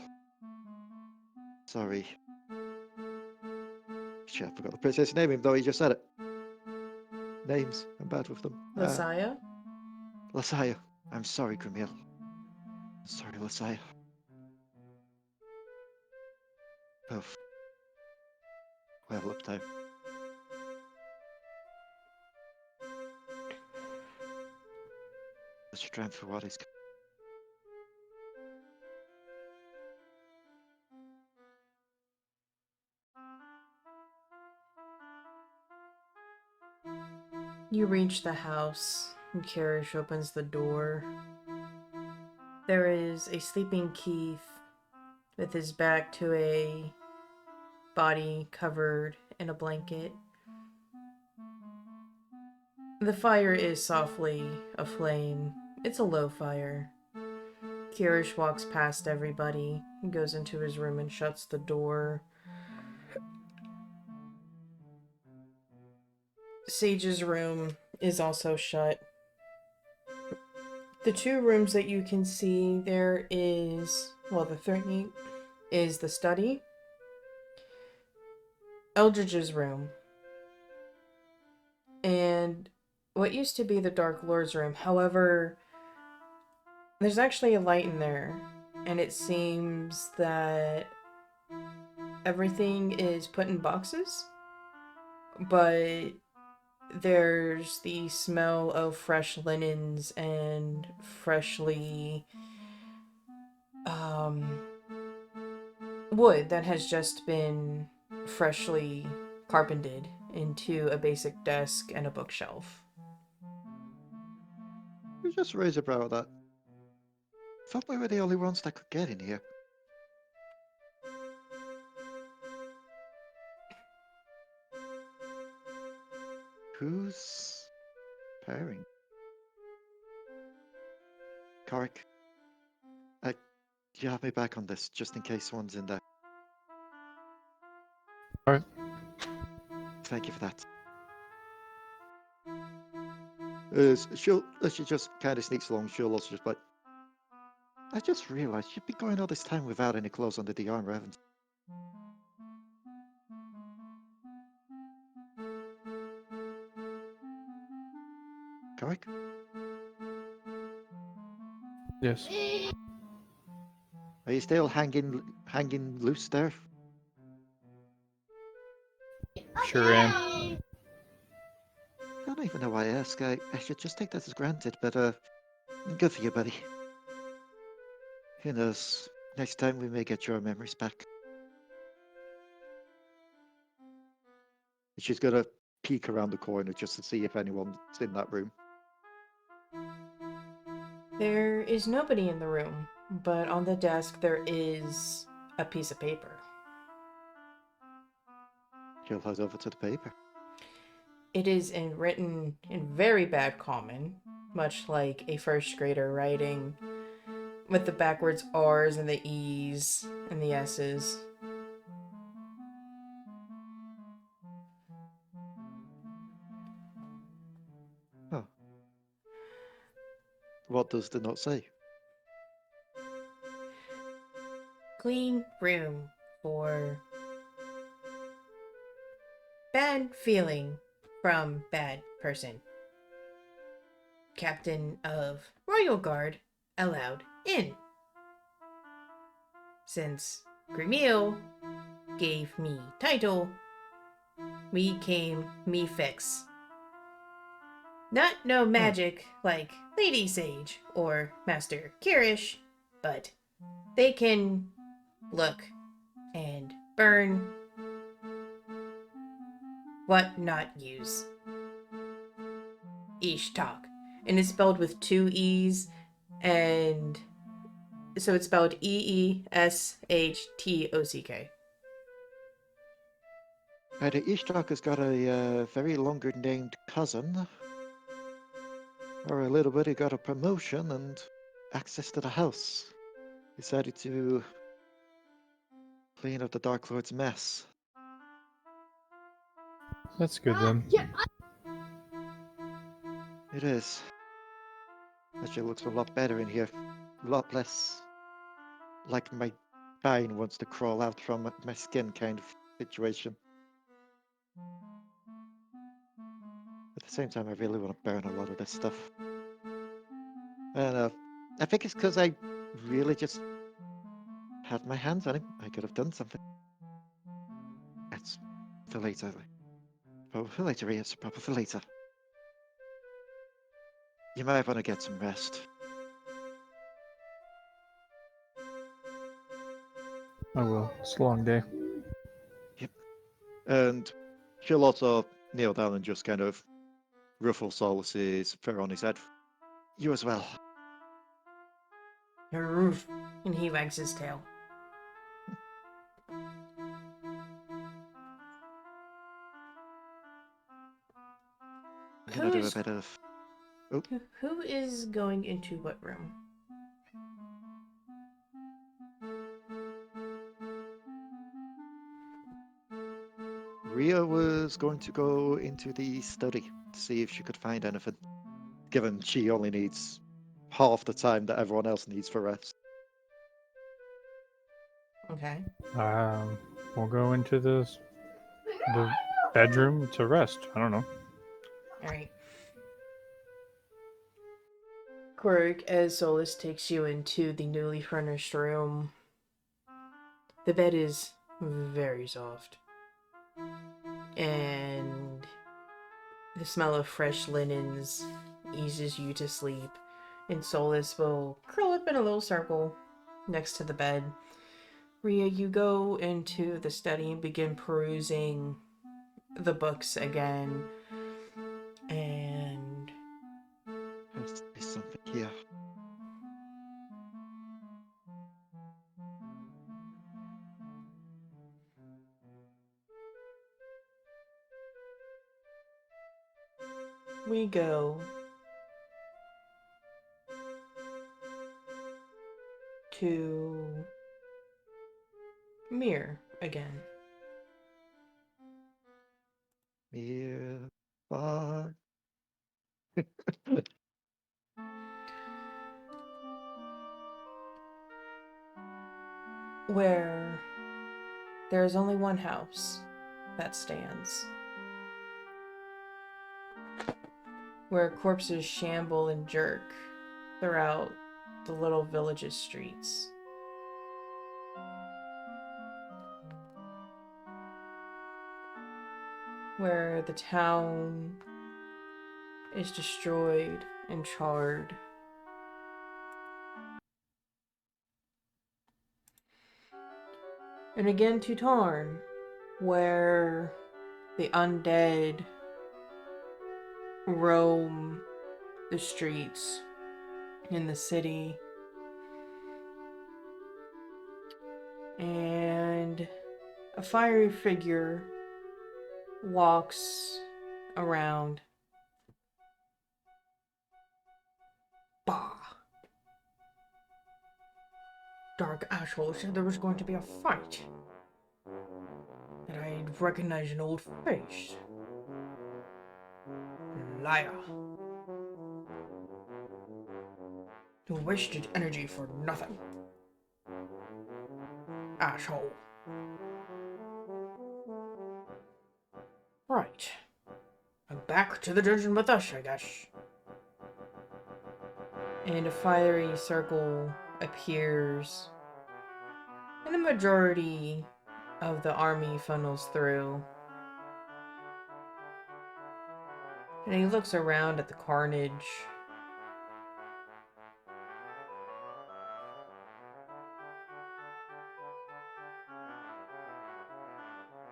Sorry. Shit, I forgot the princess name, even though he just said it. Names, I'm bad with them. Lasaya? Lasaya. I'm sorry, Grimil. Sorry, Lasaya. Oh. Well, up time. The strength for what is. You reach the house, and Kyrish opens the door. There is a sleeping Keith with his back to a body covered in a blanket. The fire is softly aflame. It's a low fire. Kyrish walks past everybody, goes into his room and shuts the door. Sage's room is also shut. The two rooms that you can see, there is, well, the 13th is the study, Eldridge's room, and what used to be the Dark Lord's room. However, there's actually a light in there, and it seems that everything is put in boxes, but there's the smell of fresh linens and freshly wood that has just been freshly carpented into a basic desk and a bookshelf. You just raise a brow at that. Thought we were the only ones that could get in here. Who's pairing? Korric, you have me back on this, just in case someone's in there. Alright. Thank you for that. As she just kind of sneaks along, she'll also just like, I just realized you've been going all this time without any clothes under the armor, haven't you? Korric? Yes. Are you still hanging loose there? Sure am. I don't even know why I ask. I should just take that as granted, but good for you, buddy. Who knows? Next time we may get your memories back. She's gonna peek around the corner just to see if anyone's in that room. There is nobody in the room, but on the desk there is a piece of paper. She'll head over to the paper. It is written in very bad common, much like a first grader writing, with the backwards R's and the E's and the S's. Oh. What does the note say? Clean room for bad feeling from bad person. Captain of Royal Guard allowed in. Since Grimil gave me title, we came me fix. Not no magic like Lady Sage or Master Kyrish, but they can look and burn what not use. Ish talk. And it's spelled with 2 E's And so it's spelled Eeshtock. Right, Ishtok has got a very longer named cousin. For a little bit, he got a promotion and access to the house. Decided to clean up the Dark Lord's mess. That's good then. Yeah, It is. Actually, looks a lot better in here. A lot less like my spine wants to crawl out from my skin kind of situation. At the same time, I really want to burn a lot of this stuff. And I think it's because I really just had my hands on him. I could have done something. That's for later. Probably for later, Rhea. It's probably for later. You might want to get some rest. I will. It's a long day. And she'll also kneel down and just kind of ruffle Solus's fur on his head. You as well. Roof. And he wags his tail. I'm gonna do a bit of. Who is going into what room? Rhea was going to go into the study to see if she could find anything, given she only needs half the time that everyone else needs for rest. Okay. We'll go into the bedroom to rest. I don't know. Alright. Korric, as Solus takes you into the newly furnished room, the bed is very soft. And the smell of fresh linens eases you to sleep. And Solus will curl up in a little circle next to the bed. Rhea, you go into the study and begin perusing the books again. And There's something here. we go to Mirror again. Here, fuck. Where there is only one house that stands. Where corpses shamble and jerk throughout the little village's streets. Where the town is destroyed and charred. And again to Tarn, where the undead roam the streets in the city. And a fiery figure walks around. Bah! Dark Asshole said there was going to be a fight. That I'd recognize an old face. Liar. You wasted energy for nothing. Asshole. Right. I'm back to the dungeon with us, I guess. And a fiery circle appears. And a majority of the army funnels through. And he looks around at the carnage.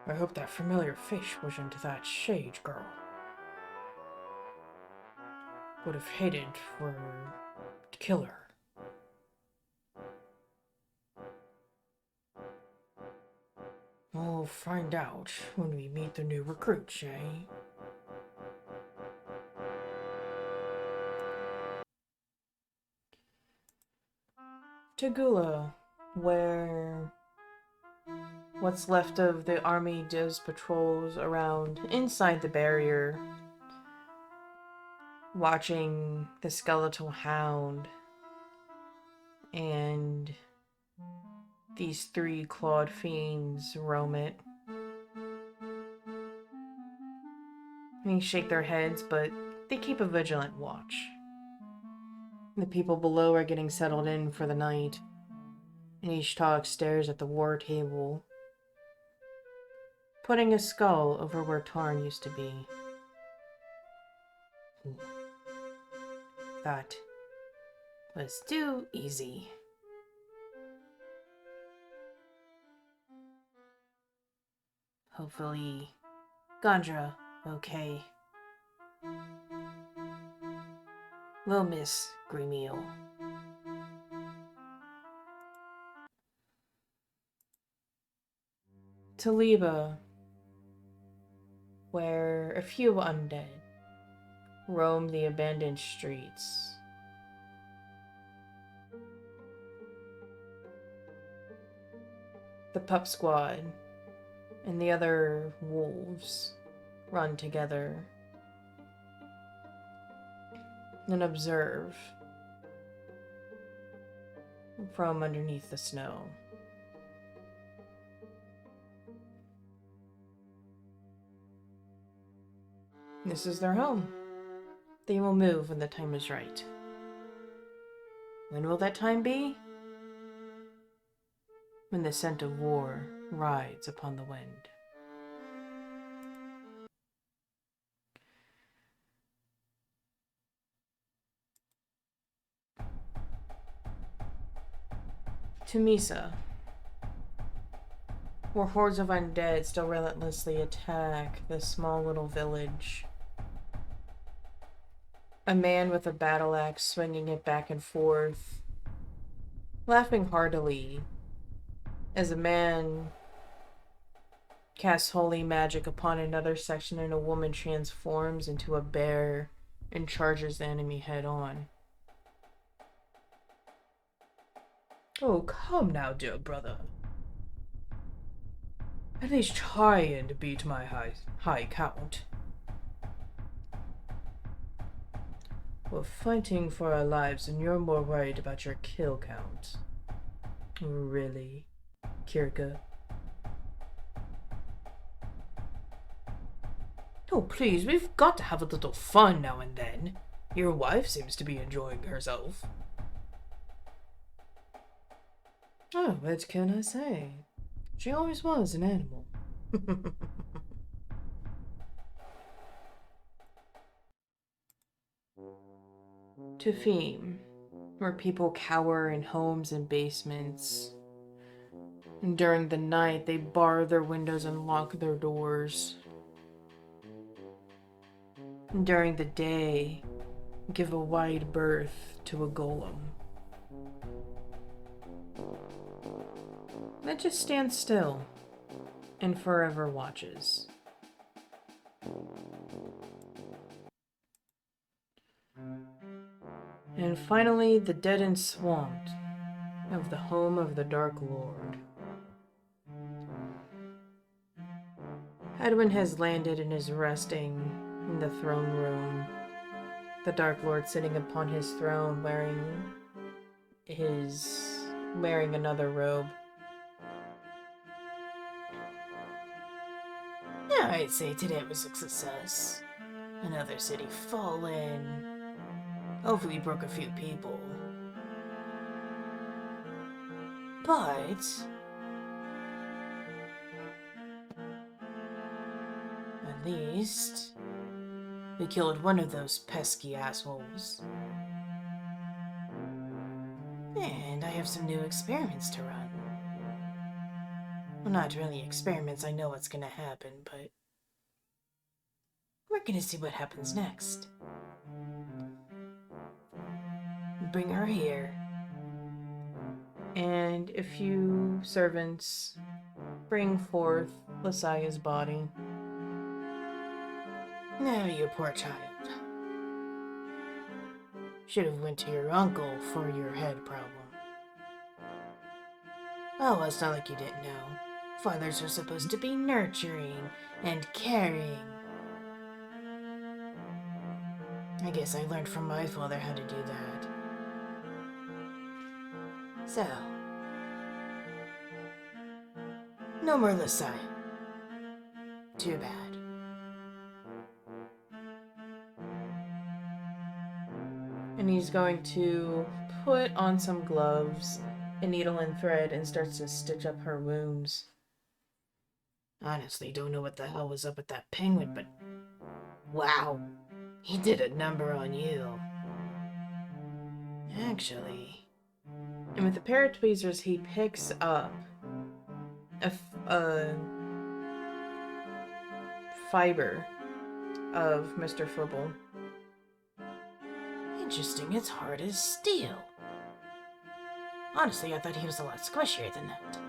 I hope that familiar face wasn't that Sage girl. Would have hated to kill her. We'll find out when we meet the new recruits, eh? Tagula, where what's left of the army does patrols around inside the barrier, watching the skeletal hound and these 3 clawed fiends roam it. They shake their heads, but they keep a vigilant watch. The people below are getting settled in for the night, and Ishtar stares at the war table, putting a skull over where Tarn used to be. That was too easy. Hopefully, Gandra, okay. We'll miss Gremio. Taliba, where a few undead roam the abandoned streets. The pup squad and the other wolves run together and observe from underneath the snow. This is their home. They will move when the time is right. When will that time be? When the scent of war rides upon the wind. To Misa, where hordes of undead still relentlessly attack this small little village. A man with a battle axe swinging it back and forth, laughing heartily as a man casts holy magic upon another section and a woman transforms into a bear and charges the enemy head on. Oh, come now, dear brother. At least try and beat my high count. We're fighting for our lives and you're more worried about your kill count. Really, Kirka? Oh, please, we've got to have a little fun now and then. Your wife seems to be enjoying herself. Oh, what can I say? She always was an animal. To Theme, where people cower in homes and basements. And during the night, they bar their windows and lock their doors. And during the day, give a wide berth to a golem. That just stands still and forever watches. And finally, the dead and swamped of the home of the Dark Lord. Hadwin has landed and is resting in the throne room. The Dark Lord sitting upon his throne wearing another robe. Yeah, I'd say today was a success. Another city fallen. Hopefully broke a few people. But at least we killed one of those pesky assholes. And I have some new experiments to run. Well, not really experiments, I know what's gonna happen, but we're gonna see what happens next. Bring her here. And a few servants bring forth Lasaia's body. Now, you poor child. Should have went to your uncle for your head problem. Oh, it's not like you didn't know. Fathers are supposed to be nurturing and caring. I guess I learned from my father how to do that. So, no more Lasai. Too bad. And he's going to put on some gloves, a needle and thread, and starts to stitch up her wounds. Honestly, don't know what the hell was up with that penguin, but wow, he did a number on you. Actually, and with the pair of tweezers, he picks up a fiber of Mr. Flibble. Interesting, it's hard as steel. Honestly, I thought he was a lot squishier than that.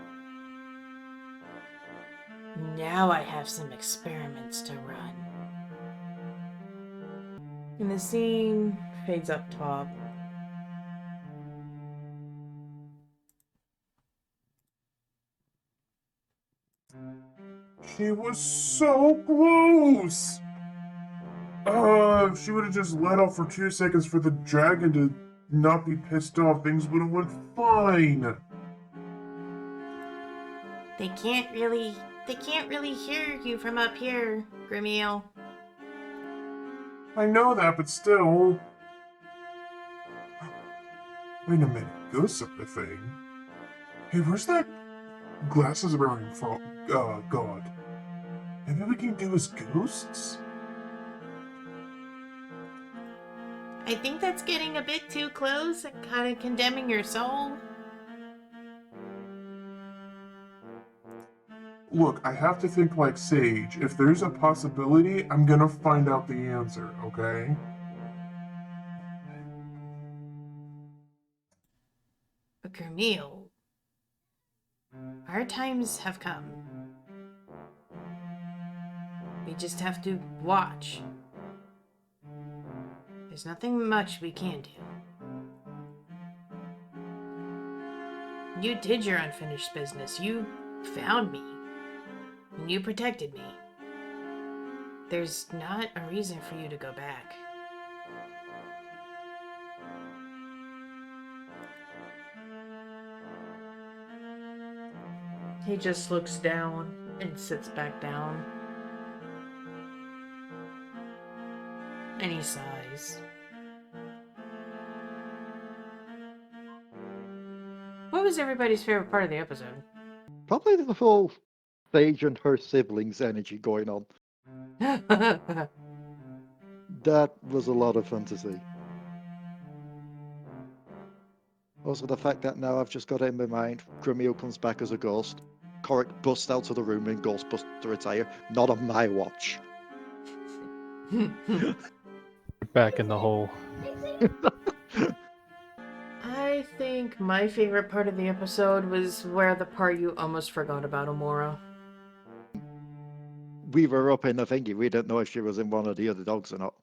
Now I have some experiments to run. And the scene fades up top. She was so close! If she would have just let off for 2 seconds for the dragon to not be pissed off, things would have went fine. They can't really hear you from up here, Grimiel. I know that, but still. Wait a minute, ghosts are the thing. Hey, where's that glasses wearing from? God. Maybe we can do as ghosts? I think that's getting a bit too close and kind of condemning your soul. Look, I have to think like Sage. If there's a possibility, I'm gonna find out the answer, okay? But Grimiel, our times have come. We just have to watch. There's nothing much we can do. You did your unfinished business. You found me. And you protected me. There's not a reason for you to go back. He just looks down and sits back down. And he sighs. What was everybody's favorite part of the episode? Probably the whole Sage and her siblings energy going on. That was a lot of fun to see. Also, the fact that now I've just got it in my mind, Grimiel comes back as a ghost. Korric busts out of the room in Ghostbuster attire. Not on my watch. Back in the hole. I think my favorite part of the episode was where the part you almost forgot about Amora. We were up in the thingy. We didn't know if she was in one of the other dogs or not.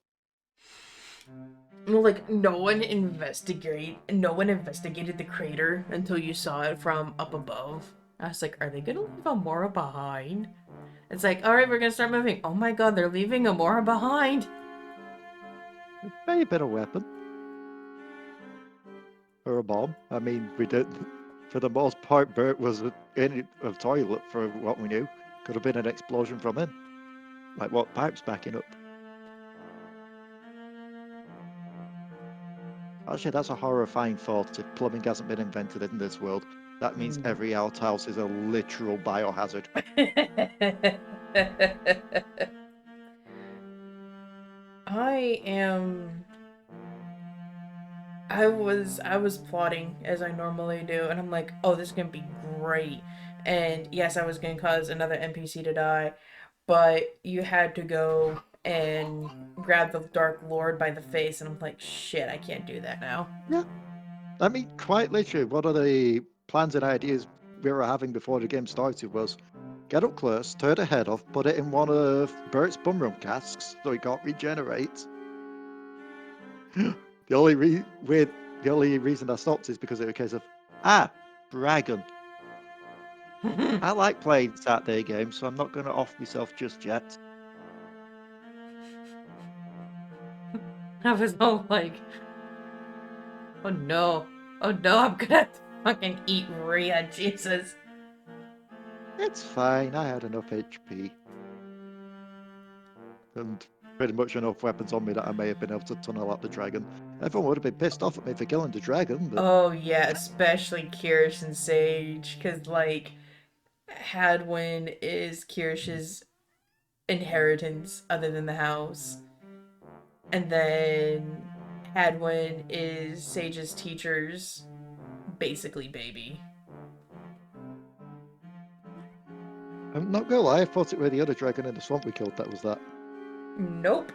Like, no one investigated the crater until you saw it from up above. I was like, are they gonna leave Amora behind? It's like, alright, we're gonna start moving. Oh my god, they're leaving Amora behind! It may have been a weapon. Or a bomb. I mean, we did. For the most part, Bert was in a toilet for what we knew. Could have been an explosion from him. Like what pipe's backing up. Actually, that's a horrifying thought. If plumbing hasn't been invented in this world, that means every outhouse is a literal biohazard. I was plotting as I normally do, and I'm like, oh, this is gonna be great. And yes, I was gonna cause another NPC to die, but you had to go and grab the Dark Lord by the face, and I'm like, shit, I can't do that now. Yeah. I mean, quite literally, one of the plans and ideas we were having before the game started was get up close, turn her head off, put it in one of Bert's bum rum casks so he can't regenerate. The only reason I stopped is because it was a case of dragon. I like playing Saturday games, so I'm not going to off myself just yet. I was all like, oh no, I'm gonna have to fucking eat Rhea, Jesus. It's fine, I had enough HP. And pretty much enough weapons on me that I may have been able to tunnel out the dragon. Everyone would have been pissed off at me for killing the dragon, but... Oh yeah, especially Kyrish and Sage, because like, Hadwin is Kirish's inheritance other than the house. And then Hadwin is Sage's teacher's basically baby. I'm not gonna lie, I thought it was the other dragon in the swamp we killed that was that. Nope.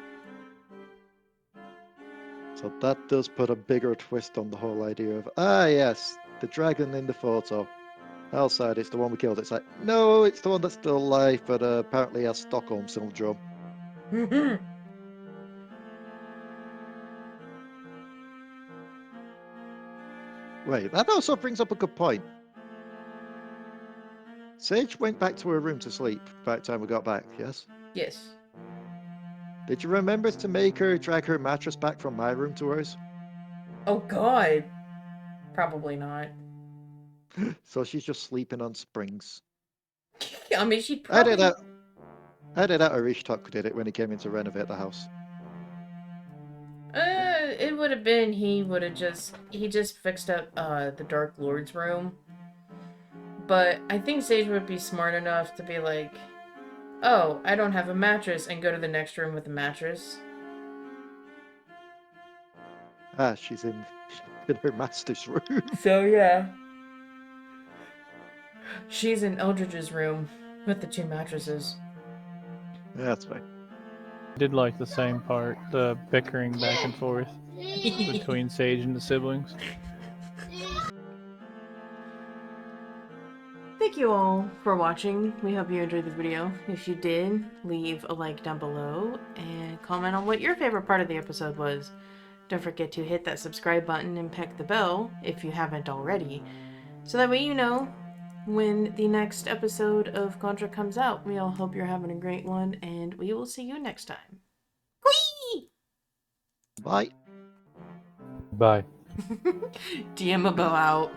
So that does put a bigger twist on the whole idea of, yes, the dragon in the photo. Outside, it's the one we killed. It's like, no, it's the one that's still alive, but apparently has Stockholm syndrome. Wait, that also brings up a good point. Sage went back to her room to sleep by the time we got back, yes? Yes. Did you remember to make her drag her mattress back from my room to hers? Oh god. Probably not. So she's just sleeping on springs. I mean, she'd I probably... did that, Arishtok did it when he came in to renovate the house. It would have been, he just fixed up, the Dark Lord's room. But I think Sage would be smart enough to be like, oh, I don't have a mattress, and go to the next room with a mattress. She's in her master's room. So, yeah. She's in Eldridge's room with the 2 mattresses. Yeah, that's fine. I did like the same part, the bickering back and forth between Sage and the siblings. Thank you all for watching. We hope you enjoyed the video. If you did, leave a like down below and comment on what your favorite part of the episode was. Don't forget to hit that subscribe button and peck the bell if you haven't already, so that way you know when the next episode of Contra comes out. We all hope you're having a great one, and we will see you next time. Whee! Bye. Bye. DMobo out.